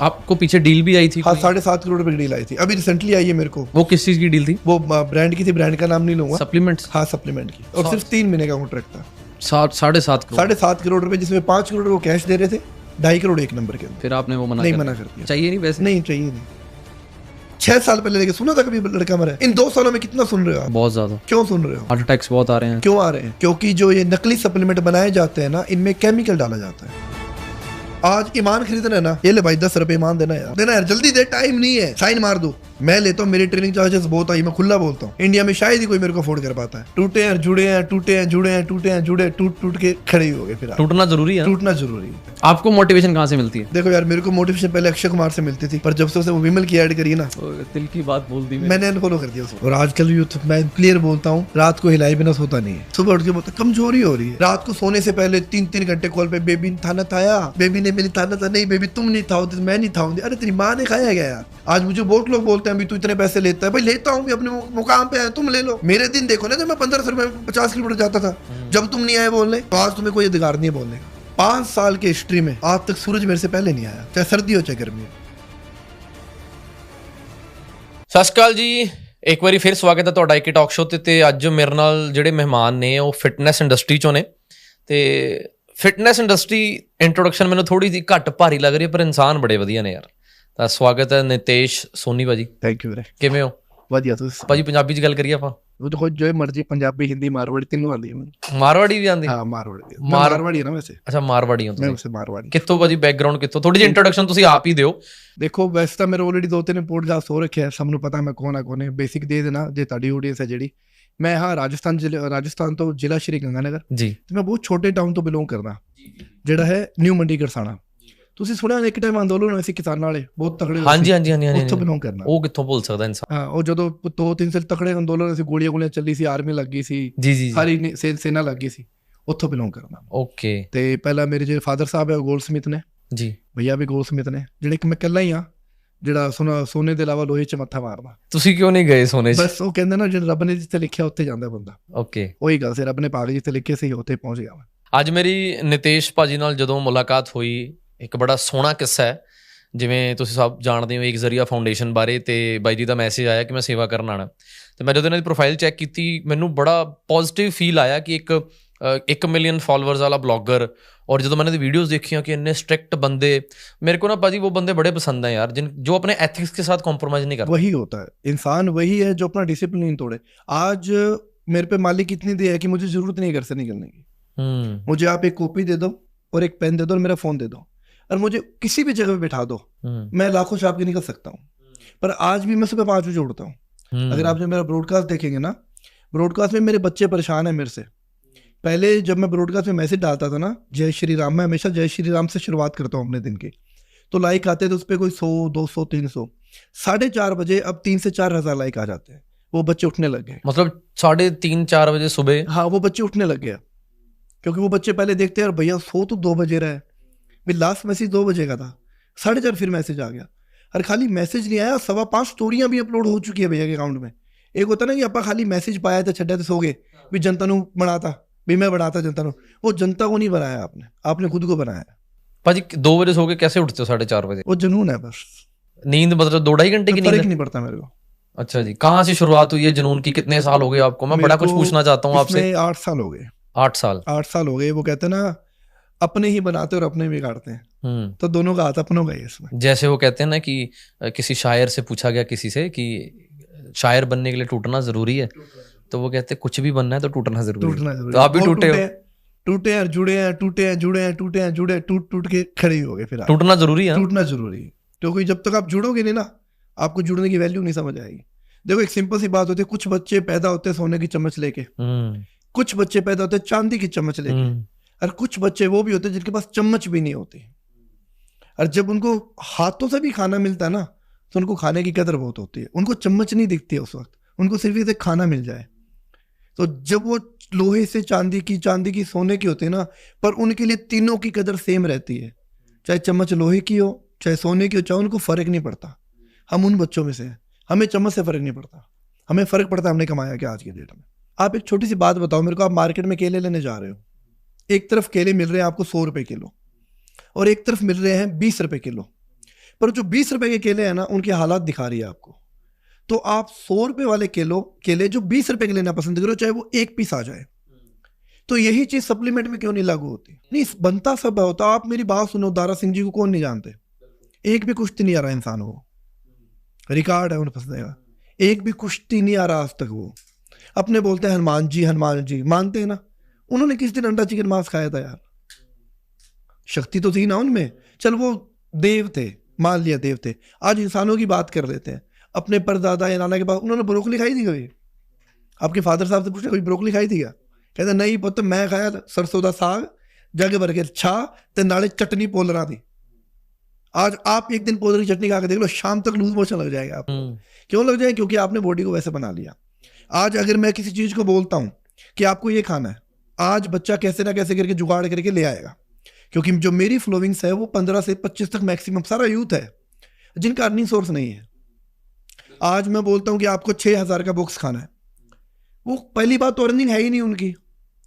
आपको पीछे डील भी आई थी? हाँ, 7.5 करोड़ रुपए की डील आई थी, अभी रिसेंटली आई है मेरे को। वो किस चीज की डील थी? वो ब्रांड की थी, ब्रांड का नाम नहीं लूंगा। सप्लीमेंट्स? हाँ, सप्लीमेंट की, और सिर्फ 3 महीने का कॉन्ट्रैक्ट था। 7.5 करोड़? 7.5 करोड़ रुपए, जिसमें 5 करोड़ वो कैश दे रहे थे, 2.5 करोड़ एक नंबर के अंदर। फिर आपने वो मना कर दिया। चाहिए नहीं वैसे? नहीं चाहिए नहीं। 6 साल पहले लेके सुना था कभी लड़का मरा है? इन 2 सालों में कितना सुन रहे हो आप? बहुत ज्यादा। क्यों सुन रहे हो? हार्ट अटैक्स बहुत आ रहे हैं। क्यों आ रहे हैं? क्योंकि जो ये नकली सप्लीमेंट बनाए जाते हैं ना, इनमें केमिकल डाला जाता है। आज ईमान खरीदना है ना, ये ले भाई 10 रुपए ईमान देना यार, जल्दी दे, टाइम नहीं है, साइन मार दो। मैं लेता हूँ, मेरी ट्रेनिंग चार्जेस बहुत आई, मैं खुला बोलता हूँ, इंडिया में शायद ही कोई मेरे को अफोर्ड कर पाता है। टूटे हैं जुड़े हैं, टूटे हैं जुड़े हैं, टूटे हैं जुड़े, टूट के खड़े ही हो गए। फिर टूटना जरूरी है? टूटना जरूरी है। आपको मोटिवेशन कहाँ से मिलती है? देखो यार, मेरे को मोटिवेशन पहले अक्षय कुमार से मिलती थी, पर जब से वो विमल की ऐड करी ना, दिल की बात बोल दी मैंने अनफॉलो कर दिया उसको। और आजकल यूथ, मैं क्लियर बोलता हूँ, रात को हिलाए बिना सोता नहीं है, सुबह उठ के बोलता कमजोरी हो रही है। रात को सोने से पहले 3-3 घंटे कॉल पे, बेबी थाना थाया, बेबी ने मेरी थाना था, नहीं बेबी तुम नहीं था, मैं नहीं था। अरे तेरी माँ ने खाया गया यार। आज मुझे बहुत लोग बोलते हैं अभी तू इतने पैसे लेता है, भाई लेता हूँ, अपने मुकाम पे है, तुम ले लो। मेरे दिन देखो ना, जब मैं 1500 रुपए 50 किलोमीटर जाता था, जब तुम नहीं आए बोलने, तो आज तुम्हें कोई अधिकार नहीं है बोलने का। 5 साल की हिस्ट्री में आज तक सूरज मेरे से पहले नहीं आया, चाहे सर्दी हो चाहे गर्मी हो। ਸਤਿ ਸ਼੍ਰੀ ਅਕਾਲ ਜੀ, ਇੱਕ ਵਾਰੀ ਫਿਰ ਸਵਾਗਤ ਹੈ ਤੁਹਾਡਾ ਇੱਕ ਟਾਕ ਸ਼ੋ ਤੇ ਅੱਜ ਮੇਰੇ ਨਾਲ ਜਿਹੜੇ ਮਹਿਮਾਨ ਨੇ ਉਹ ਫਿਟਨੈਸ ਇੰਡਸਟਰੀ ਚੋਂ ਨੇ ਤੇ ਫਿਟਨੈਸ ਇੰਡਸਟਰੀ ਇੰਟਰੋਡਕਸ਼ਨ ਮੈਨੂੰ ਥੋੜੀ ਜਿਹੀ ਘੱਟ ਭਾਰੀ ਲੱਗ ਰਹੀ ਹੈ, ਪਰ ਇਨਸਾਨ ਬੜੇ ਵਧੀਆ ਨੇ ਯਾਰ। ਤਾਂ ਸਵਾਗਤ ਹੈ ਨਿਤੇਸ਼ ਸੋਨੀ ਭਾਜੀ। ਥੈਂਕ ਯੂ ਵੀਰੇ। ਕਿਵੇਂ ਹੋ? ਵਧੀਆ ਤੁਸੀਂ ਭਾਜੀ ਪੰਜਾਬੀ ਚ ਗੱਲ ਕਰੀਏ ਆਪਾਂ? ਉਹ ਦੇਖੋ ਜੋ ਮਰਜ਼ੀ, ਪੰਜਾਬੀ ਹਿੰਦੀ ਮਾਰਵਾੜੀ ਤਿੰਨੋਂ ਆਉਂਦੀ ਹੈ ਮੈਨੂੰ। ਮਾਰਵਾੜੀ ਵੀ ਆਉਂਦੀ? ਹਾਂ ਮਾਰਵਾੜੀ, ਮਾਰਵਾੜੀ ਹੈ ਨਾ ਵੈਸੇ। ਅੱਛਾ ਮਾਰਵਾੜੀ ਹੋ ਮੈਂ ਤੁਸੀਂ? ਵੈਸੇ ਮਾਰਵਾੜੀ। ਕਿੱਥੋਂ ਭਾਜੀ ਬੈਕਗ੍ਰਾਉਂਡ ਕਿੱਥੋਂ? ਥੋੜੀ ਜਿਹੀ ਇੰਟਰੋਡਕਸ਼ਨ ਤੁਸੀਂ ਆਪ ਹੀ ਦਿਓ। ਦੇਖੋ ਵੈਸੇ ਤਾਂ ਮੇਰੇ ਆਲਰੇਡੀ 2-3 ਪੋਡਕਾਸਟ ਹੋ ਰੱਖਿਆ, ਸਭ ਨੂੰ ਪਤਾ ਮੈਂ ਕੌਣ ਆ ਕੌਣ ਹੈ। ਬੇਸਿਕ ਦੇ ਦੇਣਾ ਜੇ ਤੁਹਾਡੀ ਆਡੀਅנס ਹੈ ਜਿਹੜੀ। ਮੈਂ ਹਾਂ ਰਾਜਸਥਾਨ ਤੋਂ ਜ਼ਿਲ੍ਹਾ ਸ਼੍ਰੀ ਗੰਗਾਨਗਰ ਜੀ, ਤੇ ਮੈਂ ਬਹੁਤ ਛੋਟੇ ਟਾਊਨ ਤੋਂ ਬਿਲੋਂਗ ਕਰਦਾ, ਜਿਹੜਾ ਹੈ ਨਿਊ ਮੰਡੀ ਕਰਸਾਣਾ। ਤੁਸੀਂ ਸੁਣਿਆ ਇੱਕ ਟਾਈਮ ਅੰਦੋਲਨ ਹੋਇਆ ਸੀ ਕਿਸਾਨਾਂ ਵਾਲੇ, ਬਹੁਤ ਤਕੜੇ। ਹਾਂਜੀ ਹਾਂਜੀ ਹਾਂਜੀ, ਉੱਥੋਂ ਬਿਲੋਂਗ ਕਰਨਾ। ਉਹ ਕਿੱਥੋਂ ਭੁੱਲ ਸਕਦਾ ਇਨਸਾਨ। ਹਾਂ, ਉਹ ਜਦੋਂ 2-3 ਸਾਲ ਤਕੜੇ ਅੰਦੋਲਨ ਸੀ, ਗੋਲੀਆਂ ਚੱਲੀ ਸੀ, ਆਰਮੀ ਲੱਗ ਗਈ ਸੀ, ਜੀ ਜੀ, ਸਾਰੀ ਸੈਨਾ ਲੱਗ ਗਈ ਸੀ, ਉੱਥੋਂ ਬਿਲੋਂਗ ਕਰਨਾ। ਓਕੇ। ਤੇ ਪਹਿਲਾਂ ਮੇਰੇ ਜਿਹੜੇ ਫਾਦਰ ਸਾਹਿਬ ਹੈ ਉਹ ਗੋਲਡ ਸਮਿਥ ਨੇ ਜੀ, ਭਈਆ ਵੀ ਗੋਲਡ ਸਮਿਥ ਨੇ, ਜਿਹੜੇ ਕਿ ਮੈਂ ਇਕੱਲਾ ਹੀ ਹਾਂ ਜਿਹੜਾ ਸੋਨੇ ਦੇ ਇਲਾਵਾ ਲੋਹੇ 'ਚ ਮੱਥਾ ਮਾਰਦਾ। ਤੁਸੀਂ ਕਿਉਂ ਨਹੀਂ ਗਏ ਸੋਨੇ 'ਚ? ਬਸ ਉਹ ਕਹਿੰਦੇ ਨਾ, ਜਿਹੜਾ ਰੱਬ ਨੇ ਜਿੱਥੇ ਲਿਖਿਆ ਉੱਥੇ ਜਾਂਦਾ ਬੰਦਾ। ਓਕੇ, ਉਹੀ ਗੱਲ ਸੀ, ਰੱਬ ਨੇ ਪਾ ਕੇ ਜਿੱਥੇ ਲਿਖਿਆ ਸੀ ਉੱਥੇ ਪਹੁੰਚ ਗਿਆ ਮੈਂ। ਅੱਜ ਮੇਰੀ ਨਿਤੇਸ਼ ਭਾਜੀ ਨਾਲ ਜਦੋਂ ਮੁਲਾਕਾਤ ਹੋਈ, ਇੱਕ ਬੜਾ ਸੋਹਣਾ ਕਿੱਸਾ ਹੈ। ਜਿਵੇਂ ਤੁਸੀਂ ਸਭ ਜਾਣਦੇ ਹੋ ਇੱਕ ਜ਼ਰੀਆ ਫਾਊਂਡੇਸ਼ਨ ਬਾਰੇ, ਤੇ ਬਾਈ ਜੀ ਦਾ ਮੈਸੇਜ ਆਇਆ ਕਿ ਮੈਂ ਸੇਵਾ ਕਰਨ ਆਉਣਾ, ਤੇ ਮੈਂ ਜਦੋਂ ਇਹਨਾਂ ਦੀ ਪ੍ਰੋਫਾਈਲ ਚੈੱਕ ਕੀਤੀ, ਮੈਨੂੰ ਬੜਾ ਪੋਜ਼ਿਟਿਵ ਫੀਲ ਆਇਆ ਕਿ ਇੱਕ ਮਿਲੀਅਨ ਫਾਲੋਅਰਸ ਵਾਲਾ ਬਲੌਗਰ। और ਜਦੋਂ मैंने वीडियोस देखी कि इतने स्ट्रिक्ट बंदे, मेरे को ना पाजी वो बंदे बड़े पसंद हैं यार, जो अपने एथिक्स के साथ कॉम्प्रोमाइज नहीं करते। वही होता है इंसान, वही है जो अपना डिसिप्लिन नहीं तोड़े। आज मेरे पे मालिक इतनी दे है कि मुझे जरूरत नहीं घर से निकलने की। मुझे आप एक कॉपी दे दो और एक पेन दे दो और मेरा फोन दे दो, और मुझे किसी भी जगह पे बैठा दो, मैं लाखों छाप के निकल सकता हूँ। पर आज भी मैं सुबह 5 बजे उठता हूँ। अगर आप जो मेरा ब्रॉडकास्ट देखेंगे ना, ब्रॉडकास्ट में मेरे बच्चे परेशान है मेरे से। पहले जब मैं ब्रॉडकास्ट में मैसेज डालता था ना, जय श्री राम, मैं हमेशा जय श्री राम से शुरुआत करता हूँ अपने दिन की, तो लाइक आते थे उस पर कोई 100, 200, 300। 4:30 बजे अब 3 से 4 हज़ार लाइक आ जाते हैं। वो बच्चे उठने लग गए। मतलब 3:30-4 बजे सुबह? हाँ, वो बच्चे उठने लग गए, क्योंकि वो बच्चे पहले देखते हैं यार भैया 100 तो 2 बजे रहा है, फिर लास्ट मैसेज 2 बजे का था, 4:30 फिर मैसेज आ गया। और खाली मैसेज नहीं आया, 5.25 स्टोरियाँ भी अपलोड हो चुकी है भैया के अकाउंट में। एक होता ना कि आप खाली मैसेज पाया तो छड्डा तो सो गए, भी जनता नू बनाता, भी मैं बनाता जनता नू। वो जनता को नहीं बनाया आपने खुद को बनाया। भाजी 2 बजे सो के कैसे उठते हो 4:30 बजे? वो जुनून है बस। नींद मतलब 2-2.5 घंटे की नींद? फर्क नहीं पड़ता मेरे को। अच्छा जी, कहाँ से शुरुआत हुई है जुनून की? कितने साल हो गए आपको? मैं बड़ा कुछ पूछना चाहता हूँ आपसे। 8 साल हो गए। 8 साल हो गए। वो कहते हैं ना, अपने ही बनाते और अपने भी काटते हैं, तो दोनों का हाथ अपनों का ही है इसमें। जैसे वो कहते हैं ना कि किसी शायर से पूछा गया किसी से कि शायर बनने के लिए टूटना जरूरी है, तो वो कहते हैं कुछ भी बनना है तो टूटना जरूरी है। तो आप भी टूटे हो? टूटे हैं जुड़े हैं, टूटे हैं जुड़े हैं, टूटे हैं जुड़े, टूट के खड़े ही हो गए। फिर टूटना जरूरी है? टूटना जरूरी है, क्योंकि जब तक आप जुड़ोगे नहीं ना, आपको जुड़ने की वैल्यू नहीं समझ आएगी। देखो एक सिंपल सी बात होती है, कुछ बच्चे पैदा होते हैं सोने की चम्मच लेके, कुछ बच्चे पैदा होते हैं चांदी की चम्मच लेके, और कुछ बच्चे वो भी होते हैं जिनके पास चम्मच भी नहीं होती। और जब उनको हाथों से भी खाना मिलता है ना, तो उनको खाने की कदर बहुत होती है। उनको चम्मच नहीं दिखती है उस वक्त, उनको सिर्फ इसे खाना मिल जाए। तो जब वो लोहे से चांदी की सोने की होती है ना, पर उनके लिए तीनों की कदर सेम रहती है, चाहे चम्मच लोहे की हो, चाहे सोने की हो, चाहे उनको फर्क नहीं पड़ता। हम उन बच्चों में से हैं, हमें चम्मच से फर्क नहीं पड़ता, हमें फर्क पड़ता है हमने कमाया क्या आज के डेट में। आप एक छोटी सी बात बताओ मेरे को, आप मार्केट में केले लेने जा रहे हो, एक तरफ केले मिल रहे हैं आपको 100 रुपए किलो, और एक तरफ मिल रहे हैं 20 रुपए किलो, पर जो 20 रुपए के केले हैं ना, उनकी हालात दिखा रही है आपको। तो आप 100 रुपए वाले केले जो 20 रुपए के लेना पसंद करो, चाहे वो एक पीस आ जाए। तो यही चीज सप्लीमेंट में क्यों नहीं लागू होती? नहीं, बनता सब होता। आप मेरी बात सुनो, दारा सिंह जी को कौन नहीं जानते? एक भी कुश्ती नहीं आ रहा इंसान, वो रिकॉर्ड है उन्हें फंसने का। एक भी कुश्ती नहीं आ रहा आज तक। वो अपने बोलते हैं हनुमान जी मानते हैं ना? उन्होंने किस दिन अंडा चिकन मांस खाया था यार? शक्ति तो थी ना उनमें। चल वो देव थे, मान लिया देव थे। आज इंसानों की बात कर लेते हैं। अपने परदादा या नाना के पास उन्होंने ब्रोकली खाई थी कभी? आपके फादर साहब से पूछा, कभी ब्रोकली खाई थी क्या? कहते नहीं पुत्र, मैं खाया सरसों का साग जग भर के छा ते नाले चटनी पोलरा थी। आज आप एक दिन पोलर की चटनी खा के देख लो, शाम तक लूज मोशन लग जाएगा आपको। क्यों लग जाएगा? क्योंकि आपने बॉडी को वैसे बना लिया। आज अगर मैं किसी चीज को बोलता हूं कि आपको ये खाना है, आज बच्चा कैसे ना कैसे करके जुगाड़ करके ले आएगा। क्योंकि जो मेरी फॉलोइंग्स है वो 15 से 25 तक मैक्सिमम सारा यूथ है जिनका अर्निंग सोर्स नहीं है। आज मैं बोलता हूं कि आपको 6,000 का बॉक्स खाना है, वो पहली बात तो अर्निंग है ही नहीं उनकी।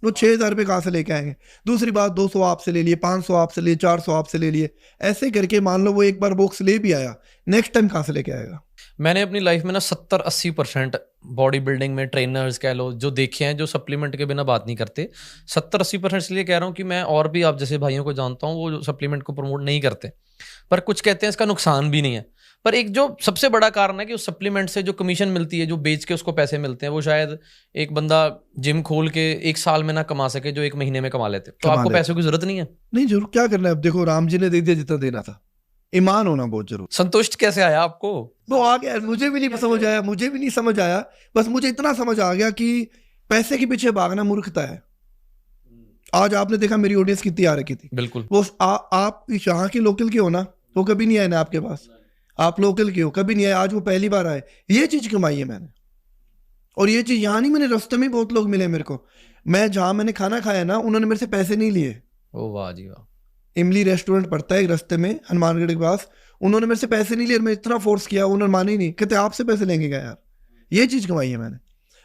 वो 6,000 रुपये कहाँ से लेके आएंगे? दूसरी बात, 200 आपसे ले लिए, 500 आपसे लिए, 400 आपसे ले लिए। ऐसे करके मान लो वो एक बार बॉक्स ले भी आया, नेक्स्ट टाइम कहाँ से लेके आएगा? मैंने अपनी लाइफ में ना 70-80% बॉडी बिल्डिंग में ट्रेनर्स कह लो जो देखे हैं, जो सप्लीमेंट के बिना बात नहीं करते। 70-80% इसलिए कह रहा हूँ कि मैं और भी आप जैसे भाइयों को जानता हूँ वो सप्लीमेंट को प्रमोट नहीं करते, पर कुछ कहते हैं इसका नुकसान भी नहीं है। पर एक जो सबसे बड़ा कारण है कि उस सप्लीमेंट से जो कमीशन मिलती है, जो बेच के उसको पैसे मिलते हैं, वो शायद एक बंदा जिम खोल के 1 साल में ना कमा सके जो 1 महीने में कमा लेते। तो आपको पैसों की जरूरत नहीं है? नहीं, जरूर। क्या करना है अब? देखो, राम जी ने दे दिया जितना देना था। ईमान होना बहुत जरूर। संतुष्ट कैसे आया आपको? वो आ गया, मुझे भी नहीं समझ आया। बस मुझे इतना समझ आ गया कि पैसे के पीछे भागना मूर्खता है। आज आपने देखा मेरी ऑडियंस कितनी आ रखी थी। बिल्कुल। वो आप यहाँ के लोकल के हो ना, वो कभी नहीं आए ना आपके पास। आप लोकल के हो, कभी नहीं आए। आज वो पहली बार आए। ये चीज कमाई है मैंने। और ये चीज यहाँ नहीं, मैंने रास्ते में बहुत लोग मिले मेरे को। मैं जहाँ मैंने खाना खाया ना, उन्होंने मेरे से पैसे नहीं लिए। ओ वाह जी वाह। इमली रेस्टोरेंट पड़ता है एक रास्ते में हनुमानगढ़ के पास, उन्होंने मेरे से पैसे नहीं लिए। मैं इतना फोर्स किया, उन्होंने माने ही नहीं। कहते आपसे पैसे लेंगे क्या यार? ये चीज कमाई है मैंने।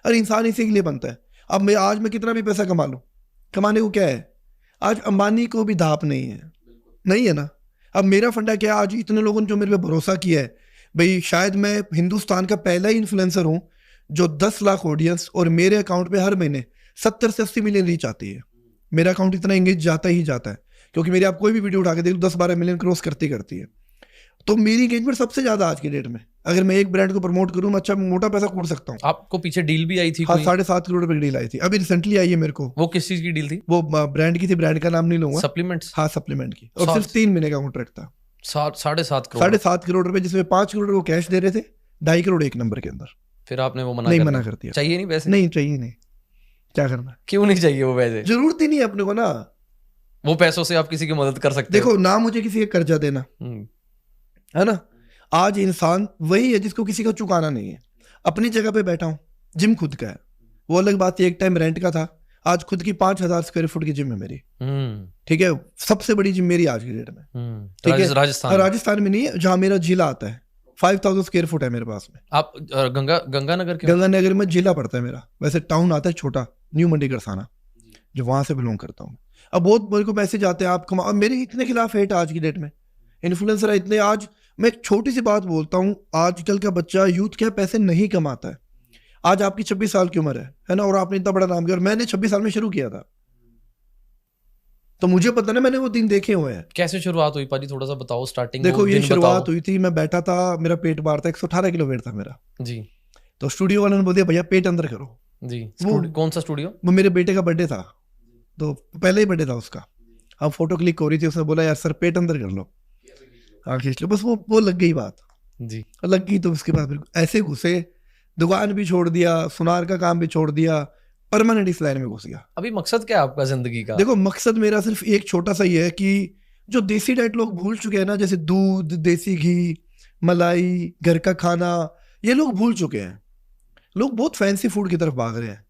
अरे इंसान इसी के लिए बनता है। अब आज मैं कितना भी पैसा कमा लूं, कमाने को क्या है? आज अंबानी को भी धाप नहीं है ना। अब मेरा फंडा क्या है? आज इतने लोगों ने जो मेरे पे भरोसा किया है, भाई शायद मैं हिंदुस्तान का पहला ही इन्फ्लुएंसर हूं जो 10 लाख ऑडियंस और मेरे अकाउंट पे हर महीने 70 से 80 मिलियन रीच आती है। मेरा अकाउंट इतना एंगेज जाता ही जाता है, क्योंकि मेरी आप कोई भी वीडियो उठा के देख लो 10-12 मिलियन क्रॉस करती है। तो मेरी एंगेजमेंट सबसे ज्यादा आज की डेट में। अगर मैं एक ब्रांड को प्रमोट करूं, मैं अच्छा मोटा पैसा कूट सकता हूँ। आपको पीछे डील भी आई थी? हाँ, 7.5 करोड़ रुपए की डील आई थी, अभी रिसेंटली आई है मेरे को। वो किस चीज की डील थी? वो ब्रांड की थी, ब्रांड का नाम नहीं लूंगा। सप्लीमेंट्स? हाँ, सप्लीमेंट की। और सिर्फ 3 महीने का कॉन्ट्रैक्ट था। 7.5 करोड़ रुपए, जिसमें 5 करोड़ वो कैश दे रहे थे, 2.5 करोड़ एक नंबर के अंदर। फिर आपने वो मना कर दिया। चाहिए नहीं पैसे? नहीं चाहिए, नहीं। क्या करना? क्यों नहीं चाहिए वो पैसे? जरूरत ही नहीं है अपने को ना। वो पैसों से आप किसी की मदद कर सकते हो। देखो ना, मुझे किसी का कर्जा देना है ना। आज इंसान वही है जिसको किसी का चुकाना नहीं है। अपनी जगह पे बैठा हूं, जिम खुद का है, वो अलग बात है। एक टाइम रेंट का था, आज खुद की 5,000 स्क्वायर फुट की जिम है मेरी। ठीक है, सबसे बड़ी जिम मेरी आज की डेट में। ठीक है, राजस्थान में नहीं है, जहां मेरा जिला आता है। 5,000 स्क्वायर फुट है मेरे पास में। आप गंगानगर के? गंगानगर में जिला पड़ता है मेरा। वैसे टाउन आता है छोटा, न्यू मंडी करसाना, जो वहां से बिलोंग करता हूँ। अब बहुत मेरे को मैसेज आते हैं, आप कमा। मेरे इतने खिलाफ हेट आज की डेट में, इन्फ्लुएंसर है इतने। आज मैं एक छोटी सी बात बोलता हूँ, आजकल का बच्चा यूथ क्या पैसे नहीं कमाता है। आज आपकी 26 साल की उम्र है ना, और आपने इतना बड़ा नाम किया, और मैंने 26 साल में शुरू किया था, तो मुझे पता ना, मैंने वो दिन देखे हुए हैं। कैसे शुरुआत हुई पाजी, थोड़ा सा बताओ स्टार्टिंग। देखो, ये शुरुआत हुई थी, मैं बैठा था, मेरा पेट बाहर था, 118 किलो वेट था मेरा जी। तो स्टूडियो वालों ने बोल दिया, भैया पेट अंदर करो जी। कौन सा स्टूडियो? वो मेरे बेटे का बर्थडे था, तो पहले ही बर्थडे था उसका। अब फोटो क्लिक हो रही थी, उसने बोला यार सर पेट अंदर कर लो, हाँ खींच लो। बस वो लग गई बात जी, लग गई। तो उसके बाद ऐसे घुसे, दुकान भी छोड़ दिया, सुनार का काम भी छोड़ दिया, परमानेंट इस लाइन में घुस गया। अभी मकसद क्या है आपका जिंदगी का? देखो, मकसद मेरा सिर्फ एक छोटा सा ही है कि जो देसी डाइट लोग भूल चुके हैं ना, जैसे दूध, देसी घी, मलाई, घर का खाना, ये लोग भूल चुके हैं। लोग बहुत फैंसी फूड की तरफ भाग रहे हैं।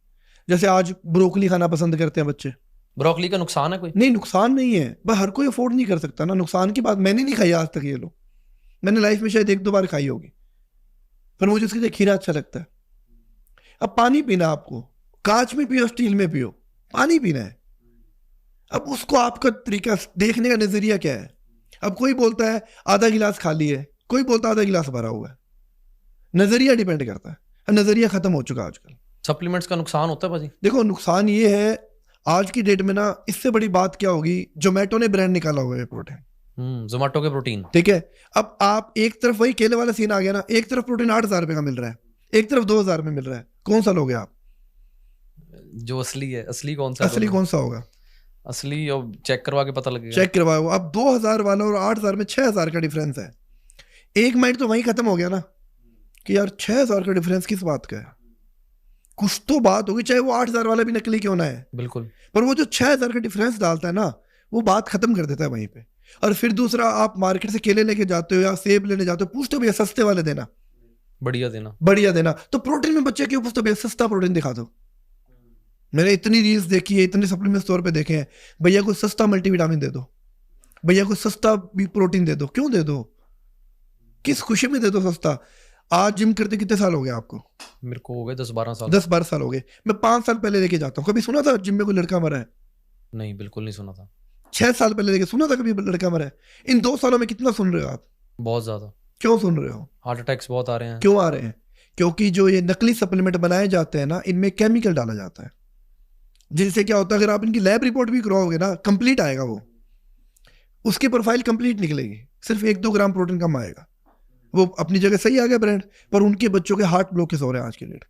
जैसे आज ब्रोकली खाना पसंद करते हैं बच्चे। ब्रोकली का नुकसान है कोई? नहीं, नुकसान नहीं है, बस हर कोई अफोर्ड नहीं कर सकता ना। नुकसान की बात मैंने नहीं खाई आज तक। ये लोग मैंने लाइफ में शायद 1-2 बार खाई होगी, पर मुझे उसके लिए खीरा अच्छा लगता है। अब पानी पीना, आपको कांच में पियो, स्टील में पियो, पानी पीना है। अब उसको आपका तरीका देखने का नजरिया क्या है? अब कोई बोलता है आधा गिलास खाली है, कोई बोलता है आधा गिलास भरा हुआ है। नजरिया डिपेंड करता है, नजरिया खत्म हो चुका है आजकल। सप्लीमेंट्स का नुकसान होता है भाजी? देखो नुकसान ये है आज की डेट में ना, इससे बड़ी बात क्या होगी, जोमेटो ने ब्रांड निकाला हुआ है प्रोटीन, जोमेटो के प्रोटीन, ठीक है। अब आप एक तरफ वही केले वाला सीन आ गया ना, एक तरफ प्रोटीन 8,000 रुपए का मिल रहा है, एक तरफ 2,000 में मिल रहा है, कौन सा लोगे आप? जो असली है। असली कौन सा? असली कौन सा होगा? असली और चेक करवा के पता लगेगा। चेक करवाओ। अब 2,000 वाला और 8,000 में 6,000 का डिफरेंस है। एक माइंड तो वहीं खत्म हो गया ना कि यार 6,000 का डिफरेंस किस बात का है? कुछ तो बात होगी, चाहे वो 8,000 वाला भी नकली क्यों ना है। बिल्कुल। पर वो जो 6,000 का डिफरेंस डालता है ना, वो बात खत्म कर देता है वहीं पे। और फिर दूसरा, आप मार्केट से केले लेके जाते हो या सेब लेने जाते हो, पूछते हो भैया सस्ते वाले देना, बढ़िया देना, बढ़िया देना। तो प्रोटीन में बच्चे क्यों पूछते हो, भैया सस्ता प्रोटीन दिखा दो। मैंने इतनी रील्स देखी है, इतने सप्लीमेंट स्टोर पे देखे हैं, भैया को सस्ता मल्टीविटामिन दे दो, भैया को सस्ता भी प्रोटीन दे दो। क्यों दे दो, किस खुशी में दे दो सस्ता? आज जिम करते कितने साल हो गए आपको? मेरे को हो गए 10-12 साल। 10-12 साल हो गए। मैं 5 साल पहले लेके जाता हूँ। कभी सुना था जिम में कोई लड़का मरा है? नहीं, बिल्कुल नहीं सुना था। 6 साल पहले लेके सुना था कभी लड़का मरा है? इन 2 सालों में कितना सुन रहे हो आप? बहुत ज्यादा। क्यों सुन रहे हो? हार्ट अटैक्स बहुत आ रहे हैं। क्यों आ रहे हैं? क्योंकि जो ये नकली सप्लीमेंट बनाए जाते हैं ना, इनमें केमिकल डाला जाता है, जिनसे क्या होता है, अगर आप इनकी लैब रिपोर्ट भी करवाओगे ना, कंप्लीट आएगा वो, उसकी प्रोफाइल कंप्लीट निकलेगी, सिर्फ 1-2 ग्राम प्रोटीन कम आएगा। वो अपनी जगह सही आ गया ब्रांड, पर उनके बच्चों के हार्ट ब्लॉकेज हो रहे हैं आज के डेट।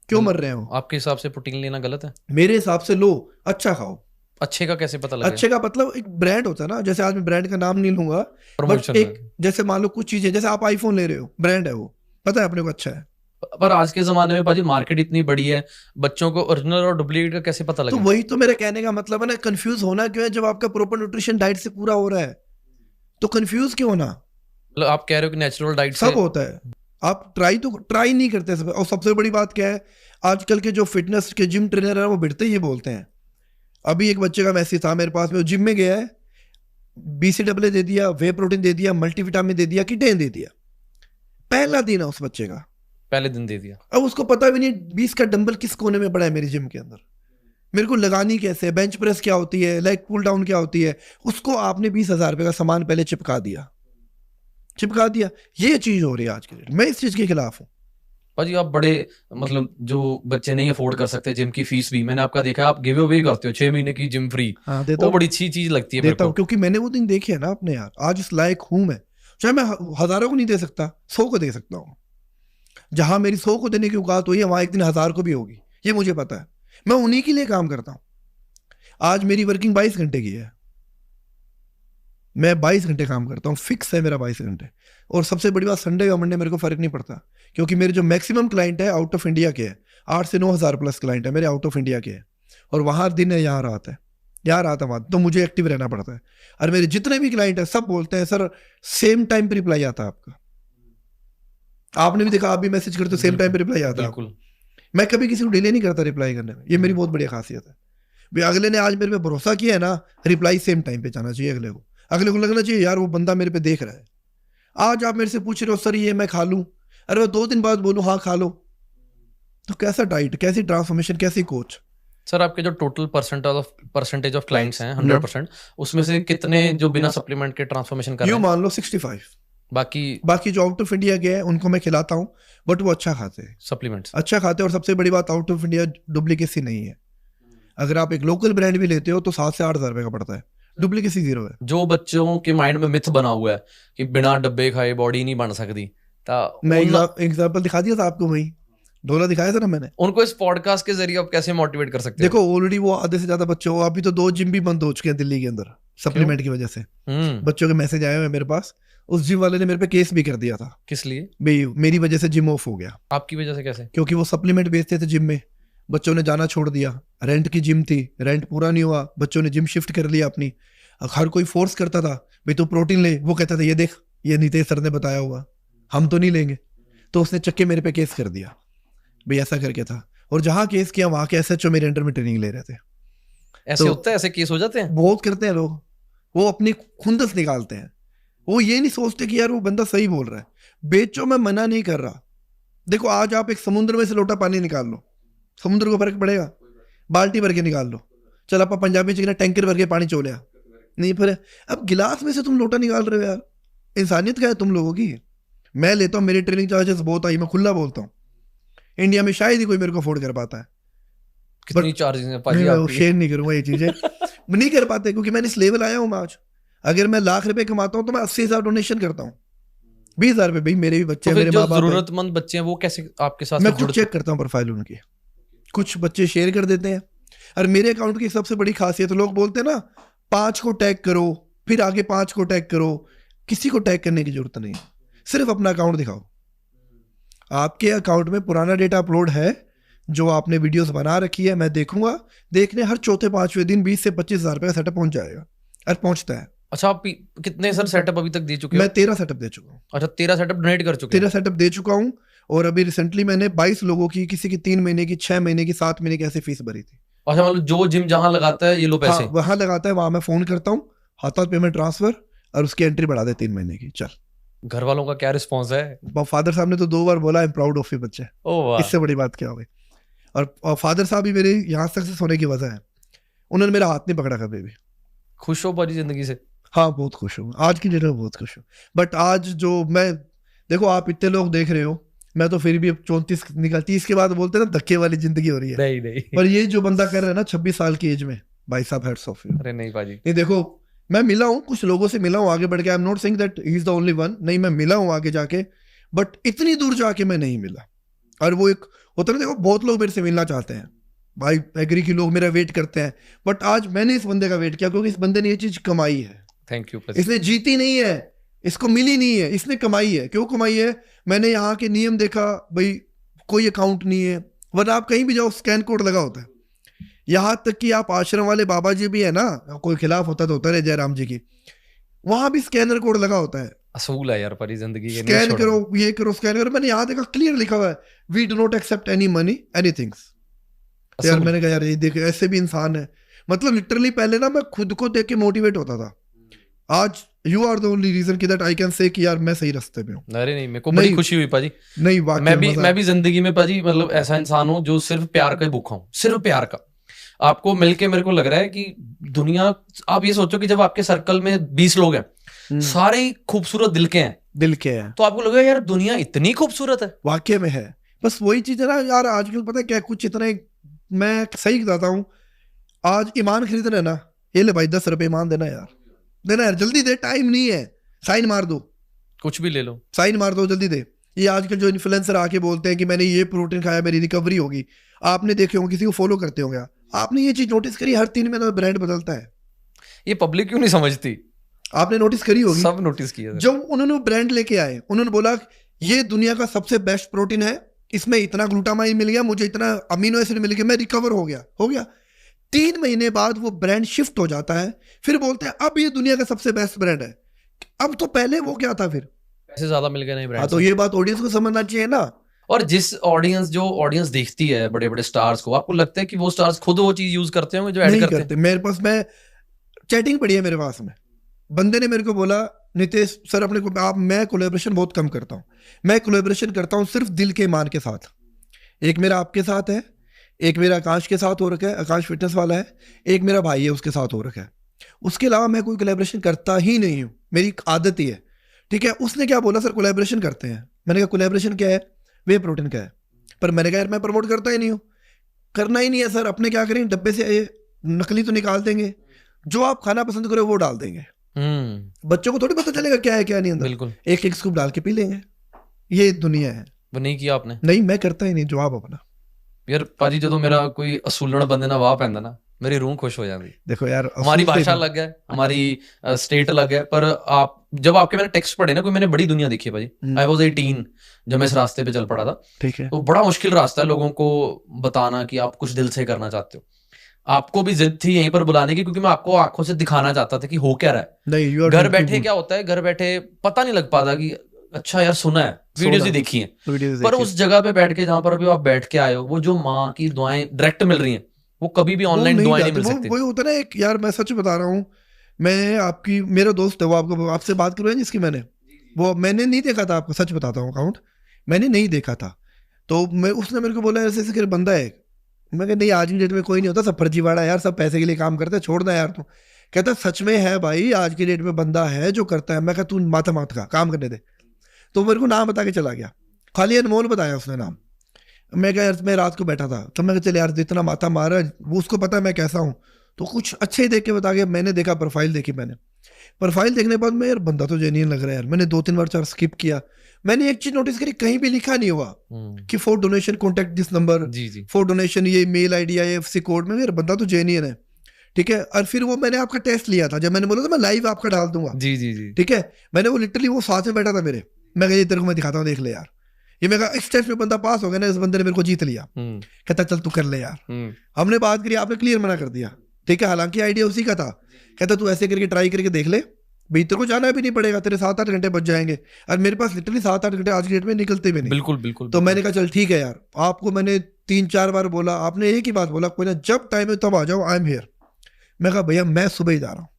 क्यों मर रहे हो? आपके हिसाब से प्रोटीन लेना गलत है? मेरे हिसाब से लो, अच्छा खाओ। अच्छे का कैसे पता लगे? अच्छे का मतलब एक ब्रांड होता है ना, जैसे आज मैं ब्रांड का नाम नहीं लूंगा, बट एक जैसे मान लो कुछ चीजें, जैसे आप आईफोन ले रहे हो, ब्रांड है वो, पता है अपने को अच्छा है। पर आज के जमाने में भाजी मार्केट इतनी बड़ी है, बच्चों को ओरिजिनल और डुप्लीकेट का कैसे पता लगे? तो वही तो मेरे कहने का मतलब है ना, कंफ्यूज होना क्यों है? जब आपका प्रॉपर न्यूट्रिशन डाइट से पूरा हो रहा है तो कंफ्यूज क्यों होना? मतलब आप कह रहे हो कि नेचुरल डाइट सब होता है, आप ट्राई नहीं करते सब। और सबसे बड़ी बात क्या है, आजकल के जो फिटनेस के जिम ट्रेनर है वो बिड़ते ही बोलते हैं। अभी एक बच्चे का मैसेज था मेरे पास में, वो जिम में गया है, BCAA दे दिया, वे प्रोटीन दे दिया, मल्टीविटामिन दे दिया, किटेन दे दिया, पहला दिन है उस बच्चे का, पहले दिन दे दिया। अब उसको पता भी नहीं 20 का डंबल किस कोने में पड़ा है मेरी जिम के अंदर, मेरे को लगानी कैसे है, बेंच प्रेस क्या होती है, लेग पुल डाउन क्या होती है, उसको आपने 20,000 रुपए का सामान पहले चिपका दिया। ये चीज हो रही है आज के डेट। मैं इस चीज के खिलाफ हूँ भाजी। आप बड़े मतलब जो बच्चे नहीं अफोर्ड कर सकते जिम की फीस भी, मैंने आपका देखा आप गिव अवे करते हो 6 महीने की जिम फ्री। हाँ, देता वो बड़ी अच्छी चीज लगती है देता हूँ, क्योंकि मैंने वो दिन देखे है ना अपने। यार आज इस लायक हूं मैं, चाहे मैं 1000 को नहीं दे सकता, 100 को दे सकता हूँ। जहां मेरी 100 को देने की औकात हुई है, वहां एक दिन 1000 को भी होगी, ये मुझे पता है। मैं उन्हीं के लिए काम करता हूँ। आज मेरी वर्किंग 22 घंटे की है, मैं 22 घंटे काम करता हूँ, फिक्स है मेरा 22 घंटे। और सबसे बड़ी बात, संडे या मंडे मेरे को फर्क नहीं पड़ता, क्योंकि मेरे जो मैक्सिमम क्लाइंट है आउट ऑफ इंडिया के हैं। 8 से 9,000 प्लस क्लाइंट है मेरे आउट ऑफ इंडिया के हैं, और वहां दिन है, यहाँ रात है, यहाँ रात है वहां, तो मुझे एक्टिव रहना पड़ता है। और मेरे जितने भी क्लाइंट है सब बोलते हैं सर सेम टाइम पे रिप्लाई आता है आपका। आपने भी देखा, आप भी मैसेज करते हो, सेम टाइम पे रिप्लाई आता है। बिल्कुल। मैं कभी किसी को डिले नहीं करता रिप्लाई करने में, ये मेरी बहुत बड़ी खासियत है। भाई अगले ने आज मेरे पे भरोसा किया है ना, रिप्लाई सेम टाइम पे जाना चाहिए अगले को लगना चाहिए यार वो बंदा मेरे पे देख रहा है। आज आप मेरे से पूछ रहे हो सर ये मैं खा लूं, अरे मैं 2 दिन बाद बोलूं हाँ खा लो, तो कैसा डाइट, कैसी ट्रांसफॉर्मेशन, कैसी कोच? सर आपके जो टोटल परसेंटेज ऑफ क्लाइंट्स हैं 100%, उसमें से कितने जो बिना सप्लीमेंट के ट्रांसफॉर्मेशन कर रहे हैं? मान लो 65। बाकी जो आउट ऑफ इंडिया गए हैं उनको मैं खिलाता हूँ, बट वो अच्छा खाते हैं, सप्लीमेंट्स अच्छा खाते हैं। और सबसे बड़ी बात, आउट ऑफ इंडिया डुप्लीकेसी नहीं है। अगर आप एक लोकल ब्रांड भी लेते हो तो 7 से 8,000 रुपए का पड़ता है, डुप्लीकेसी 0 है। जो बच्चों के माइंड में मिथ बना हुआ है कि बिना डब्बे खाए बॉडी नहीं बन सकती, मैं एग्जांपल दिखा दिया था आपको, वही डोला दिखाया था ना मैंने। उनको इस पॉडकास्ट के जरिए आप कैसे मोटिवेट कर सकते हो? देखो ऑलरेडी वो आधे से ज्यादा बच्चे हो, अभी तो 2 जिम भी बंद हो चुके हैं दिल्ली के अंदर सप्लीमेंट की वजह से। बच्चों के मैसेज आए हुए मेरे पास, उस जिम वाले ने मेरे पे केस भी कर दिया था। किस लिए? भाई मेरी वजह से जिम ऑफ हो गया। आपकी वजह से कैसे? क्योंकि वो सप्लीमेंट बेचते थे जिम में, बच्चों ने जाना छोड़ दिया। रेंट की जिम थी, रेंट पूरा नहीं हुआ, बच्चों ने जिम शिफ्ट कर लिया अपनी। हर कोई फोर्स करता था भाई तू प्रोटीन ले, वो कहता था ये देख ये नीतीश सर ने बताया हुआ, हम तो नहीं लेंगे। तो उसने चक्के मेरे पे केस कर दिया, भाई ऐसा करके था। और जहां केस किया वहां के एसएचओ मेरे अंडर में ट्रेनिंग ले रहे थे। ऐसे होता है, ऐसे केस हो जाते हैं, बहुत करते हैं लोग। वो अपनी खुंदस निकालते हैं, वो ये नहीं सोचते कि यार वो बंदा सही बोल रहा है। बेचो, मैं मना नहीं कर रहा। देखो आज आप एक समुद्र में से लोटा पानी निकाल लो, समुद्र को फर्क पड़ेगा? बाल्टी भर के निकाल लो। चल आप पंजाबी चिकन टैंकर भर के पानी चोलिया, नहीं पर अब गिलास में से तुम लोटा निकाल रहे हो यार, इंसानियत क्या है तुम लोगों की। मैं लेता हूँ, मेरी ट्रेनिंग चार्जेस बहुत आई, मैं खुला बोलता हूँ, इंडिया में शायद ही कोई मेरे को अफोर्ड कर पाता है। कितनी चार्जेस हैं पाजी मैं आपकी? शेयर नहीं करूंगा ये चीजें नहीं कर पाते, क्योंकि मैंने इस लेवल आया हूँ मैं आज। अगर मैं लाख रुपए कमाता हूँ तो मैं 80,000 डोनेशन करता हूँ, 20,000 रुपए, भाई मेरे भी बच्चे तो हैं, फिर मेरे जो माँ बाप हैं। जरूरतमंद बच्चे हैं वो कैसे आपके साथ मैं फिर खुद जुड़ चेक करता हूँ प्रोफाइल उनकी, कुछ बच्चे शेयर कर देते हैं। और मेरे अकाउंट की सबसे बड़ी खासियत, लोग बोलते हैं ना 5 को टैग करो फिर आगे 5 को टैग करो, किसी को टैग करने की जरूरत नहीं है, सिर्फ अपना अकाउंट दिखाओ। आपके अकाउंट में पुराना डेटा अपलोड है, जो आपने वीडियोस बना रखी है, मैं देखूंगा, देखने हर चौथे 5वें दिन 20 से 25,000 रुपए का सेटअप पहुंच जाएगा, और पहुंचता है। अच्छा, आप कितने सर सेटअप अभी तक दे चुके हो? मैं 13 सेटअप दे चुका हूँ। अच्छा, 13 सेटअप डोनेट कर चुके 13 सेटअप दे चुका हूँ। और अभी रिसेंटली मैंने 22 लोगों की, किसी की 3 महीने की, 6 महीने की, 7 महीने की ऐसी फीस भरी थी। अच्छा, मतलब जो जिम जहां लगाता है ये लो पैसे? हाँ, वहां लगाता है, वहां मैं फोन करता हूँ, हाथों पेमेंट ट्रांसफर, और उसकी एंट्री बढ़ा दे 3 महीने की, चल। घर वालों का क्या रिस्पॉन्स है? फादर साहब ने तो 2 बार बोला I am proud of you बच्चे, ओ वाह, इससे बड़ी बात क्या हो गई। और फादर साहब ही मेरे यहाँ सक्सेस होने की वजह है, उन्होंने मेरा हाथ नहीं पकड़ा कभी भी। खुश हो पाजी जिंदगी से? हाँ, बहुत खुश हूँ, आज की डेट में बहुत खुश हूँ। बट आज जो मैं, देखो आप इतने लोग देख रहे हो, मैं तो फिर भी अब 34 निकल 30 के बाद बोलते हैं ना धक्के वाली जिंदगी हो रही है। नहीं नहीं, पर ये जो बंदा कर रहा है ना 26 साल की एज में, भाई साहब हैट्स ऑफ यू। अरे नहीं पाजी, नहीं देखो, मैं मिला हूँ कुछ लोगों से, मिला हूँ आगे बढ़ के, I am not saying that he is the only one, नहीं मैं मिला हूँ आगे जाके, बट इतनी दूर जाके मैं नहीं मिला। और वो एक होता है, देखो बहुत लोग मेरे से मिलना चाहते हैं, भाई एग्री की लोग मेरा वेट करते हैं, बट आज मैंने इस बंदे का वेट किया, क्योंकि इस बंदे ने ये चीज कमाई है। थैंक यू पाजी। इसने जीती नहीं है, इसको मिली नहीं है, इसने कमाई है। क्यों कमाई है? मैंने यहाँ के नियम देखा, भाई कोई अकाउंट नहीं है, वरना आप कहीं भी जाओ स्कैन कोड लगा होता है। यहाँ तक कि आप आश्रम वाले बाबा जी भी है ना, कोई खिलाफ होता तो होता रहे जयराम जी की, वहां भी स्कैनर कोड लगा होता है। असूल है यार पाजी जिंदगी के, स्कैन करो, ये करो, स्कैन करो। मैंने यहाँ देखा क्लियर लिखा हुआ है, we do not accept any money anythings. यार मैंने कहा यार ये देख, ऐसे भी इंसान है। मतलब लिटरली पहले ना मैं खुद को देख के मोटिवेट होता था, आज you are the only reason कि दैट आई कैन से कि यार मैं सही रास्ते पे हूँ। अरे नहीं, मेरे को बड़ी खुशी हुई पाजी। नहीं वाकई मैं भी जिंदगी में पाजी मतलब ऐसा इंसान हूँ जो सिर्फ प्यार का ही भूखा हूँ, सिर्फ प्यार का। आपको मिलके मेरे को लग रहा है कि दुनिया, आप ये सोचो कि जब आपके सर्कल में 20 लोग हैं, सारे ही खूबसूरत दिल के हैं, दिल के हैं, तो आपको लगेगा यार दुनिया इतनी खूबसूरत है। वाकई में है। बस वही चीज है ना यार, आजकल पता है क्या, कुछ इतना, मैं सही बताता हूँ, आज ईमान खरीद रहे ना, ये ले भाई 10 रुपए ईमान देना यार, देना यार, जल्दी दे, टाइम नहीं है, साइन मार दो, कुछ भी ले लो, साइन मार दो, जल्दी दे। ये आजकल जो इन्फ्लुएंसर आके बोलते हैं कि मैंने ये प्रोटीन खाया मेरी रिकवरी होगी, आपने देखे होंगे, किसी को फॉलो करते होंगे, आपने ये चीज नोटिस करी, हर 3 महीने ब्रांड बदलता है। ये पब्लिक क्यों नहीं समझती? आपने नोटिस करी होगी, सब नोटिस किया। जब उन्होंने ब्रांड लेके आए, उन्होंने बोला ये दुनिया का सबसे बेस्ट प्रोटीन है, इसमें इतना ग्लूटामाइन मिल गया, मुझे इतना अमीनो एसिड मिल गया, मैं रिकवर हो गया। 3 महीने बाद वो ब्रांड शिफ्ट हो जाता है, फिर बोलते हैं अब ये दुनिया का सबसे बेस्ट ब्रांड है। अब तो पहले वो क्या था, फिर पैसे ज्यादा मिल गए नहीं ब्रांड। तो ये बात ऑडियंस को समझना चाहिए ना। और जो ऑडियंस देखती है बड़े बड़े स्टार्स को, आपको लगता है कि वो स्टार्स खुद वो चीज यूज करते होंगे जो ऐड करते हैं? मेरे पास, मैं चैटिंग पड़ी है मेरे पास में, बंदे ने मेरे को बोला नितेश सर अपने को मैं कोलैबोरेशन बहुत कम करता हूँ, मैं कोलैबोरेशन करता हूँ सिर्फ दिल के ईमान के साथ। एक मेरा आपके साथ है, एक मेरा आकाश के साथ हो रखा है, आकाश फिटनेस वाला है, एक मेरा भाई है उसके साथ हो रखा है। उसके अलावा मैं कोई कोलैबोरेशन करता ही नहीं हूँ, मेरी आदत ही है। ठीक है, उसने क्या बोला, सर कोलैबोरेशन करते हैं। मैंने कहा कोलैबोरेशन क्या है, वे प्रोटीन का है। पर मैंने कहा यार मैं प्रमोट करता ही नहीं हूँ, करना ही नहीं है सर, अपने क्या करें, डब्बे से नकली तो निकाल देंगे, जो आप खाना पसंद करो वो डाल देंगे, बच्चों को थोड़ी पता चलेगा क्या है क्या नहीं अंदर, बिल्कुल एक स्कूप डाल के पी लेंगे, ये दुनिया है। वो नहीं किया आपने? नहीं, मैं करता ही नहीं, जवाब अपना। यार पाजी जो मेरा कोई असूलण बंदे ना वाह पैंदा ना, मेरी रूह खुश हो जाती। देखो यार, हमारी भाषा अलग है, हमारी स्टेट अलग है, पर आप जब आपके मैंने टेक्स्ट पढ़े ना, कोई मैंने बड़ी दुनिया देखी है भाई। आई वाज 18 जब मैं इस रास्ते पे चल पड़ा था। ठीक है, तो बड़ा मुश्किल रास्ता है लोगों को बताना कि आप कुछ दिल से करना चाहते हो। आपको भी जिद थी यहीं पर बुलाने की, क्योंकि मैं आपको आंखों से दिखाना चाहता था कि हो क्या रहा है। नहीं, घर बैठे क्या होता है, घर बैठे पता नहीं लग पाता कि अच्छा यार सुना है, वीडियोस ही देखी हैं, पर उस जगह पे बैठ के जहां पर अभी आप बैठ के आए हो, वो जो माँ की दुआएं डायरेक्ट मिल रही हैं, वो कभी भी ऑनलाइन दुआएं नहीं मिल सकती। वही होता है ना, एक यार मैं सच बता रहा हूँ, मैं आपकी, मेरा दोस्त है वो, आपको आपसे बात करूँ जिसकी मैंने नहीं देखा था, आपको सच बताता हूँ, अकाउंट मैंने नहीं देखा था, तो उसने मेरे को बोला ऐसे ऐसे बंदा है। मैं कहा नहीं, आज की डेट में कोई नहीं होता, सब फर्जीवाड़ा है यार, सब पैसे के लिए काम करते हैं, छोड़ दे यार तू। कहता सच में है भाई, आज की डेट में बंदा है जो करता है। मैं कहा तू माथा मात का काम करने दे। तो मेरे को नाम बता के चला गया, खाली अनमोल बताया उसने नाम। मैं कहा यार मैं रात को बैठा था, तो मैं कहा चल यार जितना माथा मारा वो उसको पता है मैं कैसा हूँ, तो कुछ अच्छे ही देख के बता गया। मैंने देखा, प्रोफाइल देखी मैंने, प्रोफाइल देखने के बाद मैं यार बंदा तो जेन्युइन लग रहा है यार। मैंने 2-3 बार 4 स्किप किया। मैंने एक चीज नोटिस करी, कहीं भी लिखा नहीं हुआ कि for donation contact this number, for donation ये मेल आईडी IFSC कोड में। यार बंदा तो जेन्युइन है, ठीक है। और फिर वो मैंने आपका टेस्ट लिया था, जब मैंने बोला था मैं लाइव आपका डाल दूंगा, जी, ठीक है। मैंने वो लिटरली वो साथ में बैठा था मेरे, मैं कहा ये तेरे को मैं दिखाता हूँ, देख ले यार। ये मैं कहा इस टेस्ट में बंदा पास हो गया ना, इस बंदे ने मेरे को जीत लिया। कहता चल तू कर ले यार। हमने बात करी, आपने क्लियर मना कर दिया, ठीक है। हालांकि आइडिया उसी का था। कहता तू ऐसे करके ट्राई करके देख ले भाई, तेरे को जाना भी नहीं पड़ेगा, तेरे 7-8 घंटे बच जाएंगे। और मेरे पास लिटरली 7-8 घंटे आज की डेट में निकलते भी नहीं। बिल्कुल। तो मैंने कहा चल ठीक है यार, आपको मैंने 3-4 बार बोला, आपने एक ही बात बोला, कोई ना जब टाइम है तब आ जाओ, आई एम हियर। मैं कहा भैया मैं सुबह ही जा रहा हूँ।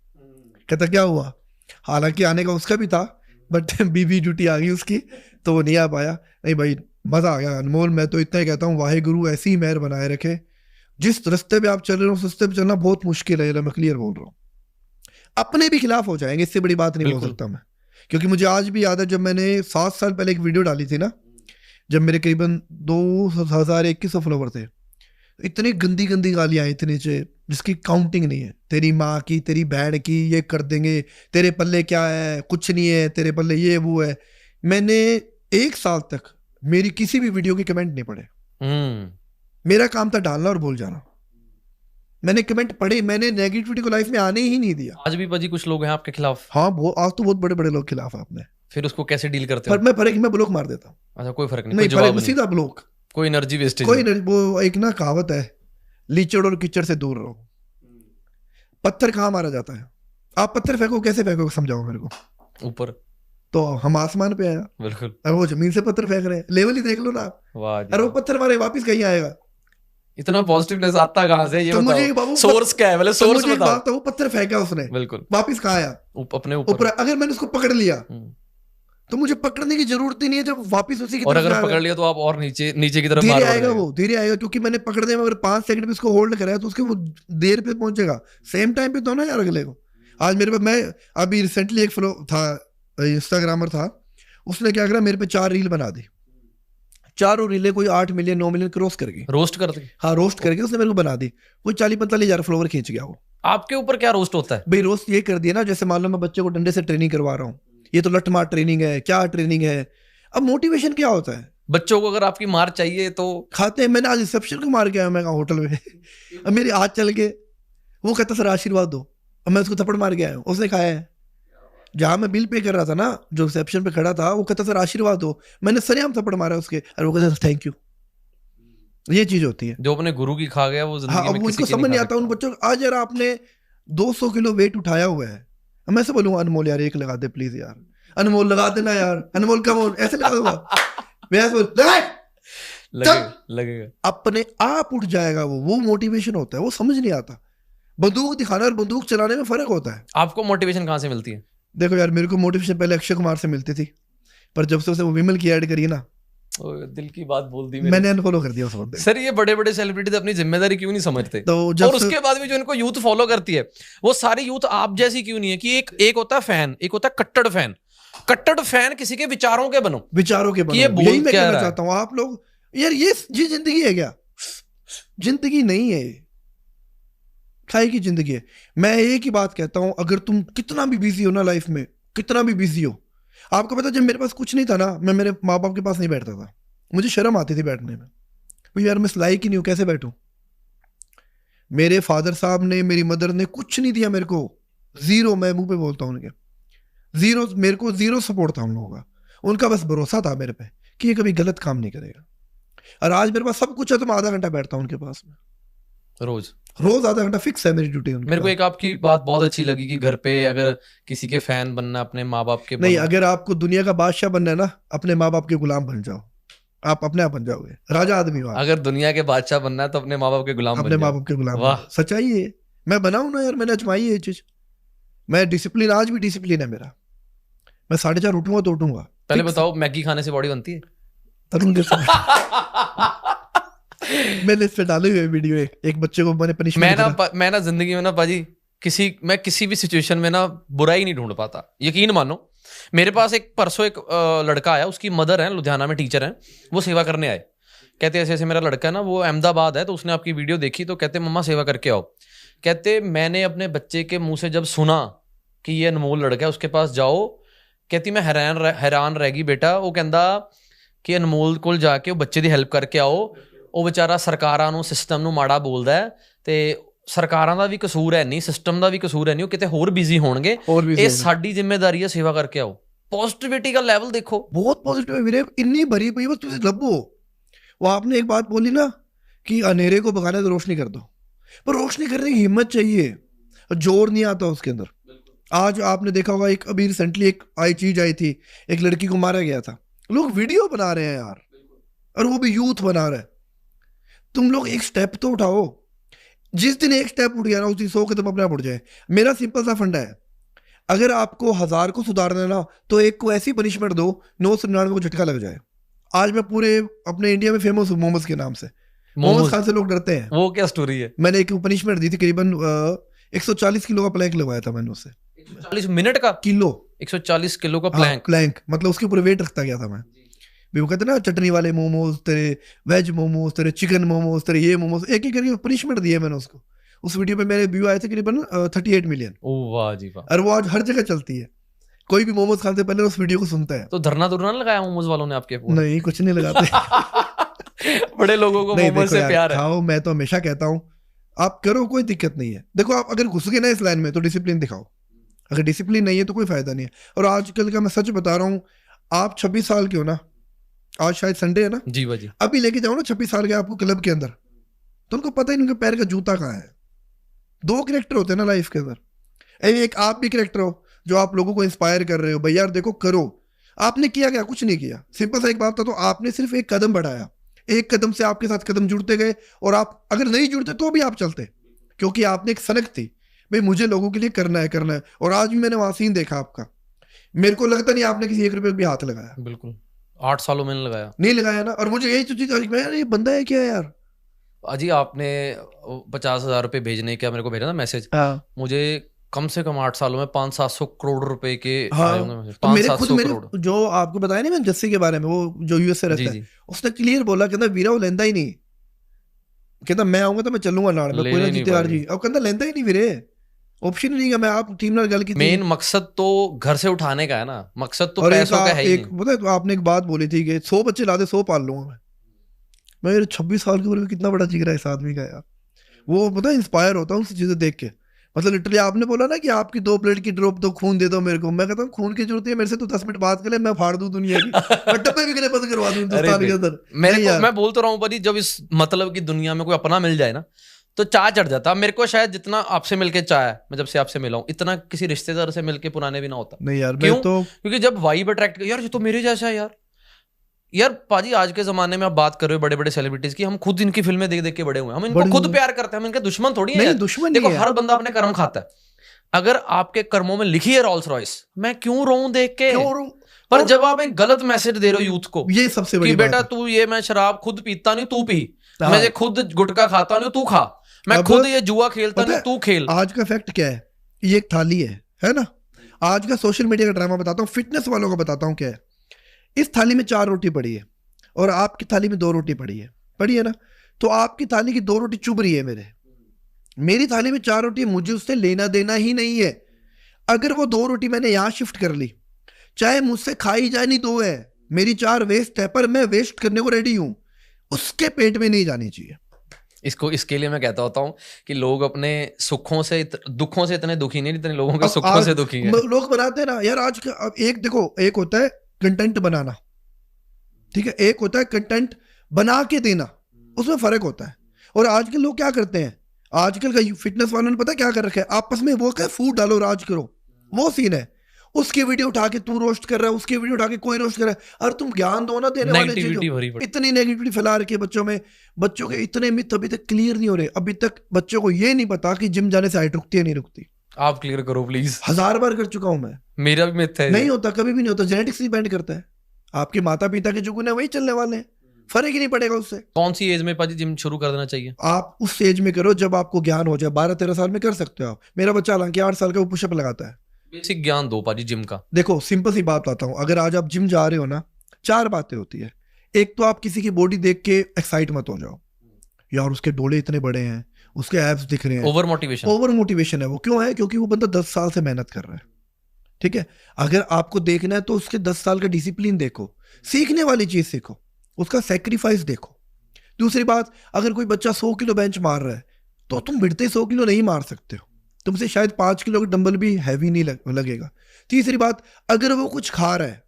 कहता क्या हुआ? हालांकि आने का उसका भी था, बट बीबी ड्यूटी आ गई उसकी, तो वो नहीं आ पाया। नहीं भाई मजा आ गया अनमोल। मैं तो इतना ही कहता हूँ, वाहेगुरु ऐसी ही मेहर बनाए रखे। जिस रास्ते पे आप चल रहे हो उस रास्ते पे चलना बहुत मुश्किल है, मैं क्लियर बोल रहा हूँ। अपने भी खिलाफ हो जाएंगे, इससे बड़ी बात नहीं बोल सकता मैं। क्योंकि मुझे आज भी याद है जब मैंने 7 साल पहले एक वीडियो डाली थी ना, जब मेरे करीबन 2100 फॉलोवर थे, इतनी गंदी गंदी गालियां आई थी नीचे जिसकी काउंटिंग नहीं है। तेरी माँ की, तेरी बहन की, ये कर देंगे, तेरे पल्ले क्या है, कुछ नहीं है तेरे पल्ले, ये वो है। मैंने 1 साल तक मेरी किसी भी वीडियो के कमेंट नहीं पढ़े। मेरा काम था डालना और भूल जाना। मैंने कमेंट पढ़े, मैंने नेगेटिविटी को लाइफ में आने ही नहीं दिया। आज भी पाजी कुछ लोग हैं आपके खिलाफ? हाँ आज तो बहुत बड़े बड़े लोग खिलाफ है आपने। फिर उसको कैसे डील करते हो? मैं फर्क मैं ब्लॉक मार देता हूँ। अच्छा कोई फर्क नहीं, जवाब नहीं, सीधा ब्लॉक, कोई एनर्जी वेस्टेज कोई नहीं। वो एक ना कहावत है, लीचड़ और कीचड़ से दूर रहो। पत्थर कहाँ मारा जाता है? आप पत्थर फेंको, कैसे फेंको समझाओ मेरे को। ऊपर, तो हम आसमान पे आया, बिल्कुल। और वो जमीन से पत्थर फेंक रहे हैं, लेवल ही देख लो ना आप। और वो पत्थर मारे वापस कहीं आएगा। इतना पॉजिटिवनेस आता कहाँ से? ये तो बताओ, सोर्स क्या है? मतलब सोर्स बताओ। तो वो पत्थर फेंका उसने, बिल्कुल, वापस कहाँ आया? अपने ऊपर। अगर मैंने उसको पकड़ लिया तो मुझे पकड़ने की जरूरत ही नहीं है, जब वापस उसी की और अगर पकड़ लिया तो आप और नीचे की तरफ धीरे आएगा, वो धीरे आएगा। क्योंकि मैंने पकड़ने में अगर 5 सेकंड में उसको होल्ड कराया तो उसके वो देर पे पहुंचेगा, सेम टाइम पे तो ना यार अगले को। आज मेरे पे, मैं अभी रिसेंटली एक फॉलो था, इंस्टाग्रामर था, उसने क्या करा, मेरे पे 4 रील बना दी। 4 रीलें कोई 8 मिलियन 9 मिलियन क्रॉस कर गई। रोस्ट कर दी? हाँ, रोस्ट करके उसने मेरे को बना दी। कोई 40-45 हजार फॉलोवर खींच गया वो। आपके ऊपर क्या रोस्ट होता है भाई? रोस्ट ये कर दिया ना, जैसे मान लो मैं बच्चे को डंडे से ट्रेनिंग करवा रहा हूँ, ये तो लठमार ट्रेनिंग है, क्या ट्रेनिंग है। अब मोटिवेशन क्या होता है? बच्चों को अगर आपकी मार चाहिए तो खाते हैं। मैंने आज रिसेप्शन को मार के आया, मैं होटल में अब मेरे हाथ चल के, वो कहता सर आशीर्वाद दो, अब मैं उसको थप्पड़ मार के आया हूँ, उसने खाया है। जहां मैं बिल पे कर रहा था ना, जो रिसेप्शन पे खड़ा था, वो कहता सर आशीर्वाद दो, मैंने सरेआम थप्पड़ मारा उसके, और वो कहता थैंक यू। ये चीज होती है, जो अपने गुरु की खा गया वो जिंदगी में किसी उनको समझ नहीं आता उन बच्चों को। आज यार आपने 200 किलो वेट उठाया हुआ है, मैं से बोलूंगा अनमोल यार एक लगा दे प्लीज यार, अनमोल लगा देना यार, अनमोल कम ऐसे लगा दूंगा मैं, लगेगा अपने आप उठ जाएगा वो मोटिवेशन होता है। वो समझ नहीं आता, बंदूक दिखाना और बंदूक चलाने में फर्क होता है। आपको मोटिवेशन कहाँ से मिलती है? देखो यार, मेरे को मोटिवेशन पहले अक्षय कुमार से मिलती थी, पर जब से उसे वो विमल की ऐड करी ना, दिल की बात बोल दी मैंने अनफॉलो कर दिया उस वक्त। सर ये बड़े बड़े सेलिब्रिटी अपनी जिम्मेदारी क्यों नहीं समझते? तो और उसके बाद भी जो इनको यूथ फॉलो करती है, वो सारी यूथ आप जैसी क्यों नहीं है? कि एक होता है फैन, एक होता है कट्टर फैन। कट्टर फैन किसी के विचारों के बनो, विचारों के बनो। यही मैं कहना चाहता हूँ। आप लोग यार, ये जिंदगी है क्या? जिंदगी नहीं है, खाई की जिंदगी है। मैं एक ही बात कहता हूं, अगर तुम कितना भी बिजी हो ना लाइफ में, कितना भी बिजी हो, आपको पता जब मेरे पास कुछ नहीं था ना, मैं मेरे माँ बाप के पास नहीं बैठता था, मुझे शर्म आती थी बैठने में। भाई यार मैं लायक ही नहीं हूं, कैसे बैठूं? मेरे फादर साहब ने, मेरी मदर ने कुछ नहीं दिया मेरे को, जीरो। मैं मुंह पे बोलता हूं उनके, जीरो। मेरे को जीरो सपोर्ट था उन लोगों का। उनका बस भरोसा था मेरे पे कि ये कभी गलत काम नहीं करेगा। और आज मेरे पास सब कुछ है तो मैं आधा घंटा बैठता हूं उनके पास में, रोज आधा घंटा फिक्स है मेरी ड्यूटी। मेरे को एक आपकी बात बहुत अच्छी लगी कि घर पे अगर किसी के फैन बनना, अपने माँ बाप के नहीं, अगर आपको दुनिया का बादशाह बनना है ना, अपने माँ बाप के गुलाम बन जाओ, आप अपने आप बन जाओगे, राजा आदमी हो। अगर दुनिया के बादशाह बनना है तो अपने माँ बाप के गुलाम, अपने माँ बाप के गुलाम। वाह, सच्चाई है। मैं बनाऊं ना यार, मैंने अजमाई है ये चीज। मैं डिसिप्लिन, आज भी डिसिप्लिन है मेरा। मैं 4:30 उठूंगा तो उठूंगा। पहले बताओ, मैगी खाने से बॉडी बनती है? तरुण के मैंने इस पे डाली हुई वीडियो, एक बच्चे को मैंने पनिशमेंट मैं ना जिंदगी में ना पाजी मैं किसी भी सिचुएशन में ना बुराई नहीं ढूंढ पाता, यकीन मानो। मेरे पास परसों एक लड़का आया, उसकी मदर है लुधियाना में टीचर है, वो सेवा करने आए। कहते ऐसे ऐसे मेरा लड़का है ना, वो अहमदाबाद है, तो उसने आपकी वीडियो देखी तो कहते मम्मा सेवा करके आओ। कहते मैंने अपने बच्चे के मुंह से जब सुना कि ये अनमोल लड़का है, उसके पास जाओ, कहती मैं हैरान रह गई बेटा। वो कहता कि अनमोल कोल जाके वो बच्चे ਦੀ हेल्प करके आओ, ਉਹ ਵਿਚਾਰਾ ਸਰਕਾਰਾਂ ਨੂੰ ਸਿਸਟਮ ਨੂੰ ਮਾੜਾ ਬੋਲਦਾ ਹੈ, ਤੇ ਸਰਕਾਰਾਂ ਦਾ ਵੀ ਕਸੂਰ ਹੈ ਨਹੀਂ, ਸਿਸਟਮ ਦਾ ਵੀ ਕਸੂਰ ਹੈ ਨਹੀਂ, ਉਹ ਕਿਤੇ ਹੋਰ ਬਿਜ਼ੀ ਹੋਣਗੇ, ਇਹ ਸਾਡੀ ਜ਼ਿੰਮੇਵਾਰੀ ਹੈ, ਸੇਵਾ ਕਰਕੇ आओ। पॉजिटिविटी का लेवल देखो, बहुत पॉजिटिव है वीरे, इतनी भरी पई, बस तुझे लबो। वो आपने एक बात बोली ना कि अंधेरे को भगाना तो रोशनी कर दो, पर रोशनी करने की हिम्मत चाहिए, जोर नहीं आता उसके अंदर। आज आपने देखा होगा, एक अभी रिसेंटली एक चीज आई थी, एक लड़की को मारा गया था, लोग वीडियो बना रहे हैं यार, और वो भी यूथ बना रहा है। तुम लोग एक स्टेप तो उठाओ, जिस दिन एक स्टेप उठ गया ना, उस दिन 100 कदम अपने आप उठ जाए। मेरा सिंपल सा फंडा है, अगर आपको 1000 को सुधारना है ना, तो एक को ऐसी पनिशमेंट दो 999 को झटका लग जाए। आज मैं पूरे अपने इंडिया में फेमस हूँ मोमोज के नाम से, मोमोज खान से लोग डरते हैं। वो क्या स्टोरी है? मैंने एक पनिशमेंट दी थी, करीबन 140 किलो का प्लैंक लगवाया था मैंने उससे। 140 मिनट का किलो? 140 किलो का प्लैंक? प्लैंक मतलब उसके ऊपर वेट रखता गया था मैं। वो कहते ना चटनी वाले मोमोज, तेरे वेज मोमोज, तेरे चिकन मोमोज, तेरे ये मोमोज, एक एक करके पनिशमेंट दिया मैंने उसको। उस वीडियो पे मेरे व्यू आए थे करीबन 38 मिलियन। ओह वाह जी वाह। और वो आज हर जगह चलती है, कोई भी मोमोज खाने से पहले उस वीडियो को सुनता है। तो धरना लगाया मोमोज वालों ने आपके ऊपर? नहीं, कुछ नहीं लगाते। बड़े लोगों को मोमोज से प्यार है। खाओ, मैं तो हमेशा कहता हूँ आप करो, कोई दिक्कत नहीं है। देखो आप अगर घुस गए ना इस लाइन में तो डिसिप्लिन दिखाओ, अगर डिसिप्लिन नहीं है तो कोई फायदा नहीं है। और आजकल का मैं सच बता रहा हूँ, आप 26 साल के हो ना, आज शायद संडे है ना जी भाई, अभी लेके जाओ ना 26 साल के आपको क्लब के अंदर, तो उनको पता ही नहीं उनके पैर का जूता कहाँ है। 2 कैरेक्टर होते हैं ना लाइफ के अंदर, एक आप भी कैरेक्टर हो जो आप लोगों को इंस्पायर कर रहे हो, भाई यार देखो करो। आपने किया क्या? कुछ नहीं किया, सिंपल सा एक बात था, तो आपने सिर्फ एक कदम बढ़ाया, एक कदम से आपके साथ कदम जुड़ते गए, और आप अगर नहीं जुड़ते तो भी आप चलते, क्योंकि आपने एक सनक थी, भाई मुझे लोगों के लिए करना है। और आज भी मैंने वहां सीन देखा आपका, मेरे को लगता नहीं आपने किसी 1 रुपये भी हाथ लगाया। बिल्कुल 8 सालों में नहीं लगाया ना। और मुझे यही चीज, ये बंदा है क्या यार। अजी आपने 50,000 रुपए भेजने का मेरे को भेजा ना मैसेज, मुझे कम से कम 8 सालों में 500-700 करोड़ रुपए के आए होंगे। तो मेरे खुद मेरे जो आपको बताया नहीं मैंने जस्सी के बारे में, वो जो यूएस से रहता है, उसने क्लियर बोला, कहता वीरा वो लेंदा ही नहीं, कहता मैं आऊंगा तो मैं चलूंगा नाल में, कोई ना जीते यार जी। अब कहता लेंदा ही नहीं वीरे, ऑप्शन नहीं है। मैं आप टीम नाल गल की, मेन मकसद तो घर से उठाने का है ना, मकसद तो पैसों का है ही नहीं। पता है तो आपने एक बात बोली थी कि 100 बच्चे ला दे 100 पाल लूंगा मैं 26 साल की उम्र में कितना बड़ा जिगरा है इस आदमी का यार। वो पता है इंस्पायर होता हूँ उस चीजें देख के। मतलब लिटरली आपने बोला ना कि आपकी 2 प्लेट की ड्रॉप दो, खून दे दो मेरे को, मैं कहता हूँ खून की जरूरत है मेरे से, तो 10 मिनट बात कर ले, मैं फाड़ दूं दुनिया की, डब्बे भी बंद करवा दूं हिंदुस्तान के अंदर। मैं बोल तो रहा हूँ पर जब इस मतलब की दुनिया में कोई अपना मिल जाए ना तो चाह चढ़ जाता। मेरे को शायद जितना आपसे मिलके चाह है, मैं जब से आपसे मिला हूँ, इतना किसी रिश्तेदार से मिलके पुराने भी ना होता। नहीं यार, क्यों? तो क्योंकि जब वाइब अट्रैक्ट, यार ये तो मेरे जैसा है यार पाजी। आज के जमाने में आप बात कर रहे हो बड़े बड़े सेलिब्रिटीज की, हम खुद इनकी फिल्में देख देख के बड़े हुए, हम इनको खुद प्यार करते हैं, हम इनके दुश्मन थोड़ी है। दुश्मन देखो, हर बंदा अपने कर्म खाता है। अगर आपके कर्मों में लिखी है रॉल्स रॉयस, मैं क्यों रोऊं देख के? पर जब आप एक गलत मैसेज दे रहे हो यूथ को, ये सबसे बड़ी बात है, बेटा तू ये, मैं शराब खुद पीता नहीं तू पी, मैं ये खुद गुटखा खाता नहीं तू खा, मैं खुद ये जुआ खेलता नहीं तू खेल। आज का फैक्ट क्या है, ये एक थाली है ना। आज का सोशल मीडिया का ड्रामा बताता हूँ, फिटनेस वालों का बताता हूँ क्या है। इस थाली में 4 रोटी पड़ी है और आपकी थाली में 2 रोटी पड़ी है ना। तो आपकी थाली की 2 रोटी चुभ रही है, मेरी थाली में 4 रोटी, मुझे उससे लेना देना ही नहीं है। अगर वो 2 रोटी मैंने यहां शिफ्ट कर ली, चाहे मुझसे खाई जाए नहीं 2 है, मेरी 4 वेस्ट है, पर मैं वेस्ट करने को रेडी हूं, उसके पेट में नहीं जानी चाहिए। इसके लिए मैं कहता होता हूँ कि लोग अपने सुखों से दुखों से इतने दुखी नहीं, इतने लोगों के सुखों से दुखी हैं। लोग बनाते हैं ना यार आज का। अब एक देखो, एक होता है कंटेंट बनाना, ठीक है, एक होता है कंटेंट बना के देना, उसमें फर्क होता है। और आजकल लोग क्या करते हैं, आजकल का फिटनेस वालों ने पता क्या कर रखा है, आपस में वो क्या फूड डालो राज करो, वो सीन है। उसकी वीडियो उठा के तू रोस्ट कर रहा है, उसकी वीडियो उठा के कोई रोस्ट कर रहा है। और तुम ज्ञान दो ना देने वाले चीजों, इतनी नेगेटिविटी फैला रखी है बच्चों में। बच्चों के इतने मिथ अभी तक क्लियर नहीं हो रहे। अभी तक बच्चों को ये नहीं पता कि जिम जाने से हाइट रुकती है नहीं रुकती। आप क्लियर करो प्लीज। 1000 बार कर चुका हूं मैं, मेरा भी मिथ है। नहीं होता, कभी भी नहीं होता, जेनेटिक्स डिपेंड करता है। आपके माता पिता के जो गुण है वही चलने वाले हैं। फर्क ही नहीं पड़ेगा उससे। कौन सी एज में पाजी जिम शुरू कर देना चाहिए? आप उस एज में करो जब आपको ज्ञान हो जाए। 12-13 साल में कर सकते हो आप। मेरा बच्चा हालांकि 8 साल का वो पुशअप लगाता है। बेसिक ज्ञान दो पाजी जिम का। देखो सिंपल सी बात बताता हूँ, अगर आज आप जिम जा रहे हो ना, 4 बातें होती है। एक तो आप किसी की बॉडी देख के एक्साइट मत हो जाओ, यार उसके डोले इतने बड़े हैं, उसके एब्स दिख रहे हैं। Over motivation. ओवर मोटिवेशन है वो। क्यों है? क्योंकि वो बंदा 10 साल से मेहनत कर रहा है। ठीक है, अगर आपको देखना है तो उसके 10 साल का डिसिप्लिन देखो, सीखने वाली चीज सीखो, उसका सेक्रीफाइस देखो। दूसरी बात, अगर कोई बच्चा 100 किलो बेंच मार रहा है तो तुम भिड़ते 100 किलो नहीं मार सकते हो, तुमसे शायद 5 किलो का डंबल भी हैवी नहीं लगेगा। तीसरी बात, अगर वो कुछ खा रहा है,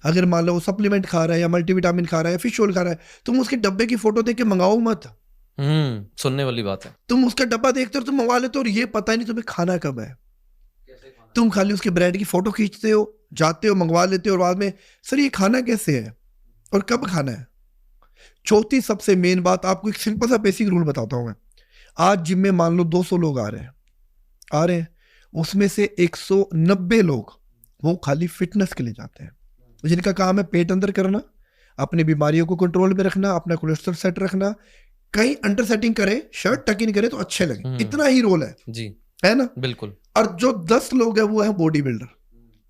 अगर मान लो वो सप्लीमेंट खा रहा है या मल्टीविटामिन खा रहा है या फिश ऑयल खा रहा है, तुम उसके डब्बे की फोटो देख के मंगाओ मत। सुनने वाली बात है। तुम उसका डब्बा देखते हो, तुम मंगवा लेते हो और ये पता नहीं तुम्हें खाना कब है। तुम खाली उसके ब्रांड की फोटो खींचते हो, जाते हो, मंगवा लेते हो और बाद में सर ये खाना कैसे है और कब खाना है। चौथी सबसे मेन बात, आपको एक सिंपल सा बेसिक रूल बताता हूं मैं। आज जिम में मान लो 200 लोग आ रहे हैं, उसमें से 190 लोग वो खाली फिटनेस के लिए जाते हैं, जिनका काम है पेट अंदर करना, अपनी बीमारियों को कंट्रोल में रखना, अपना कोलेस्ट्रॉल सेट रखना, कहीं अंडर सेटिंग करे, शर्ट टक इन करे तो अच्छे लगे, इतना ही रोल है जी, है ना? बिल्कुल। और जो 10 लोग हैं वो है बॉडी बिल्डर,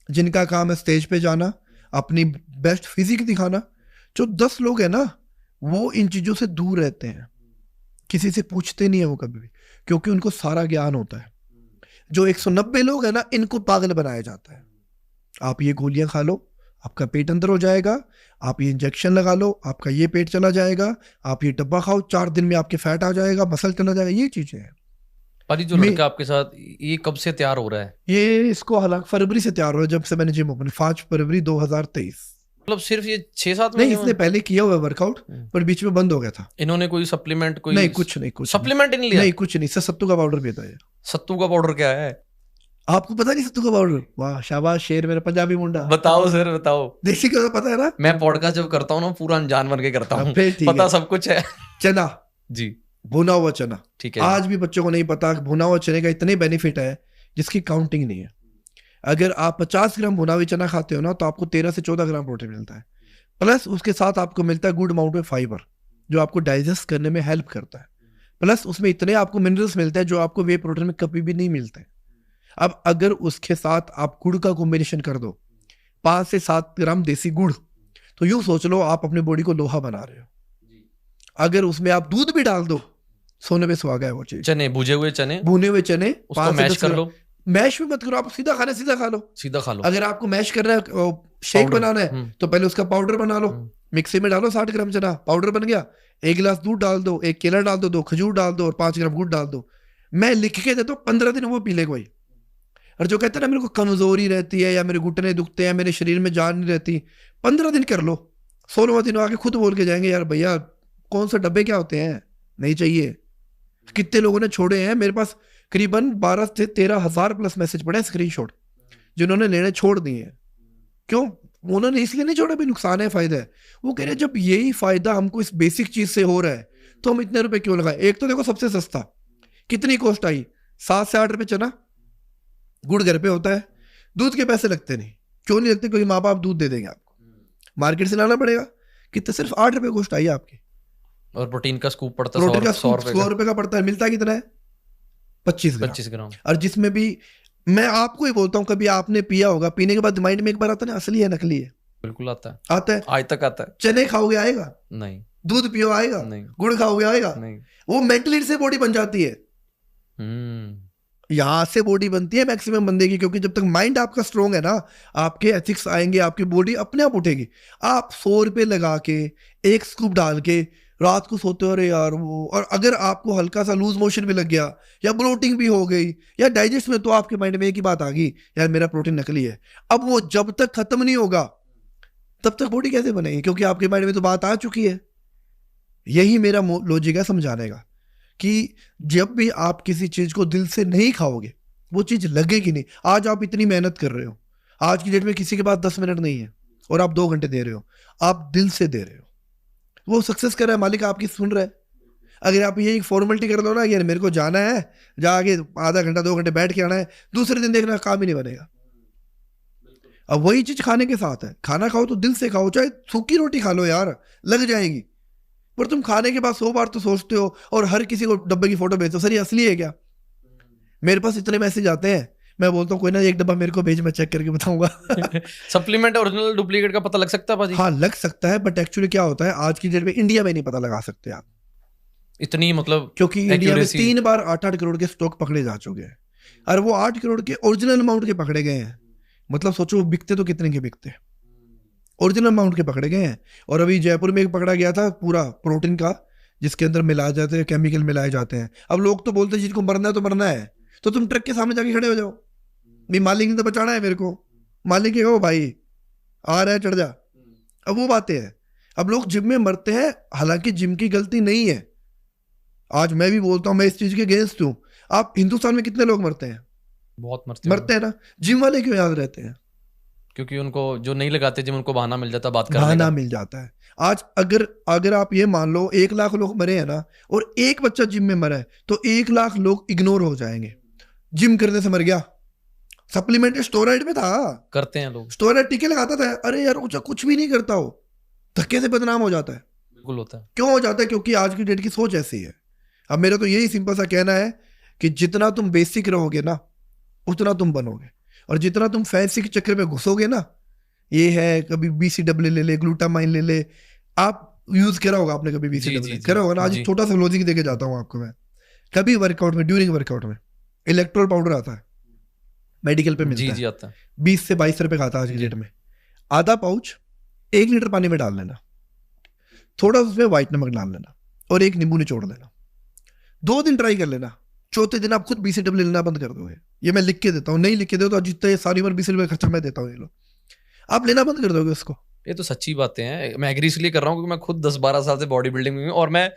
जिनका काम है स्टेज पे जाना, अपनी बेस्ट फिजिक दिखाना। जो 10 लोग हैं ना, वो इन चीजों से दूर रहते हैं, किसी से पूछते नहीं है वो कभी भी, क्योंकि उनको सारा ज्ञान होता है। जो 190 लोग हैं ना, इनको पागल बनाया जाता है। आप ये गोलियां खा लो, आपका पेट अंदर हो जाएगा, आप ये इंजेक्शन लगा लो, आपका ये पेट चला जाएगा, आप ये डब्बा खाओ, 4 दिन में आपके फैट आ जाएगा, मसल चला जाएगा, ये चीजें हैं। पाजी जो लड़का आपके साथ, ये कब से तैयार हो रहा है? ये इसको हालांकि फरवरी से तैयार हो रहा है, जब से मैंने जिम ओपन, 5 फरवरी 2023। मतलब सिर्फ ये 6-7 नहीं, इसने पहले किया हुआ वर्कआउट, पर बीच में बंद हो गया था। इन्होंने कोई सप्लीमेंट, कोई नहीं, कुछ नहीं, कुछ सप्लीमेंट नहीं लिया? नहीं, कुछ नहीं, सर सत्तू का पाउडर पीता है। सत्तू का पाउडर क्या है? आपको पता नहीं सत्तू का पाउडर? वाह शाबाश शेर, मेरा पंजाबी मुंडा। बताओ सर, बताओ। देसी का पता है ना? मैं पॉडकास्ट जब करता हूँ ना, पूरा अनजान बन के करता हूँ, पता सब कुछ है। चना जी, भुना हुआ चना, ठीक है। आज भी बच्चों को नहीं पता भुना हुआ चने का इतने बेनिफिट है जिसकी काउंटिंग नहीं है। अगर आप 50 ग्राम भुना हुआ चना खाते हो ना, तो आपको 13 से 14 ग्राम प्रोटीन मिलता है, प्लस उसके साथ आपको मिलता है गुड अमाउंट में फाइबर, जो आपको डाइजेस्ट करने में हेल्प करता है। प्लस उसमें इतने आपको मिनरल्स मिलते हैं जो आपको वे प्रोटीन में कभी भी नहीं मिलते। अब अगर उसके साथ आप गुड़ का कॉम्बिनेशन कर दो, 5 से 7 ग्राम देसी गुड़, तो यूं सोच लो आप अपने बॉडी को लोहा बना रहे हो। अगर उसमें आप दूध भी डाल दो, सोने पे सुहागा है वो चीज। चने, भुने हुए चने, उसको मैश कर लो। मैश भी मत करो, आप सीधा खाना सीधा खा लो, सीधा खा लो। अगर आपको मैश करना है, शेक बनाना है, तो पहले उसका पाउडर बना लो, मिक्सी में डालो 60 ग्राम चना, पाउडर बन गया, 1 गिलास दूध डाल दो, 1 केला डाल दो, 2 खजूर डाल दो और 5 ग्राम गुड़ डाल दो। मैं लिख के देता हूँ, 15 दिन वो पी ले कोई। और जो कहते हैं ना मेरे को कमजोरी रहती है या मेरे घुटने दुखते हैं, मेरे शरीर में जान नहीं रहती, 15 दिन कर लो, 16वां दिन आके खुद बोल के जाएंगे, यार भैया कौन सा डब्बे क्या होते हैं, नहीं चाहिए। कितने लोगों ने छोड़े हैं, मेरे पास करीबन 12 से 13 हजार प्लस मैसेज पड़े स्क्रीनशॉट, जिन्होंने लेने छोड़ दिए हैं। क्यों? उन्होंने इसलिए नहीं छोड़ा भी नुकसान है, फायदा है। वो कह रहे जब यही फायदा हमको इस बेसिक चीज से हो रहा है तो हम इतने रुपए क्यों लगाए। एक तो देखो सबसे सस्ता कितनी कॉस्ट आई, 7 से 8 रुपए चना, गुड़ घर पे होता है, दूध के पैसे लगते नहीं। क्यों नहीं लगते? क्योंकि माँ बाप दूध दे देंगे आपको, मार्केट से लाना पड़ेगा। कितने? सिर्फ 8 रुपए कॉस्ट आई आपकी। और प्रोटीन का स्कूप पड़ता है 100 रुपए का पड़ता है, मिलता कितना है? 25 ग्राम। और जिसमें भी मैं आपको ही बोलता हूँ, कभी आपने पिया होगा, पीने के बाद माइंड में एक बार आता है ना, असली है नकली है? बिल्कुल आता है, आता है, आज तक आता है। चने खाओगे आएगा नहीं, दूध पियो आएगा नहीं, गुड़ खाओगे आएगा नहीं। वो मेंटली से बॉडी बन जाती है। यहां से बॉडी बनती है मैक्सिमम बंदे की, क्योंकि जब तक माइंड आपका स्ट्रोंग है ना, आपके एथिक्स आएंगे, आपकी बॉडी अपने आप उठेगी। आप 100 रुपए लगा के 1 स्कूप डाल के रात को सोते हो, अरे यार वो, और अगर आपको हल्का सा लूज मोशन भी लग गया या ब्लोटिंग भी हो गई या डाइजेस्ट में, तो आपके माइंड में एक ही बात आ गई, यार मेरा प्रोटीन नकली है। अब वो जब तक खत्म नहीं होगा तब तक बॉडी कैसे बनेगी? क्योंकि आपके माइंड में तो बात आ चुकी है। यही मेरा लॉजिक है समझाने का, कि जब भी आप किसी चीज को दिल से नहीं खाओगे वो चीज लगेगी नहीं। आज आप इतनी मेहनत कर रहे हो, आज की डेट में किसी के पास 10 मिनट नहीं है और आप 2 घंटे दे रहे हो, आप दिल से दे रहे हो, वो सक्सेस कर रहा है, मालिक आपकी सुन रहा है। अगर आप ये एक फॉर्मेलिटी कर लो ना, यार मेरे को जाना है, जाके आधा घंटा 2 घंटे बैठ के आना है, दूसरे दिन देखना काम ही नहीं बनेगा। अब वही चीज खाने के साथ है, खाना खाओ तो दिल से खाओ, चाहे सूखी रोटी खा लो यार, लग जाएगी। पर तुम खाने के बाद 100 बार तो सोचते हो और हर किसी को डब्बे की फोटो भेजते हो, सर ये असली है क्या? मेरे पास इतने मैसेज आते हैं, मैं बोलता हूँ कोई ना एक डब्बा मेरे को भेज, मैं चेक करके बताऊंगा। सप्लीमेंट ओरिजिनल डुप्लीकेट का पता लग सकता है भाजी? हाँ लग सकता है, बट एक्चुअली क्या होता है आज की डेट में इंडिया में नहीं पता लगा सकते आप, इतनी मतलब, क्योंकि इंडिया में accuracy। 3 बार 8-8 करोड़ के स्टॉक पकड़े जा चुके हैं, और वो 8 करोड़ के ओरिजिनल अमाउंट के पकड़े गए हैं। मतलब सोचो बिकते तो कितने के बिकते, ओरिजिनल अमाउंट के पकड़े गए हैं। और अभी जयपुर में एक पकड़ा गया था पूरा प्रोटीन का, जिसके अंदर मिलाए जाते हैं, केमिकल मिलाए जाते हैं। अब लोग तो बोलते हैं जिसको मरना है तो मरना है, तो तुम ट्रक के सामने जाके खड़े हो जाओ, भाई मालिक ने तो बचाना है मेरे को, मालिक के कहो भाई आ रहा है चढ़ जा। अब वो बातें हैं, अब लोग जिम में मरते हैं, हालांकि जिम की गलती नहीं है। आज मैं भी बोलता हूँ मैं इस चीज के अगेंस्ट हूँ। आप हिंदुस्तान में कितने लोग मरते हैं? बहुत मरते हैं ना। जिम वाले क्यों याद रहते हैं? क्योंकि उनको जो नहीं लगाते जिम, उनको बहाना मिल जाता बात करने बहाना का। मिल जाता है। आज अगर आप ये मान लो 1 लाख लोग मरे हैं ना, और एक बच्चा जिम में मरा है, तो 1 लाख लोग इग्नोर हो जाएंगे। जिम करने से मर गया, सप्लीमेंट स्टेरॉइड में था, करते हैं लोग, स्टेरॉइड टीके लगाता था, अरे यार कुछ भी नहीं करता, हो धक्के से बदनाम हो जाता है। बिल्कुल होता है। क्यों हो जाता है? क्योंकि आज की डेट की सोच ऐसी है। अब मेरा तो यही सिंपल सा कहना है कि जितना तुम बेसिक रहोगे ना, उतना तुम बनोगे, और जितना तुम फैंसी के चक्कर में घुसोगे ना, ये है कभी BCAA ले ले, ग्लूटामाइन ले ले, आप यूज करा होगा आपने कभी BCAA करा होगा ना। आज छोटा सा लॉजिक देके जाता हूँ आपको मैं, कभी वर्कआउट में, ड्यूरिंग वर्कआउट में इलेक्ट्रोल पाउडर आता है, मेडिकल पे मिलता है, आता है, 20 से 22 रुपए का आता है आज की डेट में। आधा पाउच 1 लीटर पानी में डाल लेना, थोड़ा उसमें व्हाइट नमक डाल लेना, और 1 नींबू निचोड़ लेना। 2 दिन ट्राई कर लेना, चौथे दिन आप खुद BCAA लेना बंद कर दोगे। ये मैं लिख के देता हूँ, नहीं लिख के दो तो जितना सारी उम्र BCAA खर्चा मैं देता हूँ, ये लो आप लेना बंद कर दोगे उसको। ये तो सच्ची बातें हैं। मैं एग्री इसलिए कर रहा हूँ क्योंकि मैं खुद 10-12 साल से बॉडी बिल्डिंग में हूँ, और मैं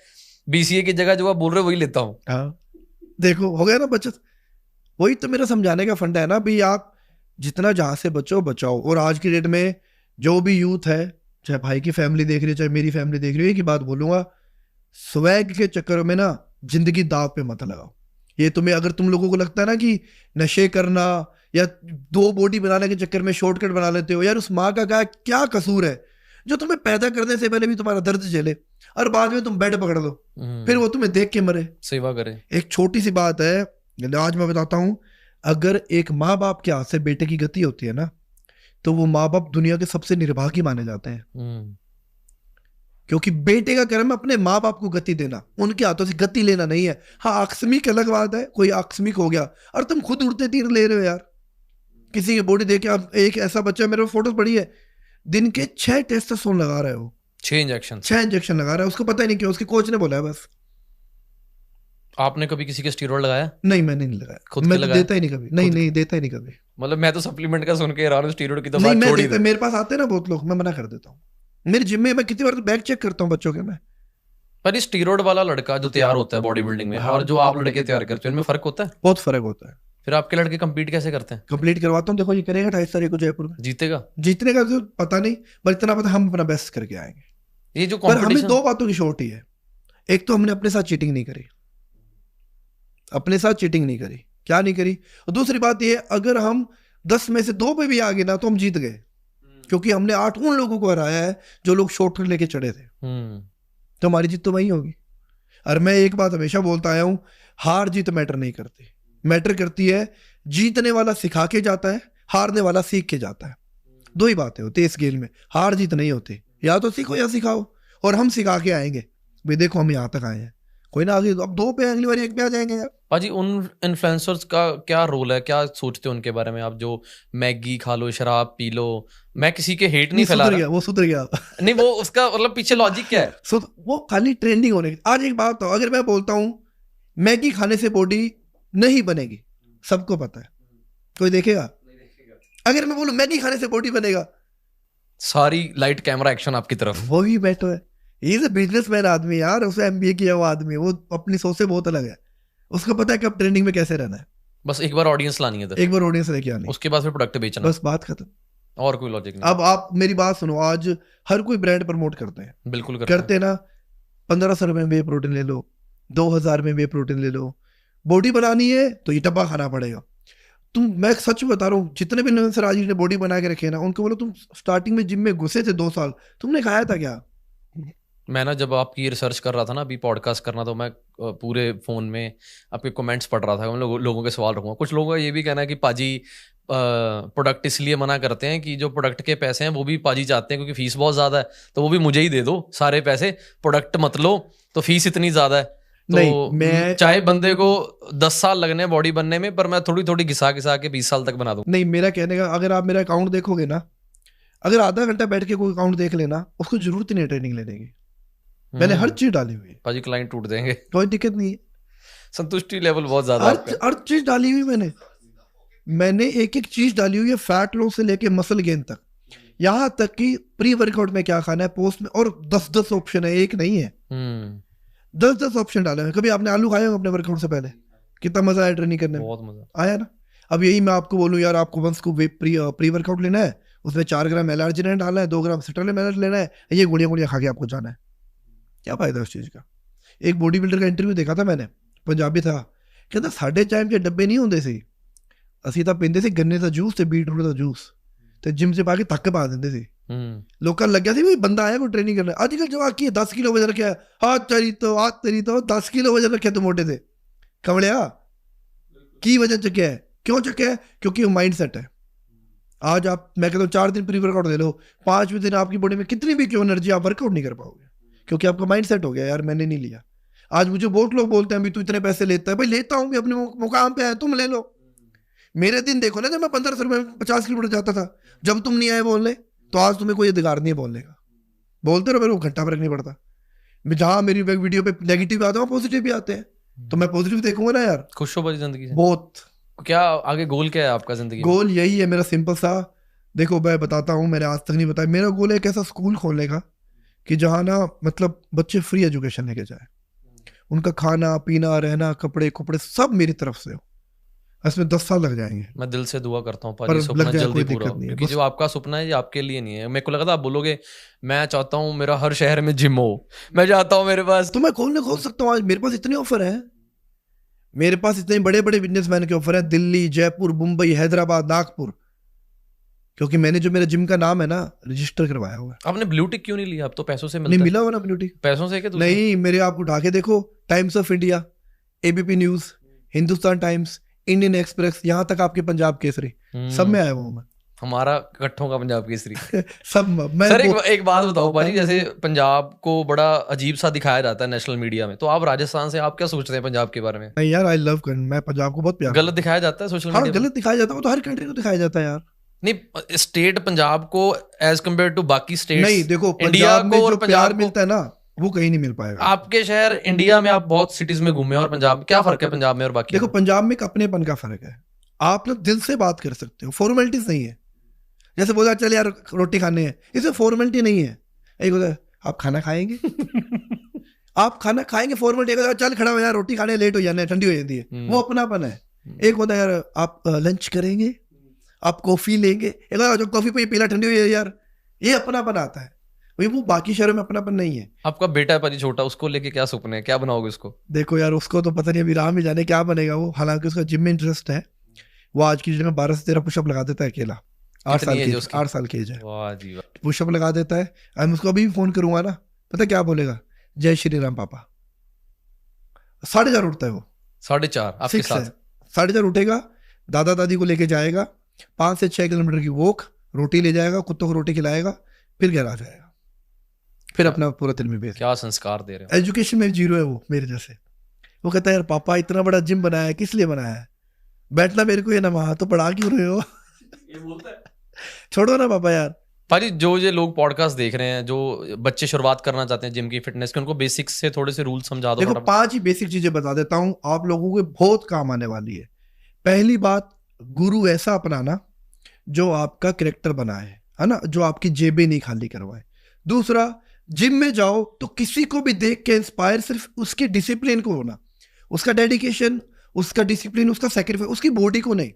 BCA की जगह जो आप बोल रहे हो वही लेता हूँ। हाँ देखो हो गया ना बचत। वही तो मेरा समझाने का फंडा है ना, भाई आप जितना जहां से बचो बचाओ। और आज की डेट में जो भी यूथ है, चाहे भाई की फैमिली देख रही है, चाहे मेरी फैमिली देख रही है, एक ही बात बोलूंगा, स्वैग के चक्कर में ना जिंदगी दाव पे मत लगाओ। ये तुम्हें, अगर तुम लोगों को लगता है ना कि नशे करना या 2 बॉडी बनाने के चक्कर में शॉर्टकट बना लेते हो, यार उस माँ का क्या कसूर है जो तुम्हें पैदा करने से पहले भी तुम्हारा दर्द झेले, और बाद में तुम बेड पकड़ लो, फिर वो तुम्हें देख के मरे, सेवा करे। एक छोटी सी बात है, आज मैं बताता हूं, अगर एक माँ बाप के हाथ से बेटे की गति होती है ना, तो वो माँ बाप दुनिया के सबसे निर्भागी माने जाते हैं। क्योंकि बेटे का कर्म अपने माँ बाप को गति देना, उनके हाथों से गति लेना नहीं है। हाँ आकस्मिक अलग बात है, कोई आकस्मिक हो गया, और तुम खुद उड़ते तीर ले रहे हो यार, किसी की बॉडी देख के। आप, एक ऐसा बच्चा, मेरे फोटो पड़ी है, दिन के 6 टेस्टोस्टेरोन लगा रहा है वो, 6 इंजेक्शन लगा रहा है, उसको पता ही नहीं क्यों, उसके कोच ने बोला है बस। आपने कभी किसी के स्टीरॉयड लगाया? नहीं मैंने नहीं लगाया, खुद मैं तो देता ही नहीं कभी, नहीं देता ही नहीं कभी। मतलब मैं तो सप्लीमेंट का सुन के हैरान हूं, स्टीरॉयड की तो नहीं बात छोड़ ही दो। मेरे पास आते हैं ना बहुत लोग, मैं मना कर देता हूँ। मेरे जिम में मैं कितनी बार तो बैग चेक करता हूँ बच्चों के मैं। पर इस स्टीरॉयड वाला लड़का जो तैयार होता है बॉडी बिल्डिंग में, और जो आप लड़के तैयार करते हो, इनमें फर्क होता है? बहुत फर्क होता है। फिर आपके लड़के कंपीट कैसे करते हैं? कंप्लीट करवाता हूँ, देखो ये करेगा 28 तारीख को जयपुर में, जीतेगा? जीतने का तो पता नहीं, पर इतना पता हम अपना बेस्ट करके आएंगे। ये जो पर हमें 2 बातों की शॉर्ट ही है, एक तो हमने अपने साथ चीटिंग नहीं करी, अपने साथ चीटिंग नहीं करी, क्या नहीं करी, और दूसरी बात ये, अगर हम 10 में से 2 पे भी आ गए ना तो हम जीत गए, क्योंकि हमने 8 उन लोगों को हराया है जो लोग शॉर्टकट लेके चढ़े थे। तो हमारी जीत तो वही होगी। और मैं एक बात हमेशा बोलता आया हूं, हार जीत मैटर नहीं करती, मैटर करती है जीतने वाला सिखा के जाता है, हारने वाला सीख के जाता है। 2 ही बातें होती है इस गेम में, हार जीत नहीं होती, या तो सीखो या सिखाओ, और हम सिखा के आएंगे, भाई देखो हम यहाँ तक आए हैं, कोई ना आगे अब 2 पे, अगली बार 1 पे आ जाएंगे यार। पाजी उन इन्फ्लुएंसर्स का क्या रोल है, क्या सोचते हो उनके बारे में आप, जो मैगी खा लो, शराब पी लो? मैं किसी के हेट नहीं फैला रहा, वो सुधर गया नहीं, वो उसका मतलब पीछे लॉजिक क्या है? वो खाली ट्रेंडिंग होने। आज एक बात, अगर मैं बोलता हूँ मैगी खाने से बॉडी नहीं बनेगी, सबको पता है, कोई देखेगा? अगर मैं बोलूं मैगी खाने से बॉडी बनेगा, सारी लाइट कैमरा एक्शन आपकी तरफ। वो भी बैठो है, ये बिजनेसमैन आदमी यार, उसने MBA किया हुआ आदमी, वो अपनी सोच से बहुत अलग है, उसको पता है कब ट्रेंडिंग में कैसे रहना है। बस एक बार ऑडियंस लानी है, एक बार ऑडियंस लेके आनी, उसके बाद फिर प्रोडक्ट बेचना, बस बात खत्म, और कोई लॉजिक नहीं। अब आप मेरी बात सुनो, आज हर कोई ब्रांड प्रमोट करते हैं, बिल्कुल करते हैं ना। 1500 रुपए में वे प्रोटीन ले लो, 2000 में वे प्रोटीन ले लो, बॉडी बनानी है तो ये डब्बा खाना पड़ेगा। मैं सच बता रहा हूँ, जितने भी इन्फ्लुएंसर आज ने बॉडी बना के रखे ना, उनको बोलो तुम स्टार्टिंग में जिम में घुसे थे 2 साल, तुमने खाया था क्या? मैं ना जब आपकी रिसर्च कर रहा था ना, अभी पॉडकास्ट करना, तो मैं पूरे फ़ोन में आपके कमेंट्स पढ़ रहा था। मैं लोगों के सवाल रखूँगा। कुछ लोगों का ये भी कहना है कि पाजी प्रोडक्ट इसलिए मना करते हैं कि जो प्रोडक्ट के पैसे हैं वो भी पाजी चाहते हैं, क्योंकि फ़ीस बहुत ज़्यादा है, तो वो भी मुझे ही दे दो सारे पैसे, प्रोडक्ट मत लो, तो फीस इतनी ज़्यादा है। तो नहीं, मैं चाहे बंदे को 10 साल लगने बॉडी बनने में, पर मैं थोड़ी थोड़ी घिसा घिसा के 20 साल तक बना दूँ। नहीं, मेरा कहने का, अगर आप मेरा अकाउंट देखोगे ना, अगर आधा घंटा बैठ के कोई अकाउंट देख लेना, उसको जरूरत नहीं है ट्रेनिंग लेने की। मैंने हर चीज डाली हुई है, पाजी क्लाइंट टूट जाएंगे, कोई दिक्कत नहीं है। संतुष्टि लेवल बहुत ज़्यादा है। हर चीज डाली हुई मैंने एक एक चीज डाली हुई है, फैट लॉस से लेके मसल गेन तक, यहाँ तक कि प्री वर्कआउट में क्या खाना है, पोस्ट में, और 10-10 ऑप्शन है, एक नहीं है, 10-10 ऑप्शन डाले हैं। कभी आपने आलू खाए हो अपने वर्कआउट से पहले? कितना मजा आया ट्रेनिंग करने में, बहुत मजा आया ना। अब यही मैं आपको बोलूं यार, आपको वंस को प्री वर्कआउट लेना है, उसमें 4 ग्राम एलआर्जिनिन डालना है, 2 ग्राम सिट्रालिन लेना है, ये गोलियां खा के आपको जाना है, क्या फायदा उस चीज का। एक बॉडी बिल्डर का इंटरव्यू देखा था मैंने, पंजाबी था, कहता 4.5 के डब्बे नहीं होंगे सी, ਅਸੀਂ ਤਾਂ ਪੀਂਦੇ ਸੀ ਗੰਨੇ ਦਾ ਜੂਸ ਤੇ ਬੀਟਰੂਟ ਦਾ ਜੂਸ, ਤੇ ਜਿਮ 'ਚ ਪਾ ਕੇ ਤੱਕ ਪਾ ਦਿੰਦੇ ਸੀ। ਲੋਕਾਂ ਨੂੰ ਲੱਗਿਆ ਸੀ ਵੀ ਬੰਦਾ ਆਇਆ ਕੋਈ ਟ੍ਰੇਨਿੰਗ ਕਰਨਾ। ਅੱਜ ਕੱਲ੍ਹ ਜਵਾਕ ਕੀ 10 ਕਿਲੋ ਵਜਨ ਰੱਖਿਆ, ਤੇਰੀ ਤੋਂ 10 ਕਿਲੋ ਵਜਨ ਰੱਖਿਆ ਤੂੰ ਮੋਢੇ ਤੇ, ਕਮਲਿਆ ਕੀ ਵਜਨ ਚੱਕਿਆ, क्यों चुका है? क्योंकि वो माइंड सेट है। आज आप, मैं कहता हूँ 4 दिन प्री वर्कआउट ले लो, 5वें दिन आपकी बॉडी में कितनी भी क्यों एनर्जी, आप वर्कआउट नहीं कर पाओगे, क्योंकि आपका माइंड सेट हो गया यार मैंने नहीं लिया। आज मुझे बहुत लोग बोलते हैं भी तू इतने पैसे लेता है, भाई लेता हूँ, भी अपने मुकाम पे है, तुम ले लो। मेरे दिन देखो ना, जब मैं 1500 रुपये में 50 किलोमीटर जाता था, जब तुम नहीं आए बोलने, तो आज तुम्हें कोई अधिकार नहीं है बोलने का। बोलते रहो, मेरे को घंटा फर्क नहीं पड़ता। जहाँ मेरी वीडियो पे नेगेटिव आते हैं, पॉजिटिव भी आते हैं, तो मैं पॉजिटिव देखूंगा ना यार। खुश हो बड़ी जिंदगी से बहुत। क्या आगे गोल क्या है आपका जिंदगी? गोल यही है मेरा, सिंपल सा। देखो मैं बताता हूँ, मैंने आज तक नहीं बताया। मेरा गोल है एक ऐसा स्कूल खोलने का कि जहाँ ना मतलब बच्चे फ्री एजुकेशन लेके जाए, उनका खाना पीना रहना कपड़े कुपड़े सब मेरी तरफ से हो। इसमें 10 साल लग जाएंगे। मैं दिल से दुआ करता हूँ पाजी, सपना जल्दी पूरा हो, क्योंकि जो आपका सपना है ये आपके लिए नहीं है। मेरे को लगा था आप बोलोगे मैं चाहता हूँ मेरा हर शहर में जिम हो, मैं चाहता हूँ मेरे पास, तो मैं खोल सकता हूँ। आज मेरे पास इतने ऑफर है, मेरे पास इतने बड़े बड़े बिजनेसमैन के ऑफर है, दिल्ली, जयपुर, मुंबई, हैदराबाद, नागपुर, क्योंकि मैंने जो मेरा जिम का नाम है ना रजिस्टर करवाया हुआ है। आपने ब्लू टिक क्यों नहीं लिया? अब तो पैसों से मिलता नहीं मिला हुआ ना ब्लू टिक, पैसों से क्या? नहीं, मेरे आप उठा के देखो, times of India, ABP news, Hindustan times, Indian express, यहाँ तक आपके पंजाब केसरी, सब में आया हुआ हूँ मैं। हमारा इकट्ठों का पंजाब केसरी सब मैं सर एक बात बताओ भाजी, जैसे पंजाब को बड़ा अजीब सा दिखाया जाता है नेशनल मीडिया में, तो आप राजस्थान से आप क्या सोचते हैं पंजाब के बारे में? नहीं यार, आई लव, मैं पंजाब को बहुत प्यार। गलत दिखाया जाता है सोशल मीडिया? गलत दिखाया जाता है, तो हर कंट्री को दिखाया जाता है यार। नहीं, स्टेट पंजाब को एज कम्पेयर टू बाकी स्टेट, नहीं देखो, पंजाब में जो प्यार मिलता है ना वो कहीं नहीं मिल पाएगा। आपके शहर इंडिया में आप बहुत सिटीज में घूमे, और पंजाब में क्या फर्क है पंजाब में और बाकी? देखो पंजाब में एक अपनेपन का फर्क है, आप लोग दिल से बात कर सकते हो, फॉर्मेलिटीज नहीं है। जैसे बोला चल यार रोटी खाने है, इसमें फॉर्मेलिटी नहीं है। एक होता है आप खाना खाएंगे आप खाना खाएंगे, फॉर्मेलिटी, चल खड़ा हो यार रोटी खाने, लेट हो जाना है, ठंडी हो जाती है, वो अपनापन है। एक होता है यार आप लंच करेंगे, आप कॉफी लेंगे, एक जो कॉफी पे पीला ठंडी हो जाए यार, ये अपनापन आता है। वो बाकी शहरों में अपनापन नहीं है। आपका बेटा है पाजी छोटा, उसको लेके क्या सपने हैं, क्या बनाओगे उसको? देखो यार उसको तो पता नहीं, अभी राह में जाने क्या बनेगा वो। हालांकि उसका जिम में इंटरेस्ट है, वो आज की डेट में 12 से 13 पुशअप लगा देता है अकेला। 8 साल की एज है, पुशअप लगा देता है। मैं उसको अभी भी फोन करूंगा ना, पता क्या बोलेगा, जय श्री राम पापा। 4:30 उठता है वो, 4:30 आपके साथ 4:30 उठेगा, दादा दादी को लेके जाएगा, 5 से 6 किलोमीटर की वॉक, रोटी ले जाएगा, कुत्तों को रोटी खिलाएगा, फिर घर आ जाएगा, फिर अपना पूरा दिन में बेच। क्या संस्कार दे रहे हैं। एजुकेशन में 0 है वो मेरे जैसे। वो कहता है यार पापा इतना बड़ा जिम बनाया है, किस लिए बनाया है, बैठना मेरे को ये ना, वहां तो पढ़ा क्यों रहे हो ये बोलता है। छोड़ो ना पापा यार। भाजी जो ये लोग पॉडकास्ट देख रहे हैं, जो बच्चे शुरुआत करना चाहते हैं जिम की, फिटनेस के, उनको बेसिक्स से थोड़े से रूल समझा दो। देखो 5 ही बेसिक चीजें बता देता हूँ, आप लोगों को बहुत काम आने वाली है। पहली बात, गुरु ऐसा अपनाना जो आपका कैरेक्टर बनाए, है ना, जो आपकी जेबें नहीं खाली करवाए। दूसरा, जिम में जाओ तो किसी को भी देख के इंस्पायर सिर्फ उसके डिसिप्लिन को होना, उसका डेडिकेशन, उसका डिसिप्लिन, उसका सैक्रिफाइस, उसकी बॉडी को नहीं,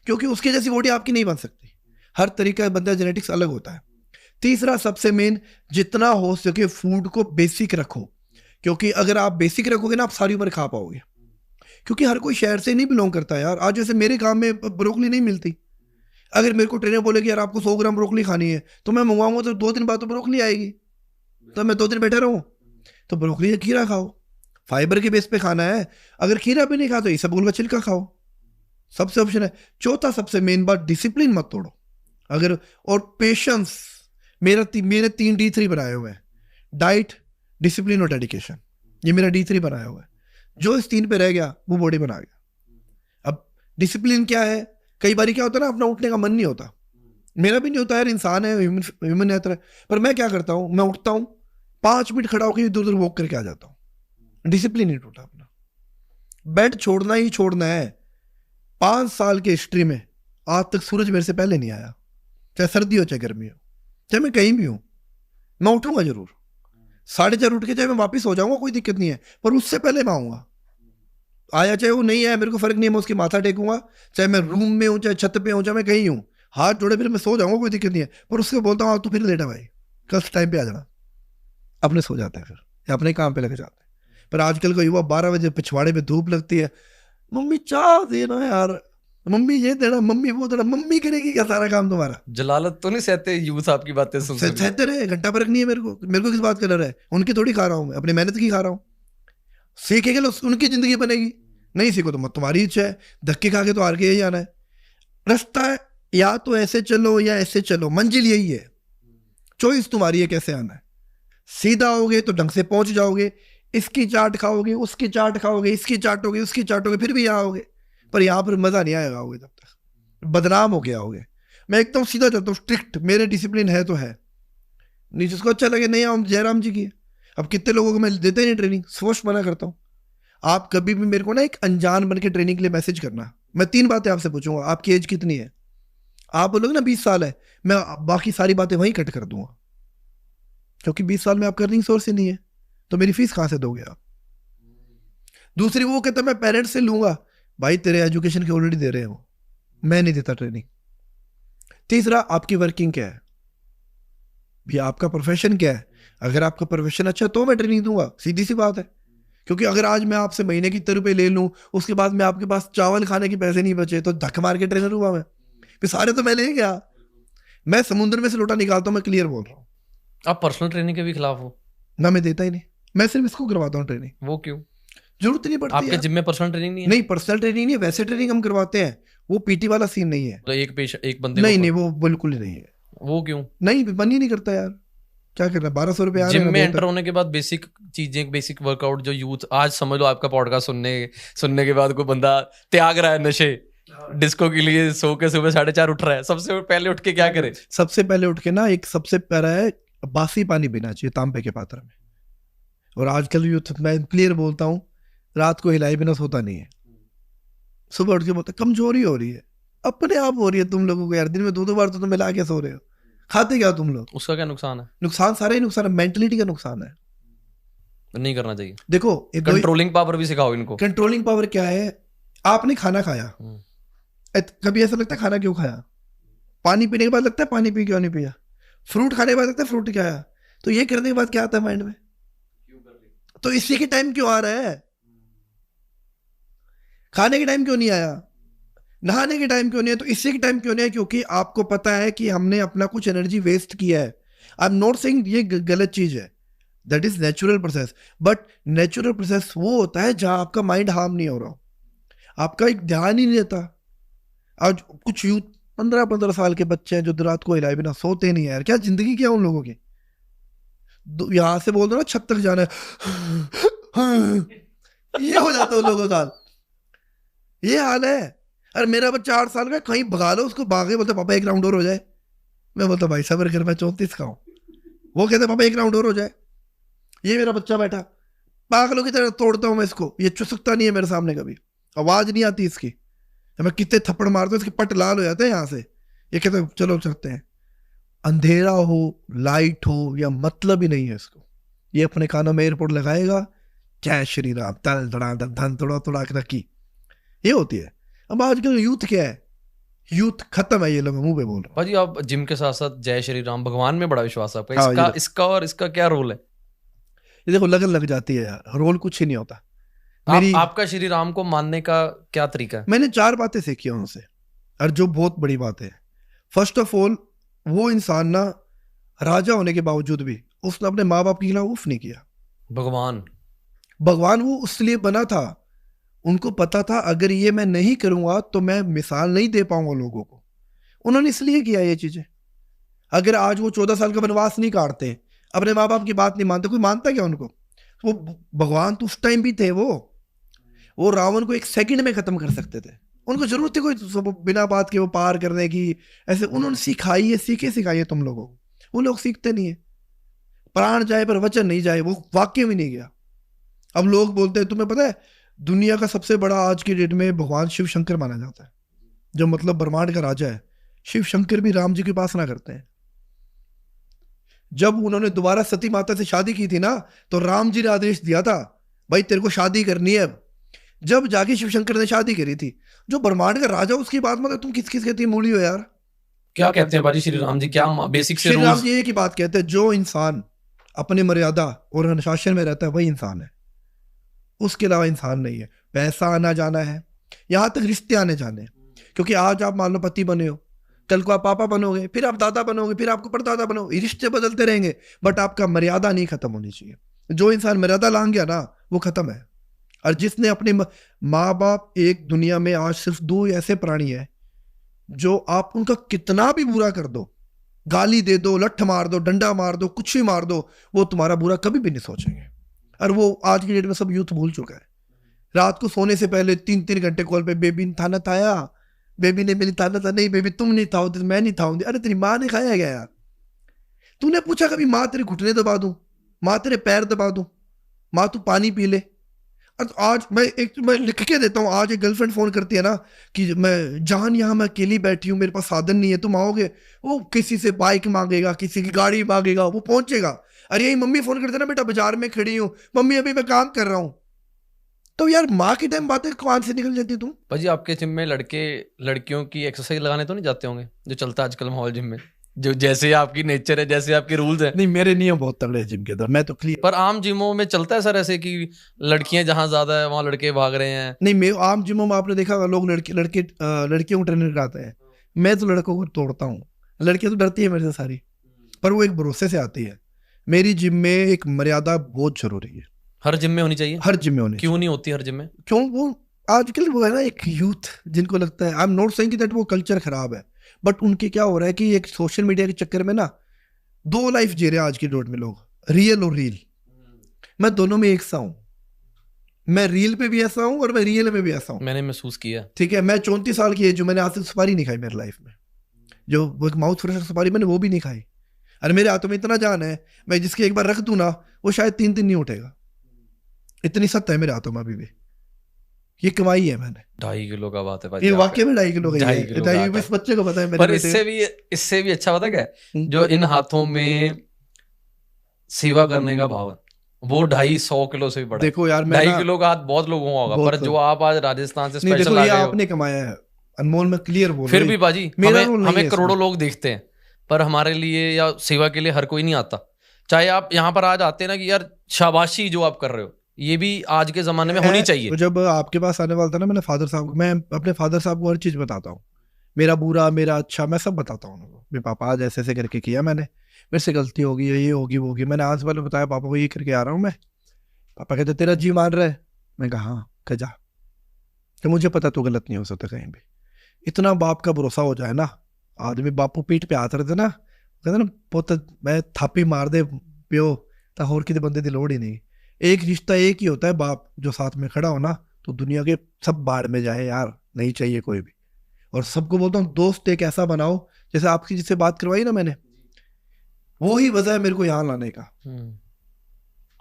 क्योंकि उसकी जैसी बॉडी आपकी नहीं बन सकती। हर तरीका बंदा जेनेटिक्स अलग होता है। तीसरा सबसे मेन, जितना हो सके फूड को बेसिक रखो, क्योंकि अगर आप बेसिक रखोगे ना, आप सारी उम्र खा पाओगे। क्योंकि हर कोई शहर से नहीं बिलोंग करता यार। आज जैसे मेरे गांव में ब्रोकली नहीं मिलती, अगर मेरे को ट्रेनर बोले कि यार आपको 100 ग्राम ब्रोकली खानी है, तो मैं मंगवाऊंगा तो 2 दिन बाद तो ब्रोकली आएगी। तो मैं 2 दिन बैठा रहूं? तो ब्रोकली या खीरा खाओ, फाइबर के बेस पे खाना है। अगर खीरा भी नहीं खा तो इसबगोल का छिलका खाओ, सबसे ऑप्शन है। चौथा सबसे मेन बात, डिसिप्लिन मत तोड़ो। अगर और पेशेंस, मेरे 3 D3 बनाए हुए हैं, डाइट, डिसिप्लिन और डेडिकेशन। ये मेरा D3 बनाया हुआ है। जो इस 3 पे रह गया वो बॉडी बना गया। अब डिसिप्लिन क्या है, कई बार क्या होता है ना, अपना उठने का मन नहीं होता, मेरा भी नहीं होता यार, इंसान है, ह्यूमन नेचर है। पर मैं क्या करता हूँ, मैं उठता हूँ, 5 मिनट खड़ा होकर इधर उधर वॉक करके आ जाता हूँ। डिसिप्लिन नहीं टूटा अपना। बेड छोड़ना ही छोड़ना है। 5 साल की हिस्ट्री में आज तक सूरज मेरे से पहले नहीं आया, चाहे सर्दी हो चाहे गर्मी हो, चाहे मैं कहीं भी हूँ, मैं उठूंगा जरूर। 4:30 उठ के चाहे मैं वापिस हो जाऊंगा, कोई दिक्कत नहीं है, पर उससे पहले मैं आऊंगा। आया चाहे वो नहीं आया, मेरे को फर्क नहीं है, मैं उसकी माथा टेकूंगा, चाहे मैं रूम में हूँ, चाहे छत पे हूँ, चाहे मैं कहीं हूँ, हाथ जोड़े फिर मैं सो जाऊंगा, कोई दिक्कत नहीं है। पर उसको बोलता हूँ तू फिर लेटा भाई, कल टाइम पे आ जाना, अपने सो जाते हैं फिर, या अपने काम पे लगे जाते हैं। पर आजकल का युवा 12 बजे पिछवाड़े पे धूप लगती है, मम्मी चाय देना यार, मम्मी ये देना, मम्मी वो देना, मम्मी करेगी क्या सारा काम तुम्हारा? जलालत तो नहीं सहते यूथ आपकी बातें सुन सुन? सहते रहे, घंटा फर्क नहीं है मेरे को किस बात का डर है? उनकी थोड़ी खा रहा हूँ मैं, अपनी मेहनत की खा रहा हूँ। सीखेंगे तो उनकी जिंदगी बनेगी, नहीं सीखो तो तुम्हारी इच्छा है, धक्के खा के तो हार के यही आना है। रास्ता है या तो ऐसे चलो या ऐसे चलो, मंजिल यही है, चॉइस तुम्हारी है कैसे आना है। सीधा आओगे तो ढंग से पहुंच जाओगे, इसकी चाट खाओगे, उसकी चाट खाओगे, इसकी चाटोगे, उसकी चाटोगे, फिर भी यहाँ आओगे, पर यहाँ पर मजा नहीं आएगा, आओगे तब तक बदनाम हो गया आओगे। मैं एकदम सीधा चलता हूँ, स्ट्रिक्ट, मेरे डिसिप्लिन है तो है, नहीं जिसको अच्छा लगे नहीं आओ, जयराम जी की। अब कितने लोगों को मैं देते नहीं ट्रेनिंग, स्पष्ट मना करता हूँ। आप कभी भी मेरे को ना एक अनजान बन के ट्रेनिंग के लिए मैसेज करना, मैं 3 बातें आपसे पूछूंगा, आपकी एज कितनी है? आप बोलोगे ना 20 साल है, मैं बाकी सारी बातें वहीं कट कर दूंगा, क्योंकि 20 साल में आपका अर्निंग सोर्स ही नहीं है, तो मेरी फीस कहां से दोगे आप? दूसरी, वो कहता मैं पेरेंट्स से लूंगा, भाई तेरे एजुकेशन की ऑलरेडी दे रहे हैं वो, मैं नहीं देता ट्रेनिंग। तीसरा, आपकी वर्किंग क्या है, भी आपका प्रोफेशन क्या है? अगर आपका प्रोफेशन अच्छा तो मैं ट्रेनिंग दूंगा, सीधी सी बात है। क्योंकि अगर आज मैं आपसे महीने की इतने रुपए ले लूं, उसके बाद में आपके पास चावल खाने के पैसे नहीं बचे, तो धक्का मार के ट्रेनर हुआ मैं, फिर सारे तो मैं ले गया। मैं समुद्र में से लोटा निकालता हूं, मैं क्लियर बोल रहा हूँ। आप पर्सनल ट्रेनिंग के भी खिलाफ हो? ना, मैं देता ही नहीं, मैं सिर्फ इसको करवाता हूँ ट्रेनिंग। वो क्यों? जरूरत नहीं पड़ती। आपके जिम में पर्सनल ट्रेनिंग नहीं है? नहीं, पर्सनल ट्रेनिंग नहीं है, वैसे ट्रेनिंग हम करवाते हैं, वो पीटी वाला सीन नहीं है। तो एक बंदे नहीं, वो बिल्कुल ही नहीं है। वो क्यों? नहीं, मन ही नहीं करता यार, क्या करना, 1200 रुपए आ रहे हैं। जिम में एंटर होने के बाद बेसिक चीजें, बेसिक वर्कआउट जो यूथ आज समझ लो, आपका पॉडकास्ट सुनने के बाद कोई बंदा त्याग रहा है नशे, डिस्को के लिए सो के सुबह 4:30 उठ रहा है, सबसे पहले उठ के क्या करे? सबसे पहले उठ के ना, एक सबसे पहला है, बासी पानी पीना चाहिए तांबे के पात्र में। और आजकल यूथ, मैं क्लियर बोलता हूँ, रात को हिलाए बिना सोता नहीं है, सुबह उठ के बोलते कमजोरी हो रही है, अपने आप हो रही है तुम लोगों को यार, दिन में 2-2 बार तो तुम मिला के सो रहे हो, खाते क्या तुम लोग? उसका क्या नुकसान है? नुकसान सारा ही नुकसान है, मेंटलिटी का नुकसान है, नहीं करना चाहिए। देखो, कंट्रोलिंग पावर भी सिखाओ इनको। कंट्रोलिंग पावर क्या है? आपने खाना खाया, कभी ऐसा लगता है खाना क्यों खाया? पानी पीने के बाद लगता है पानी पी क्यों नहीं पिया? फ्रूट खाने के बाद लगता है फ्रूट क्या आया? तो ये करने के बाद क्या आता है माइंड में? तो इसी के टाइम क्यों आ रहा है? खाने के टाइम क्यों नहीं आया? नहाने के टाइम क्यों नहीं है? तो इससे के टाइम क्यों नहीं है? क्योंकि आपको पता है कि हमने अपना कुछ एनर्जी वेस्ट किया है। आई एम नॉट सेइंग ये गलत चीज है, that is natural process, but natural process वो होता है जहां आपका माइंड हार्म नहीं हो रहा, आपका एक ध्यान ही नहीं रहता। आज कुछ यूथ 15-15 साल के बच्चे हैं जो रात को हिलाए बिना सोते नहीं है यार, क्या जिंदगी क्या उन लोगों की? यहां से बोल दो ना छत तक जाना है, ये हो जाता है उन लोगों का, ये हाल है। अरे मेरा बच्चा 8 साल का, कहीं भगा लो उसको, भागे, बोलते पापा 1 राउंड और हो जाए। मैं बोलता भाई सब्र कर, मैं 34 का हूं। वो कहते पापा 1 राउंड और हो जाए। ये मेरा बच्चा बैठा, पागलों की तरह तोड़ता हूं मैं इसको, ये चुसकता नहीं है मेरे सामने, कभी आवाज नहीं आती इसकी, मैं कितने थप्पड़ मारता हूं, इसके पट लाल हो जाते हैं यहाँ से। ये कहते चलो चलते हैं। अंधेरा हो, लाइट हो, या मतलब ही नहीं है इसको, ये अपने कानों में एयरपोर्ट लगाएगा, जय श्री राम, तल धड़ा धन तोड़ा तोड़ा के रखी, ये होती है। अब आजकल यूथ क्या है? यूथ खत्म है, ये लोग मुंह पे बोल रहा हूं। भाजी आप जिम के साथ साथ जय श्री राम, भगवान में बड़ा विश्वास है आपका, हाँ, इसका और इसका क्या रोल है? ये देखो, लगन लग जाती है यार, रोल कुछ ही नहीं होता। आपका श्री राम को मानने का क्या तरीका है? मैंने 4 बातें सीखी हैं उनसे, और जो बहुत बड़ी बात है, फर्स्ट ऑफ ऑल, वो इंसान ना राजा होने के बावजूद भी उसने अपने माँ बाप के खिलाफ उफ नहीं किया। भगवान वो इसलिए बना था, उनको पता था अगर ये मैं नहीं करूंगा तो मैं मिसाल नहीं दे पाऊंगा लोगों को, उन्होंने इसलिए किया ये चीजें। अगर आज वो 14 साल का वनवास नहीं काटते, अपने माँ बाप की बात नहीं मानते, कोई मानता क्या उनको? वो भगवान तो उस टाइम भी थे, वो रावण को 1 सेकंड में खत्म कर सकते थे, उनको जरूरत थी कोई बिना बात के वो पार करने की? ऐसे उन्होंने सिखाई है, सिखाई है तुम लोगों को, वो लोग सीखते नहीं है। प्राण जाए पर वचन नहीं जाए, वो वाक्य भी नहीं गया। अब लोग बोलते हैं, तुम्हें पता है दुनिया का सबसे बड़ा आज की डेट में भगवान शिव शंकर माना जाता है, जो मतलब ब्रह्मांड का राजा है। शिव शंकर भी राम जी की उपासना करते हैं। जब उन्होंने दोबारा सती माता से शादी की थी ना, तो राम जी ने आदेश दिया था भाई तेरे को शादी करनी है। जब जाके शिव शंकर ने शादी करी थी, जो ब्रह्मांड का राजा उसकी बात मतलब तुम किस कहती है मूली हो यार? क्या कहते हैं बाजी श्री राम जी? क्या बेसिक से श्री राम जी एक ही बात कहते हैं, जो इंसान अपने मर्यादा और अनुशासन में रहता है वही इंसान है, उसके अलावा इंसान नहीं है। पैसा आना जाना है, यहाँ तक रिश्ते आने जाने हैं। क्योंकि आज आप मान लो पति बने हो, कल को आप पापा बनोगे, फिर आप दादा बनोगे, फिर आपको परदादा बनोगे, रिश्ते बदलते रहेंगे, बट आपका मर्यादा नहीं खत्म होनी चाहिए। जो इंसान मर्यादा लांग गया ना, वो खत्म है। और जिसने अपने माँ बाप, एक दुनिया में आज सिर्फ 2 ऐसे प्राणी है जो आप उनका कितना भी बुरा कर दो, गाली दे दो, लठ मार दो, डंडा मार दो, कुछ भी मार दो, वो तुम्हारा बुरा कभी भी नहीं सोचेंगे। और वो आज की डेट में सब यूथ भूल चुका है। रात को सोने से पहले 3-3 घंटे कॉल पे, बेबी ने थाना थाया, बेबी ने मेरी थाना था, नहीं बेबी तुम नहीं था, मैं नहीं था। अरे तेरी माँ ने खाया गया यार? तूने पूछा कभी माँ तेरे घुटने दबा दूं, माँ तेरे पैर दबा दूं, माँ तू पानी पी ले? आज मैं लिख के देता हूँ, आज एक गर्लफ्रेंड फोन करती है ना कि मैं जान यहाँ मैं अकेली बैठी हूँ, मेरे पास साधन नहीं है, तुम आओगे? वो किसी से बाइक मांगेगा, किसी की गाड़ी मांगेगा, वो पहुंचेगा। अरे यही मम्मी फोन करते ना, बेटा बाजार में खड़ी हूँ मम्मी, अभी मैं काम कर रहा हूँ। तो यार माँ की टाइम बातें कहाँ से निकल जाती तुम? भाजी आपके जिम में लड़के लड़कियों की एक्सरसाइज लगाने तो नहीं जाते होंगे, जो चलता है आजकल माहौल जिम में, जो जैसे आपकी नेचर है, जैसे आपके रूल्स हैं? नहीं, मेरे नियम बहुत तगड़े हैं जिम के अंदर, मैं तो क्लियर। पर आम जिमों में चलता है सर ऐसे कि लड़कियां जहां ज्यादा है वहां लड़के भाग रहे हैं? नहीं, मैं आम जिमों में आपने देखा लोग लड़कियों को ट्रेनर कराते हैं, मैं तो लड़कों को तोड़ता हूँ। लड़कियां तो डरती है मेरे से सारी, पर वो एक भरोसे से आती है। मेरी जिम में एक मर्यादा बहुत जरूरी है। हर जिम में होनी चाहिए? हर जिम में होनी। क्यों नहीं होती हर जिम में? क्यों? वो आजकल वो है ना एक यूथ, जिनको लगता है, I am not saying that वो कल्चर खराब है, बट उनके क्या हो रहा है कि एक सोशल मीडिया के चक्कर में ना 2 लाइफ जी रहे हैं आज की डेट में लोग, रियल और रील। मैं दोनों में एक सा हूं, मैं रील पे भी ऐसा हूं और मैं रियल में भी ऐसा हूं। मैंने महसूस किया। ठीक है, मैं 34 साल की एज, जो मैंने आज तक सुपारी नहीं खाई मेरी लाइफ में, जो वो माउथ फ्रेशर सुपारी मैंने वो भी नहीं खाई। अरे मेरे हाथों में इतना जान है, मैं जिसके एक बार रख दूं ना, वो शायद 3 दिन नहीं उठेगा, इतनी सत्ता है मेरे हाथों में अभी भी। ये कमाई है मैंने। 2.5 किलो का बात है ये वाकई में 2.5 किलो का है। 2.5 किलो इस बच्चे को पता है मेरे पर इससे भी अच्छा पता क्या है, जो इन हाथों में सेवा करने का भाव है, वो 250 किलो से भी बड़ा। देखो यार, 2.5 किलो का हाथ बहुत लोगों का होगा, पर जो आप आज राजस्थान से स्पेशल आ गए हो, आपने कमाया है अनमोल, में क्लियर बोल। फिर भी बाजी हमें करोड़ों लोग देखते हैं, पर हमारे लिए या सेवा के लिए हर कोई नहीं आता। चाहे आप यहाँ पर आज आते हैं ना कि यार शाबाशी जो आप कर रहे हो, ये भी आज के जमाने में होनी चाहिए। तो जब आपके पास आने वाला था ना, मैंने फादर साहब, मैं अपने फादर साहब को हर चीज बताता हूँ, मेरा बुरा, मेरा अच्छा, मैं सब बताता हूँ उनको। मेरे पापा आज ऐसे ऐसे करके किया मैंने, मेरे से गलती होगी, ये होगी वो होगी। मैंने आज वाले बताया पापा को, ये करके आ रहा हूँ मैं। पापा कहते तेरा जी मान रहा है? मैं कहा हाँ। कह जा, तो मुझे पता तो गलत नहीं हो सकता कहीं भी। इतना बाप का भरोसा हो जाए ना, आदमी बापू पीठ पे हाथ रखते ना, कहते ना पुत मैं थापी मार दे प्यो, तो होर किसी बंदे की लोड़ ही नहीं। एक रिश्ता एक ही होता है, बाप जो साथ में खड़ा हो ना, तो दुनिया के सब बाढ़ में जाए यार, नहीं चाहिए कोई भी। और सबको बोलता हूँ दोस्त एक ऐसा बनाओ, जैसे आपकी जिससे बात करवाई ना मैंने, वो ही वजह है मेरे को यहाँ लाने का।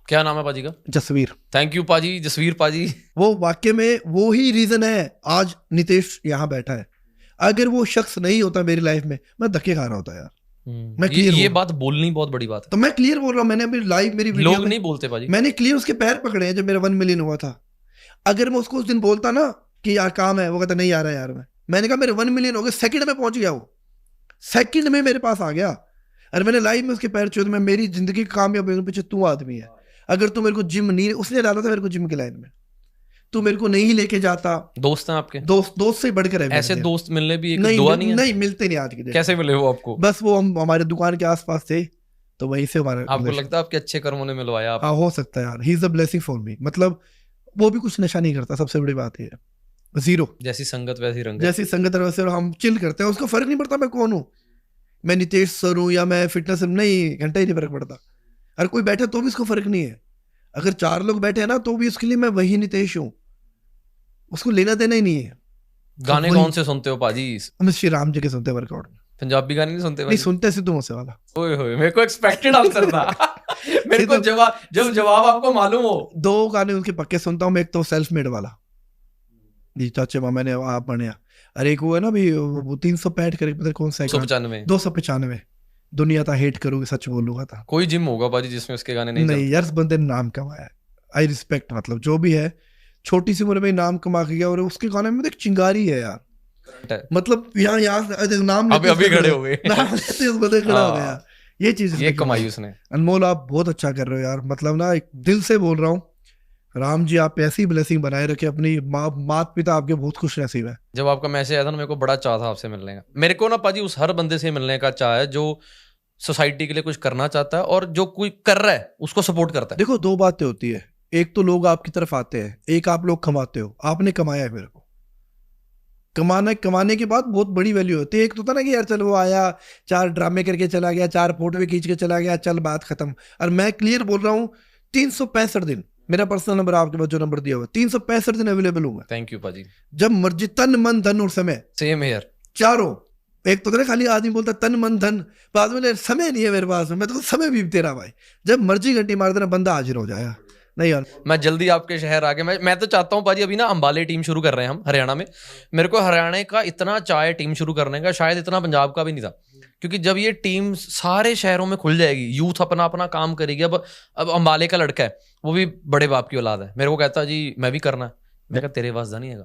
क्या नाम है पाजी का? जसवीर। थैंक यू पाजी, जसवीर पाजी। वो वाक्य में वो ही रीजन है आज नितेश यहाँ बैठा है। अगर वो शख्स नहीं होता मेरी लाइफ में, मैं धक्के खा रहा होता यार। मैं ये बात बोलनी बहुत बड़ी बात है, तो मैं क्लियर बोल रहा हूँ। मैंने अभी लाइव मेरी वीडियो लोग नहीं बोलते पाजी, मैंने क्लियर उसके पैर पकड़े हैं जब मेरा 1 मिलियन हुआ था। अगर मैं उसको उस दिन बोलता ना कि यार काम है, वो कहता नहीं आ रहा यार। मैंने कहा मेरे 1 मिलियन हो गए, सेकंड में पहुंच गया, वो सेकंड में मेरे पास आ गया। और मैंने लाइव में उसके पैर छुए। मैं मेरी जिंदगी कामयाब पीछे तू आदमी है। अगर तू मेरे को जिम नहीं, उसने डाला था मेरे को जिम की लाइन में, तू मेरे को नहीं लेके जाता। दोस्त हैं आपके? दोस्त से बढ़कर है। ऐसे दोस्त मिलने भी एक दुआ नहीं है? नहीं मिलते नहीं आज की डेट। कैसे मिले वो आपको? बस वो हमारे दुकान के आसपास थे, तो वहीं से हमारा आपको लगता है आपके अच्छे कर्मों ने मिलवाया आप? हाँ, हो सकता है यार, he is a blessing for me. मतलब वो भी कुछ नशा नहीं करता, सबसे बड़ी बात है जीरो। जैसी संगत वैसी रंगत। जैसी संगत वैसे हम चिल करते हैं, उसको फर्क नहीं पड़ता मैं कौन हूँ, मैं नितेश सर हूँ या मैं फिटनेस, नहीं, घंटा ही नहीं फर्क पड़ता। अगर कोई बैठे तो भी उसको फर्क नहीं है, अगर 4 लोग बैठे हैं ना तो भी उसके लिए मैं वही नितेश हूँ, उसको लेना देना ही नहीं है। गाने कौन से सुनते हो पाजी? हम श्री राम जी के सुनते हैं वर्कआउट में। पंजाबी गाने नहीं सुनते? नहीं सुनते, सिद्धू मूसेवाला। ओए होए, मेरे को एक्सपेक्टेड आंसर था। मेरे को जवाब आपको मालूम हो। 2 गाने उनके पक्के सुनता हूँ मैं, एक तो सेल्फ मेड वाला जी, चाचे मामा ने आप बने, और एक वो है ना भी वो 365 करके पता कौन सा है, 295 दुनिया था हेट करोगे सच बोलूंगा था। कोई जिम होगा बाजी जिसमें उसके गाने नहीं यार, बंदे ने नाम कमाया, आई रिस्पेक्ट, मतलब जो भी है छोटी सी उम्र में नाम कमा के गया, और उसके गाने में एक चिंगारी है यार, मतलब यहाँ नाम अभी खड़े हो गए, खड़ा हो गया, ये चीज ये कमाई उसने। अनमोल आप बहुत अच्छा कर रहे हो यार, मतलब ना एक दिल से बोल रहा हूँ, राम जी आप ऐसी ब्लेसिंग बनाए रखे, अपनी माता पिता आपके बहुत खुश नसीब है। जब आपका मैसेज आया था ना, मेरे को बड़ा चाह था आपसे मिलने का। मेरे को ना पाजी उस हर बंदे से मिलने का चाह है जो सोसाइटी के लिए कुछ करना चाहता है और जो कोई कर रहा है उसको सपोर्ट करता है। देखो 2 बातें होती है, एक तो लोग आपकी तरफ आते हैं, एक आप लोग कमाते हो, आपने कमाया है, मेरे को कमाने के बाद बहुत बड़ी वैल्यू होती है। एक तो था ना कि यार चल वो आया 4 ड्रामे करके चला गया, 4 फोटो भी खींच के चला गया, चल बात खत्म। और मैं क्लियर बोल रहा हूँ, 365 दिन मेरा पर्सनल नंबर आपके पास जो नंबर दिया हुआ, 365 दिन अवेलेबल हूँ। थैंक यू पाजी। जब मर्जी, तन मन धन और समय, सेम हियर, चारों। एक तो खाली आदमी बोलता तन मन धन, बाद में समय नहीं है मेरे पास में, मैं तो समय भी तेरा भाई, जब मर्जी घंटी मार देना बंदा हाजिर हो जाएगा। नहीं यार, मैं जल्दी आपके शहर आके मैं तो चाहता हूँ पाजी, अभी ना अंबाले टीम शुरू कर रहे हैं हम हरियाणा में। मेरे को हरियाणा का इतना चाह है टीम शुरू करने का, शायद इतना पंजाब का भी नहीं था, क्योंकि जब ये टीम सारे शहरों में खुल जाएगी, यूथ अपना अपना काम करेगी। अब अंबाले का लड़का है, वो भी बड़े बाप की औलाद है, मेरे को कहता जी मैं भी करना है। मैं कहा तेरे वास्ता नहीं है,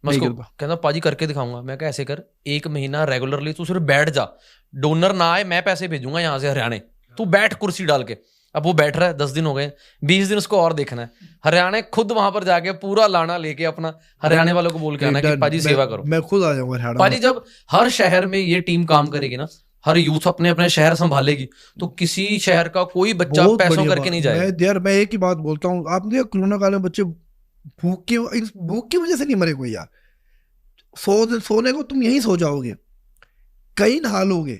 मैं उसको कहता पाजी करके दिखाऊंगा। मैं कहा ऐसे कर, 1 महीना रेगुलरली तू सिर्फ बैठ जा, डोनर ना आए, मैं पैसे भेजूंगा यहाँ से हरियाणा, तू बैठ कुर्सी डाल के। अब वो बैठ रहा है, 10 दिन हो गए, 20 दिन उसको और देखना है। हरियाणा खुद वहां पर जाके पूरा लाना लेके अपना हरियाणा वालों को बोल के आना कि पाजी सेवा करो। मैं खुद आ जाऊंगा हरियाणा पाजी। जब हर शहर में ये टीम काम करेगी ना, हर यूथ अपने अपने शहर संभालेगी, तो किसी शहर का कोई बच्चा पैसों करके नहीं जाएगा। यार मैं एक ही बात बोलता हूँ, आपने कोरोना काल में बच्चे भूख की वजह से नहीं मरे कोई यार। सोने को तुम यहीं सो जाओगे, कहीं नहा लोगे,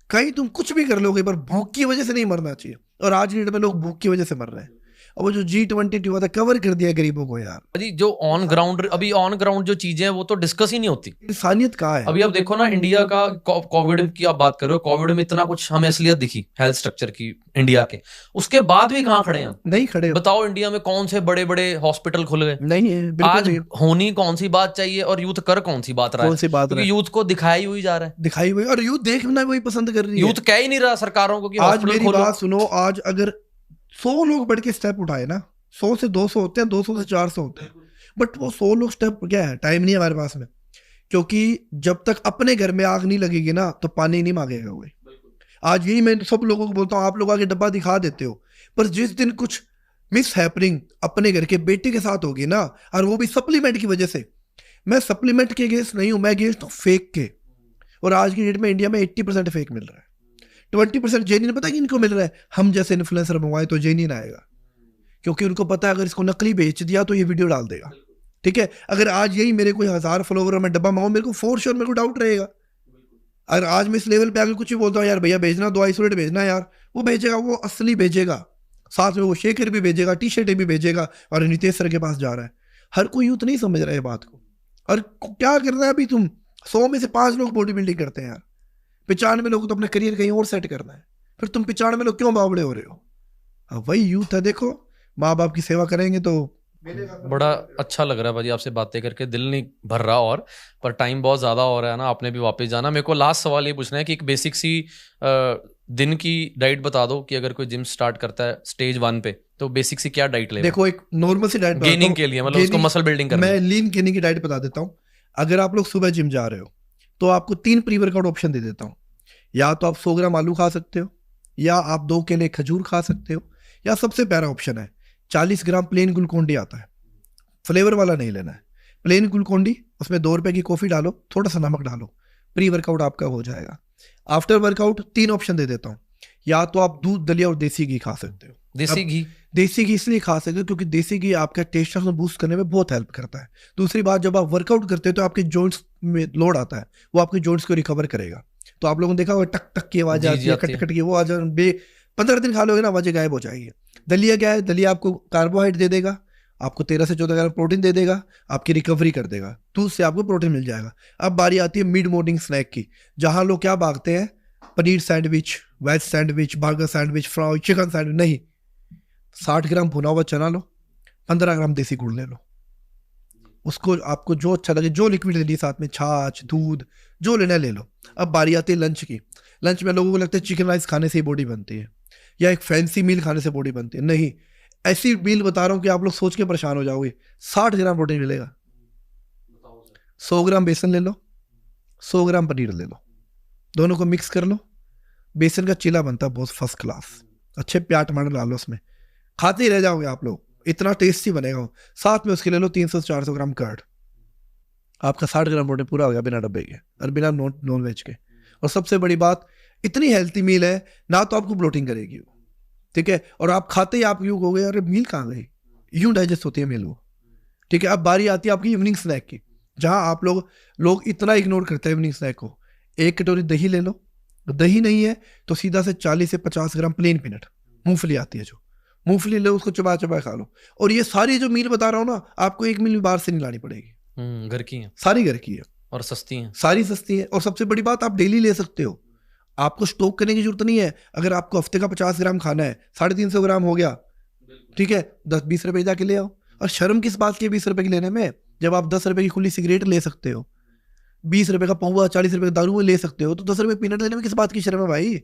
कहीं तुम कुछ भी कर लोगे, पर भूख की वजह से नहीं मरना चाहिए। और आज की डेट में लोग भूख की वजह से मर रहे हैं। और वो जो G20 हुआ था, कवर कर दिया गरीबों को यार। जी जो ऑन ग्राउंड जो चीजें हैं वो तो डिस्कस ही नहीं होती। इंसानियत कहाँ है? अभी आप देखो ना, इंडिया का कोविड की आप बात कर रहे हो, कोविड में इतना कुछ हमें असलियत दिखी हेल्थ स्ट्रक्चर की इंडिया के, उसके बाद भी कहाँ खड़े हैं? नहीं खड़े। बताओ इंडिया में कौन से बड़े बड़े हॉस्पिटल खुल गए? नहीं है। आज होनी कौन सी बात चाहिए और यूथ कर कौन सी बात रहा है? क्योंकि यूथ को दिखाई हुई जा रहा है, दिखाई हुई, और यूथ देखना वही पसंद कर रही है। यूथ कह ही नहीं रहा सरकारों को कि आज मेरी बात सुनो, आज अगर 100 लोग बढ़ के स्टेप उठाए ना, 100 से 200 होते हैं, 200 से 400 होते हैं, बट वो 100 लोग स्टेप क्या है, टाइम नहीं है हमारे पास में। क्योंकि जब तक अपने घर में आग नहीं लगेगी ना, तो पानी नहीं मांगेगा कोई। आज यही मैं सब लोगों को बोलता हूँ, आप लोग आगे डब्बा दिखा देते हो, पर जिस दिन कुछ मिस हैपनिंग अपने घर के बेटे के साथ होगी ना, और वो भी सप्लीमेंट की वजह से, मैं सप्लीमेंट के अगेंस्ट नहीं हूँ, मैं अगेंस्ट हूँ फेक के। और आज की डेट में इंडिया में 80% फेक मिल रहा है, 20% जेन्युइन। पता है कि इनको मिल रहा है, हम जैसे इन्फ्लुएंसर मंगवाए तो जेन्युइन आएगा, क्योंकि उनको पता है अगर इसको नकली बेच दिया तो ये वीडियो डाल देगा। ठीक है, अगर आज यही मेरे कोई 1000 फॉलोवर में डब्बा मांगो, मेरे को फॉर श्योर मेरे को डाउट रहेगा। अगर आज मैं इस लेवल पे आके कुछ भी बोलता हूँ, यार भैया भेजना 2 आइसोलेट भेजना यार, वो भेजेगा, वो असली भेजेगा, साथ में वो शेकर भी भेजेगा, टी-शर्टें भी भेजेगा, और नितेश सर के पास जा रहा है। हर कोई यूथ नहीं समझ रहा है बात को। और क्या कर रहा है अभी तुम, 100 में से 5 लोग बॉडी बिल्डिंग करते हैं यार, 95 लोग तो अपना करियर कहीं और सेट करना है, फिर तुम 95 लोग क्यों बावड़े हो रहे हो? अब वही यूथ है, देखो माँ बाप की सेवा करेंगे तो। बड़ा अच्छा लग रहा है भाजी आपसे बातें करके, दिल नहीं भर रहा, और पर टाइम बहुत ज़्यादा हो रहा है ना, आपने भी वापस जाना। मेरे को लास्ट सवाल ये पूछना है कि एक बेसिक सी दिन की डाइट बता दो कि अगर कोई जिम स्टार्ट करता है स्टेज 1 पे, तो बेसिक सी क्या डाइट ले? देखो एक नॉर्मल सी डाइट गेनिंग के लिए, मतलब उसको मसल बिल्डिंग करना। मैं लीन गेनिंग की डाइट बता देता हूँ। अगर आप लोग सुबह जिम जा रहे हो तो आपको 3 प्री वर्कआउट ऑप्शन दे देता हूँ। या तो आप 100 ग्राम आलू खा सकते हो, या आप 2 केले खजूर खा सकते हो, या सबसे प्यारा ऑप्शन है 40 ग्राम प्लेन ग्लूकोन-डी आता है, फ्लेवर वाला नहीं लेना है, प्लेन ग्लूकोन-डी, उसमें 2 रुपए की कॉफी डालो, थोड़ा सा नमक डालो, प्री वर्कआउट आपका हो जाएगा। आफ्टर वर्कआउट 3 ऑप्शन दे देता हूँ, या तो आप दूध, दलिया और देसी घी खा सकते हो। देसी घी, देसी घी इसलिए खा सकते हो क्योंकि देसी घी आपका टेस्टोस्टेरोन बूस्ट करने में बहुत हेल्प करता है। दूसरी बात, जब आप वर्कआउट करते हो तो आपके जॉइंट्स में लोड आता है, वो आपके जॉइंट्स को रिकवर करेगा। तो आप लोगों ने देखा होगा टक टक की आवाज आती है, कट कट की, वो आज 15 दिन खा लोगे ना आवाजें गायब हो जाएगी। दलिया क्या है, दलिया आपको कार्बोहाइड्रेट दे देगा, आपको 13 से 14 ग्राम प्रोटीन दे देगा, आपकी रिकवरी कर देगा, दूध से आपको प्रोटीन मिल जाएगा। अब बारी आती है मिड मॉर्निंग स्नैक की, जहां लोग क्या भागते हैं, paneer sandwich, veg sandwich, burger sandwich, fry chicken sandwich. नहीं, 60 ग्राम भुना हुआ चना लो, 15 ग्राम देसी गुड़ ले लो, उसको आपको जो अच्छा लगे, जो लिक्विड ले ली साथ में, छाछ, दूध, जो लेना ले लो। अब बारी आती है लंच की। लंच में लोगों को लगता है चिकन राइस खाने से ही बॉडी बनती है, या एक फैंसी मील खाने से बॉडी बनती है। नहीं, ऐसी मील बता रहा हूं कि आप लोग सोच के परेशान हो जाओगे। 60 ग्राम प्रोटीन मिलेगा, 100 ग्राम बेसन ले लो, 100 ग्राम पनीर ले लो, दोनों को मिक्स कर लो, बेसन का चीला बनता है बहुत फर्स्ट क्लास, अच्छे प्याज टमाटर डालो उसमें, खाते ही रह जाओगे आप लोग, इतना टेस्टी बनेगा वो। साथ में उसके ले लो 300 से 400 ग्राम कर्ड, आपका 60 ग्राम प्रोटीन पूरा हो गया बिना डब्बे के और बिना नॉन वेज के। और सबसे बड़ी बात, इतनी हेल्थी मील है ना, तो आपको ब्लोटिंग करेगी वो, ठीक है, और आप खाते ही आप यूं हो गए, अरे मील कहाँ गई, यूं डाइजेस्ट होती है मील वो, ठीक है। अब बारी आती है आपकी इवनिंग स्नैक की, जहां आप लोग इतना इग्नोर करते हैं इवनिंग स्नैक को। एक कटोरी दही ले लो, दही नहीं है तो सीधा से 40 से 50 ग्राम प्लेन पीनट, मूंगफली आती है जो, मूंगफली लो, उसको चबा चबा खा लो। और ये सारी जो मील बता रहा हूँ ना, आपको एक मील बाहर से नहीं लानी पड़ेगी, घर की है, सारी घर की है और सस्ती है, सारी सस्ती है। और सबसे बड़ी बात, आप डेली ले सकते हो, आपको स्टॉक करने की जरूरत नहीं है। अगर आपको हफ्ते का 50 ग्राम खाना है, 350 ग्राम हो गया, ठीक है, 10-20 रुपए जाके ले आओ। और शर्म किस बात की 20 रुपए की लेने में, जब आप 10 रुपए की खुली सिगरेट ले सकते हो, 20 रुपए का पौवा, 40 रुपए का दारू ले सकते हो, तो 10 रुपए पीनट लेने में किस बात की शर्म है भाई?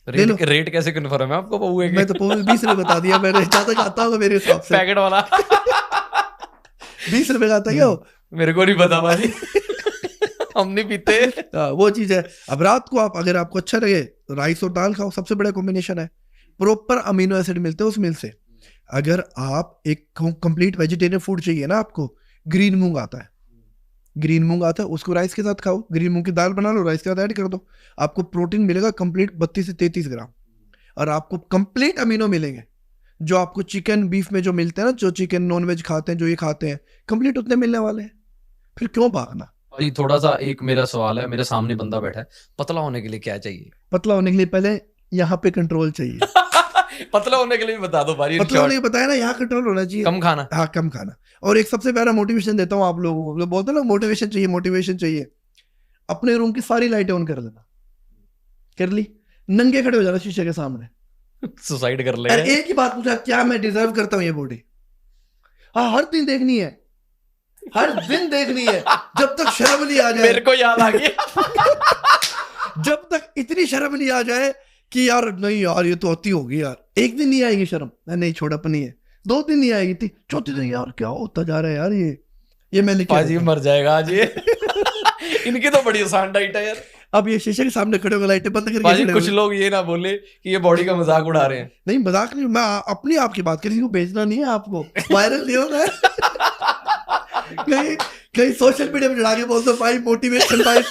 रेट कैसे कन्फर्म है आपको पौवे के? मैं तो पौवे 20 रुपए बता दिया मैंने, जहाँ तक आता होगा मेरे हिसाब से पैकेट वाला 20 रुपए का आता है क्या? मेरे को नहीं पता भाई हम नहीं पीते। वो चीज है। अब रात को आप, अगर आपको अच्छा लगे, राइस और दाल खाओ, सबसे बड़ा कॉम्बिनेशन है, प्रॉपर अमीनो एसिड मिलते हैं उस मिल से। अगर आप एक कंप्लीट वेजिटेरियन फूड चाहिए ना आपको, ग्रीन मूंग आता है, ग्रीन मूंग आता है, उसको राइस के साथ खाओ, ग्रीन मूंग की दाल बना लो, राइस के साथ ऐड कर दो, आपको प्रोटीन मिलेगा कंप्लीट 32 से 33 ग्राम, और आपको कंप्लीट अमीनो मिलेंगे जो आपको चिकन बीफ में जो मिलते हैं ना, जो चिकन नॉन वेज खाते हैं, जो ये खाते हैं, कंप्लीट उतने मिलने वाले हैं। फिर क्यों भागना? भाई थोड़ा सा एक मेरा सवाल है, मेरे सामने बंदा बैठा है, पतला होने के लिए क्या चाहिए? पतला होने के लिए पहले यहाँ पे कंट्रोल चाहिए पतला होने के लिए बता दो भाई। पतला होने के बताया ना, यहाँ कंट्रोल होना चाहिए, कम खाना। हाँ, कम खाना। और एक सबसे प्यारा मोटिवेशन देता हूँ आप लोगों को, लोग बोलते हैं ना मोटिवेशन चाहिए, मोटिवेशन चाहिए, अपने रूम की सारी लाइटें ऑन कर देना, कर ली, नंगे खड़े हो जाना शीशे के सामने, सुसाइड कर ले। एक ही बात पूछा, क्या मैं डिजर्व करता हूँ ये बॉडी? हाँ, हर दिन देखनी है, हर दिन देखनी है, जब तक शर्म नहीं आ जाए। मेरे को याद आ गया जब तक इतनी शर्म नहीं आ जाए कि यार नहीं यार ये तो अति होगी यार, एक दिन नहीं आएगी शर्म, नहीं छोड़ापनी है, 2 दिन नहीं आएगी थी, चौथे दिन यार क्या होता जा रहा है यार, ये मैं लिख पाजी मर जाएगा आज ये इनकी तो बड़ी आसान डाइट है यार। अब ये शीशे के सामने खड़े होकर लाइटें बंद पाजी करके, कुछ लोग ये ना बोले कि ये बॉडी का मजाक उड़ा रहे हैं। नहीं मजाक नहीं, मैं अपनी आपकी बात कर रही हूँ, बेचना नहीं है आपको, वायरल नहीं होना है कहीं सोशल मीडिया में चढ़ा के बोल दो भाई मोटिवेशन भाई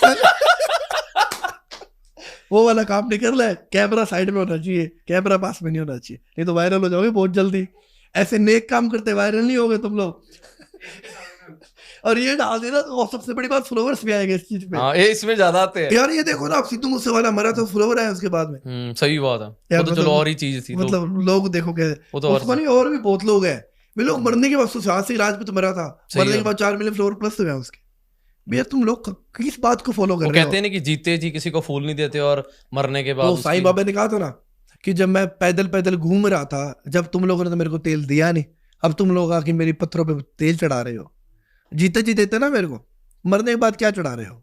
वो वाला काम नहीं कर रहा है। कैमरा साइड में होना चाहिए, कैमरा पास में नहीं होना चाहिए, नहीं तो वायरल हो जाओगे बहुत जल्दी। ऐसे नेक काम करते वायरल नहीं होगे तुम लोग और ये डाल देना तो सबसे बड़ी बात, फॉलोवर्स भी आएंगे इस चीज पे। हाँ, ये इसमें ज्यादा आते हैं यार, ये देखो ना, सिद्धू मूसेवाला मरा तो फॉलोवर आए उसके बाद में। सही बात है, वो तो चलो और ही चीज थी, मतलब लोग देखो कैसे, वो तो उसको नहीं, और भी बहुत लोग हैं, वे लोग मरने के बाद सुशांत सिंह राजपूत मरा था, मरने के बाद 4 मिलियन फॉलोवर प्लस हुए उसके। भैया तुम लोग किस बात को फॉलो कर रहे हो? कहते हैं ना कि जीते जी किसी को फूल नहीं देते, और मरने के बाद तो साईं बाबा ने कहा था ना कि जब मैं पैदल पैदल घूम रहा था, जब तुम लोगों ने तो मेरे को तेल दिया नहीं, अब तुम लोग आके मेरी पत्थरों पे तेल चढ़ा रहे हो। जीते जी देते ना मेरे को, मरने के बाद क्या चढ़ा रहे हो?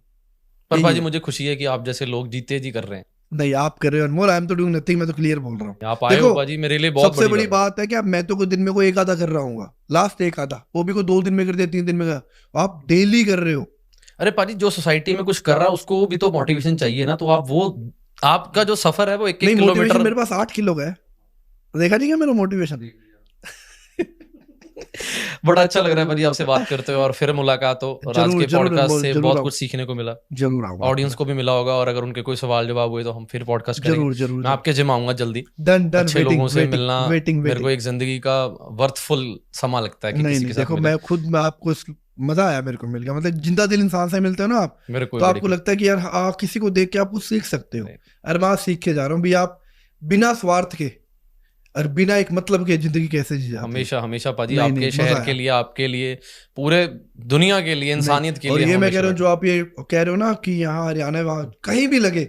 पर भाजी मुझे खुशी है कि आप जैसे लोग जीते जी कर रहे हैं। नहीं, आप कर रहे हो अनमोल, आई एम तो डूइंग नथिंग, मैं तो क्लियर बोल रहा हूँ। आप आए हो भाजी, मेरे लिए बहुत सबसे बड़ी बात है कि अब मैं तो कोई दिन में कोई 1 आधा कर रहा हूँ, लास्ट 1 आधा, वो भी कोई 2 दिन में कर दिया, 3 दिन में कर, आप डेली कर रहे हो। अरे पाजी, जो सोसाइटी में कुछ कर रहा है उसको भी तो मोटिवेशन चाहिए ना, तो आप वो, आपका जो सफर है वो 1-1 किलोमीटर। मेरे पास 8 किलो का है, देखा नहीं क्या मेरा मोटिवेशन बड़ा अच्छा लग रहा है भाई आपसे बात करते हुए, और फिर मुलाकात हो, और आज के पॉडकास्ट से बहुत कुछ सीखने को मिला, जरूर ऑडियंस को भी मिला होगा, और अगर उनके कोई सवाल जवाब हुए तो हम फिर पॉडकास्ट करेंगे। जरूर मैं आपके जिम आऊंगा जल्दी। डन अच्छे लोगों से मिलना मेरे को एक जिंदगी का वर्थफुल समा लगता है कि किसी के साथ देखो मैं खुद आपको मजा आया, मेरे को मिल गया, मतलब जिंदा दिल इंसान से मिलते हो ना आप, मेरे को तो आपको लगता है कि यार आप किसी को देख के आप कुछ सीख सकते हो। अरे मैं सीख के जा रहा हूँ भी, आप बिना स्वार्थ के और बिना एक मतलब के जिंदगी कैसे जी जाते। हमेशा हमेशा पाजी आपके शहर के लिए, आपके लिए, पूरे दुनिया के लिए, इंसानियत के लिए। और ये मैं कह रहा हूँ जो आप ये कह रहे हो ना कि यहाँ हरियाणा वहाँ कहीं भी लगे,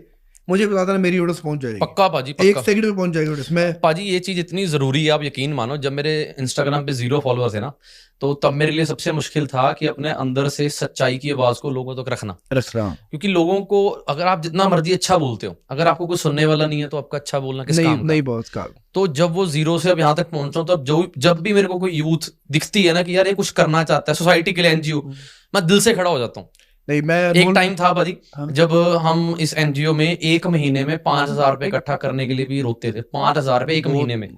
मुझे बता देना मेरी ऑडियंस पहुंच जाएगी। पक्का पाजी, पक्का 1 सेकंड में पहुंच जाएगी ऑडियंस में। पाजी ये चीज इतनी जरूरी है, आप यकीन मानो, जब मेरे इंस्टाग्राम पे 0 फॉलोअर्स है ना, तो तब मेरे लिए सबसे मुश्किल था कि अपने अंदर से सच्चाई की आवाज को लोगों तक रखना। क्योंकि लोगों को अगर आप जितना मर्जी अच्छा बोलते हो, अगर आपको कुछ सुनने वाला नहीं है तो आपका अच्छा बोलना किस काम का? नहीं बहुत का। तो जब वो 0 से अब यहाँ तक पहुंचा हूं, तब जब भी मेरे को कोई यूथ दिखती है ना कि यार ये कुछ करना चाहता है सोसाइटी के लिए, एनजीओ, मैं दिल से खड़ा हो जाता हूँ। नहीं मैं एक टाइम था भाई जब हम इस एनजीओ में 1 महीने में 5,000 रुपए इकट्ठा करने के लिए भी रोते थे। 5,000 रुपए 1 महीने में।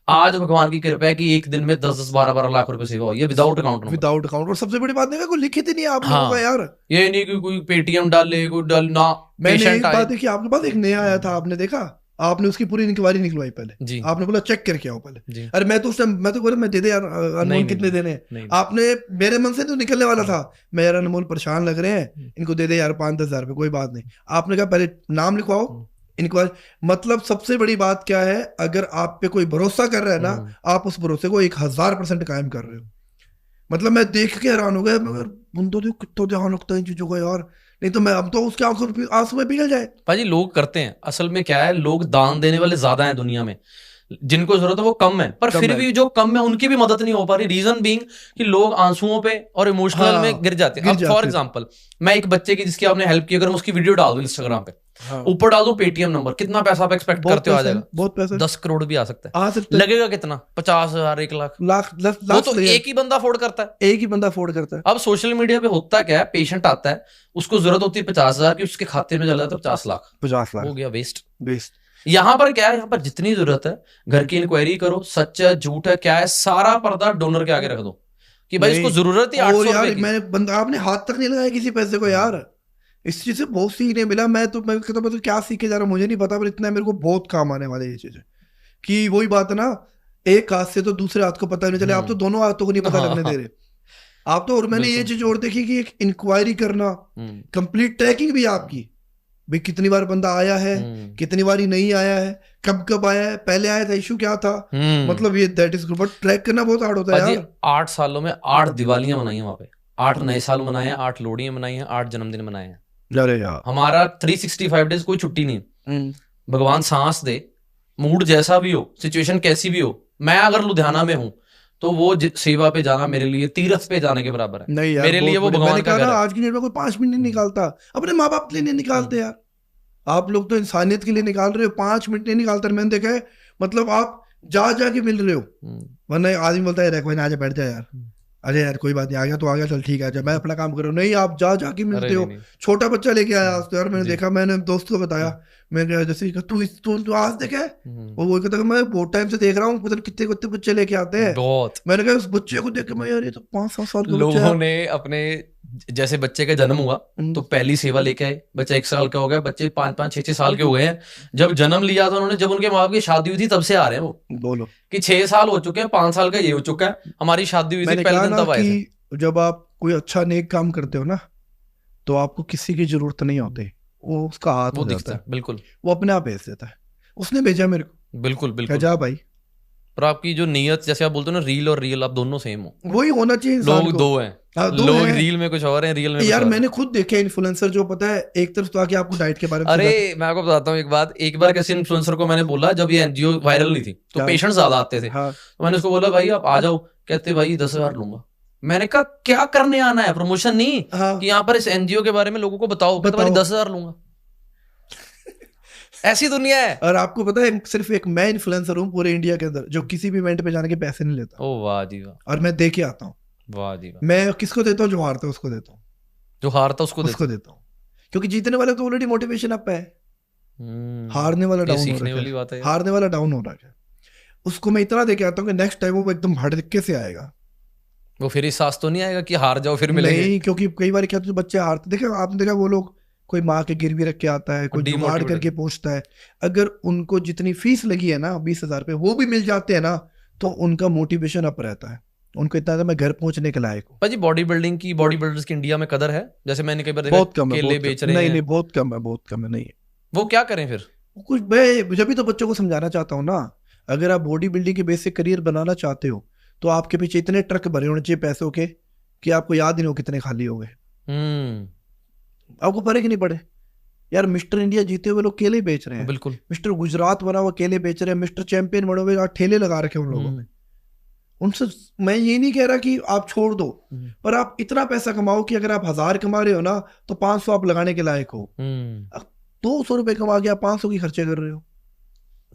आज भगवान की कृपा है कि एक दिन में 10-10, 12-12 लाख रुपए सेवा हुई है विदाउट अकाउंट। और सबसे बड़ी बात नहीं, कोई लिखित ही नहीं आप लोगों का यार। ये नहीं कि कोई पेटीएम डाले, कोई डाल ना। मैंने एक बात देखी आपके पास, एक नया आया था, आपने देखा, आपने उसकी पूरी इंक्वायरी निकलवाई पहले जी। आपने बोला चेक करके आओ पहले। अरे मैं तो उस टाइम मैं तो बोला मैं दे दे यार, अनमोल कितने देने हैं। आपने मेरे मन से तो निकलने वाला था, मैं यार अनमोल परेशान लग रहे हैं, इनको दे दे यार 5-10 हज़ार रुपए, कोई बात नहीं। आपने कहा पहले नाम लिखवाओ, इंक्वायरी। मतलब सबसे बड़ी बात क्या है, अगर आप पे कोई भरोसा कर रहा है ना, आप उस भरोसे को 1000% कायम कर रहे हो। मतलब मैं देख के हैरान हो गया, मगर बंदों तो कितना ध्यान रखता है इन चीजों का यार, नहीं तो मैं अब तो उसके आंसू में पिघल जाए। भाजी लोग करते हैं, असल में क्या है, लोग दान देने वाले ज्यादा हैं दुनिया में, जिनको जरूरत है वो कम है, पर फिर भी जो कम है उनकी भी मदद नहीं हो पा रही। रीजन बीइंग कि लोग आंसुओं पे और इमोशनल में गिर जाते हैं। अब फॉर एग्जांपल मैं एक बच्चे की जिसकी आपने हेल्प की, अगर मैं उसकी वीडियो डाल दूं इंस्टाग्राम पे, ऊपर डाल दूं पेटीएम नंबर, कितना पैसा आप एक्सपेक्ट करते हो आ जाएगा? बहुत पैसा, 10 करोड़ भी आ सकता है। लगेगा कितना? 50,000, 1 लाख। वो तो एक ही बंदा अफोर्ड करता है, एक ही बंदा अफोर्ड करता है। अब सोशल मीडिया पे होता क्या है, पेशेंट आता है, उसको जरूरत होती है 50,000 की, उसके खाते में चला जाता है 50 लाख, हो गया वेस्ट। यहाँ पर क्या है, यहाँ पर जितनी जरूरत है घर की इंक्वायरी करो, सच है झूठ है क्या है, सारा पर्दा डोनर के आगे रख दो कि भाई इसको जरूरत है 800 रुपए की। मैंने बंदा, आपने हाथ तक नहीं लगाया किसी पैसे को यार। इस चीज से बहुत सीखने मिला। मैं तो क्या सीख के जा रहा हूँ मुझे नहीं पता, पर इतना मेरे को बहुत काम आने वाले ये चीजें, कि वही बात है ना, एक हाथ से तो दूसरे हाथ को पता नहीं चले। आप तो दोनों हाथों को नहीं पता लगने दे रहे आप तो। और मैंने ये चीज और देखी कि एक इंक्वायरी करना, कंप्लीट ट्रैकिंग भी आपकी, भाई कितनी बार बंदा आया है, कितनी बार नहीं आया है, कब आया है, पहले आया था, इशू क्या था, मतलब ये that is good. But track करना बहुत हार्ड होता है यार। 8 सालों में 8 दिवालियां मनाई हैं वहां पे, 8 नए साल मनाए हैं, 8 लोहड़ियां मनाई हैं, 8 जन्मदिन मनाए हैं। अरे यार हमारा 365 डेज कोई छुट्टी नहीं। भगवान सांस दे, मूड जैसा भी हो, सिचुएशन कैसी भी हो, मैं अगर लुधियाना में हूँ तो वो सेवा पे जाना मेरे लिए तीर्थ पे जाने के बराबर है। नहीं यार, मेरे लिए वो भगवान का घर है। आज की डेट में कोई 5 मिनट नहीं निकालता, अपने माँ बाप के लिए नहीं निकालते यार। आप लोग तो इंसानियत के लिए निकाल रहे हो, 5 मिनट नहीं निकालते। मैंने देखा है, मतलब आप जा के मिल रहे हो, वरना आदमी बोलता है कोई ना, आजा बैठ जा यार, अरे यार कोई बात नहीं, आ गया तो आ गया, चल ठीक है, मैं अपना काम कर रहा हूँ। नहीं, आप जाके मिलते हो। छोटा बच्चा लेके आया आज तो यार, मैंने देखा, मैंने दोस्त को बताया, मैंने जैसे तू आज देखा है, वो कहता मैं बहुत टाइम से देख रहा हूँ, पता नहीं कितने बच्चे लेके आते हैं। मैंने कहा उस बच्चे को देख के मैं, यार ये तो 5-7 साल का लोगों ने अपने, जैसे बच्चे का जन्म हुआ तो पहली सेवा लेके आए, बच्चा 1 साल का हो गया, बच्चे 5-5, 6-6 साल के हो गए हैं। जब जन्म लिया था उन्होंने, जब उनके माँ बाप की शादी हुई थी तब से आ रहे हैं वो, बोलो कि 6 साल हो चुके हैं, 5 साल का ये हो चुका है, हमारी शादी हुई थी पहले दिन तब आए थे। जब आप कोई अच्छा नेक काम करते हो ना, तो आपको किसी की जरूरत नहीं होती, वो उसका हाथ हो जाता है, बिल्कुल वो अपने आप भेज देता है। उसने भेजा मेरे को, बिल्कुल जा भाई। पर आपकी जो नीयत, जैसे आप बोलते हो ना, रील और रियल, आप दोनों सेम हो, वही होना चाहिए। लोग दो हैं, लोग रील में कुछ और हैं, रियल में यार मैंने खुद देखे इन्फ्लुएंसर, जो पता है एक तरफ तो आके आपको डाइट के बारे में, अरे मैं आपको बताता हूँ एक बात। एक बार किसी इन्फ्लुएंसर को मैंने बोला, जब ये एनजीओ वायरल नहीं थी तो पेशेंट ज्यादा आते थे, तो मैंने उसको बोला भाई आप आ जाओ, कहते भाई 10,000 लूंगा। मैंने कहा क्या करने आना है, प्रमोशन नहीं कि यहाँ पर इस एनजीओ के बारे में लोगों को बताओ, कहते भाई 10,000 लूंगा। ऐसी दुनिया है। और आपको पता है, सिर्फ एक मैं इन्फ्लुएंसर हूँ पूरे इंडिया के अंदर जो किसी भी इवेंट पे जाने के पैसे नहीं लेता। ओ वाह जी वाह। और मैं दे के आता हूँ। वाह जी वाह। मैं किसको देता हूँ? जो हारता है उसको देता हूँ, जो हारता उसको देता हूँ, क्योंकि जीतने वाले तो ऑलरेडी मोटिवेशन अप है, हारने वाला डाउन हो रहा है, हारने वाला डाउन हो रहा है। उसको मैं इतना दे के आता हूँ कि नेक्स्ट टाइम वो एकदम भड़के से आएगा वो फिर एहसास तो नहीं आएगा कि हार जाओ फिर मिलेंगे? नहीं, क्योंकि कई बार क्या होता है बच्चे हारते, देखा आपने देखा वो लोग कोई माँ के गिरवी रख के आता है, कोई जुगाड़ करके पहुंचता है, अगर उनको जितनी फीस लगी है ना 20,000 रुपये वो भी मिल जाते हैं ना तो उनका मोटिवेशन अप रहता है, उनको इतना मैं घर पहुंचने के लायक हूँ। भाजी बॉडी बिल्डिंग की, बॉडी बिल्डर्स की इंडिया में कदर है? जैसे मैंने कई बार देखा बहुत कम है, केले बेच रहे हैं। नहीं बहुत कम है, बहुत कम है, नहीं है। वो क्या करें फिर? कुछ मैं जब भी तो बच्चों को समझाना चाहता हूँ ना, अगर आप बॉडी बिल्डिंग के बेस से करियर बनाना चाहते हो तो आपके पीछे इतने ट्रक भरे होने चाहिए पैसों के कि आपको याद ही नहीं हो कितने खाली हो गए। आपको पड़े कि नहीं पड़े यार, मिस्टर इंडिया जीते हुए लोग केले बेच रहे हैं, बिल्कुल। मिस्टर गुजरात बना हुआ केले बेच रहे हैं, मिस्टर चैंपियन बने हुए ठेले लगा रखे उन लोगों ने। उनसे मैं ये नहीं कह रहा कि आप छोड़ दो, पर आप इतना पैसा कमाओ कि अगर आप 1000 कमा रहे हो ना तो 500 आप लगाने के लायक हो। 200 रुपए कमा के आप 500 की खर्चे कर रहे हो।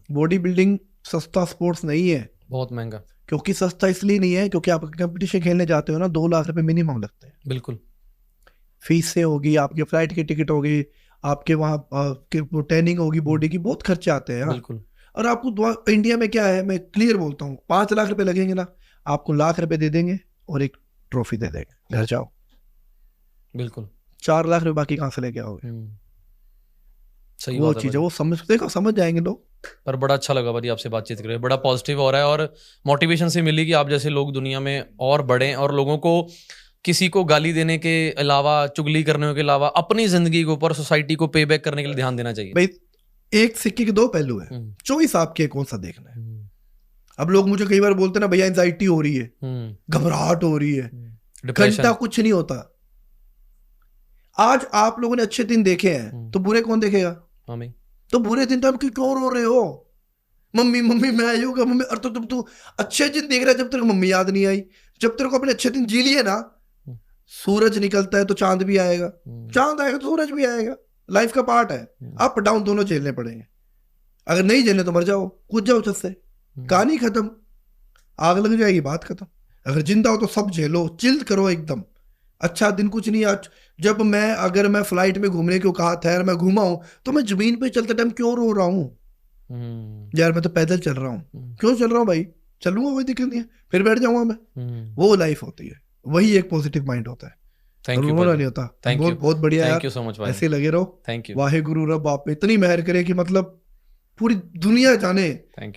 बॉडी बिल्डिंग सस्ता स्पोर्ट्स नहीं है, बहुत महंगा। क्योंकि सस्ता इसलिए नहीं है क्योंकि आप कंपटीशन खेलने जाते हो ना 2 लाख रुपए मिनिमम लगते हैं। बिल्कुल। फीस से होगी, आपके फ्लाइट की टिकट होगी, आपके वहाँ ट्रेनिंग होगी, बॉडी की बहुत खर्चे आते हैं। बिल्कुल। और आपको इंडिया में क्या है, मैं क्लियर बोलता हूँ, 5 लाख रुपए लगेंगे ना, आपको 1 लाख रुपए दे देंगे और एक ट्रॉफी दे देंगे, घर जाओ। बिल्कुल। 4 लाख रुपए बाकी कहाँ से लेके आओगे? सही वो बात चीज है, वो समझ जाएंगे लोग। पर बड़ा अच्छा लगा भाई आपसे बातचीत करके, बड़ा पॉजिटिव हो रहा है और मोटिवेशन से मिली कि आप जैसे लोग दुनिया में और बढ़ें और लोगों को किसी को गाली देने के अलावा, चुगली करने के अलावा अपनी जिंदगी के ऊपर, सोसाइटी को पे बैक करने के लिए ध्यान देना चाहिए। भाई एक सिक्के के 2 पहलू है, चॉइस आपकी कौन सा देखना है। अब लोग मुझे कई बार बोलते हैं ना भैया एंजाइटी हो रही है, घबराहट हो रही है, घंटा कुछ नहीं होता। आज आप लोगों ने अच्छे दिन देखे हैं तो बुरे कौन देखेगा? हमें। तो बुरे दिन तो आप क्यों रो रहे हो? मम्मी मम्मी मैं आई हूँ मम्मी, और तो तुम तो अच्छे दिन देख रहा है, जब तक मम्मी याद नहीं आई, जब तक अपने अच्छे दिन जी लिए ना, सूरज निकलता है तो चांद भी आएगा, चांद आएगा तो सूरज भी आएगा। लाइफ का पार्ट है, अप डाउन दोनों झेलने पड़ेंगे। अगर नहीं झेलने तो मर जाओ, कूद जाओ छत से, कहानी खत्म, आग लग जाएगी, बात खत्म। अगर जिंदा हो तो सब झेलो, चिल करो एकदम। अच्छा दिन कुछ नहीं। आज जब अगर मैं फ्लाइट में घूमने को कहा था यार, मैं घूमा हूं, तो मैं जमीन पे चलते टाइम क्यों रो रहा हूँ यार? मैं तो पैदल चल रहा हूँ, क्यों चल रहा हूँ भाई? चलूंगा, कोई दिक्कत नहीं है, फिर बैठ जाऊंगा मैं। वो लाइफ होती है, वही एक पॉजिटिव माइंड होता है, नहीं होता। बहुत बढ़िया यार, ऐसे लगे रहो। Thank you. वाहेगुरु रब आप पे इतनी मेहर करे कि मतलब पूरी दुनिया जाने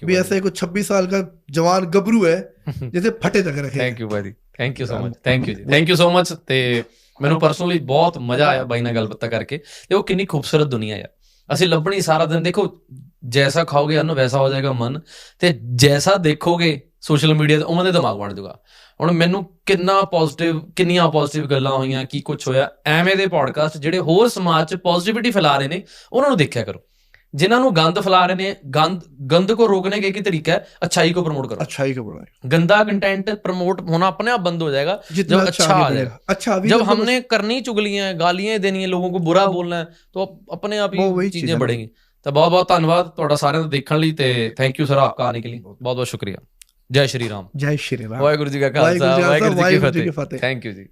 भी ऐसा कोई 26 साल का जवान गबरू है जैसे फटे तक रखे। थैंक यू भाई, thank you so much, thank you so much. ਤੇ ਮੈਨੂੰ ਪਰਸਨਲੀ ਬਹੁਤ ਮਜ਼ਾ ਆਇਆ ਬਾਈ ਨਾਲ ਗੱਲਬਾਤ ਕਰਕੇ। ਦੇਖੋ ਕਿੰਨੀ ਖੂਬਸੂਰਤ ਦੁਨੀਆ ਹੈ, ਅਸੀਂ ਲੱਭਣੀ ਸਾਰਾ ਦਿਨ। ਦੇਖੋ ਜੈਸਾ ਖਾਓਗੇ ਅੰਨ ਵੈਸਾ ਹੋ ਜਾਏਗਾ ਮਨ, ਤੇ ਜੈਸਾ ਦੇਖੋਗੇ ਸੋਸ਼ਲ ਮੀਡੀਆ ਤੇ ਉਵੇਂ ਦਾ ਦਿਮਾਗ ਬਣ ਜਾਊਗਾ। ਹੁਣ ਮੈਨੂੰ ਕਿੰਨੀਆਂ ਪੋਜ਼ਿਟਿਵ ਗੱਲਾਂ ਹੋਈਆਂ, ਕੀ ਕੁਛ ਹੋਇਆ। ਐਵੇਂ ਦੇ ਪੋਡਕਾਸਟ ਜਿਹੜੇ ਹੋਰ ਸਮਾਜ 'ਚ ਪੋਜ਼ਿਟਿਵਿਟੀ ਫੈਲਾ ਰਹੇ ਨੇ ਉਹਨਾਂ ਨੂੰ ਦੇਖਿਆ ਕਰੋ। जिन्हों ਨੂੰ गंद फैला रहे ने, गंद को रोकने का एक ही तरीका है, अच्छाई को प्रमोट करो। अच्छाई को बढ़ाओ। गंदा कंटेंट प्रमोट होना अपने आप बंद हो जाएगा जब अच्छा आ जाएगा। अच्छा जब हमने करनी चुगलियां, गालियां देनी है, लोगों को बुरा बोलना है, तो अपने आप ही चीजें बढ़ेंगी। तो बहुत बहुत धन्यवाद ਤੁਹਾਡਾ ਸਾਰਿਆਂ ਦਾ ਦੇਖਣ ਲਈ, ਤੇ थैंक यू सर आपका आने के लिए, बहुत बहुत शुक्रिया। जय श्री राम। जय श्री राम। वाहेगुरु जी का खालसा, वाहेगुरु जी की फतेह। Thank you ji.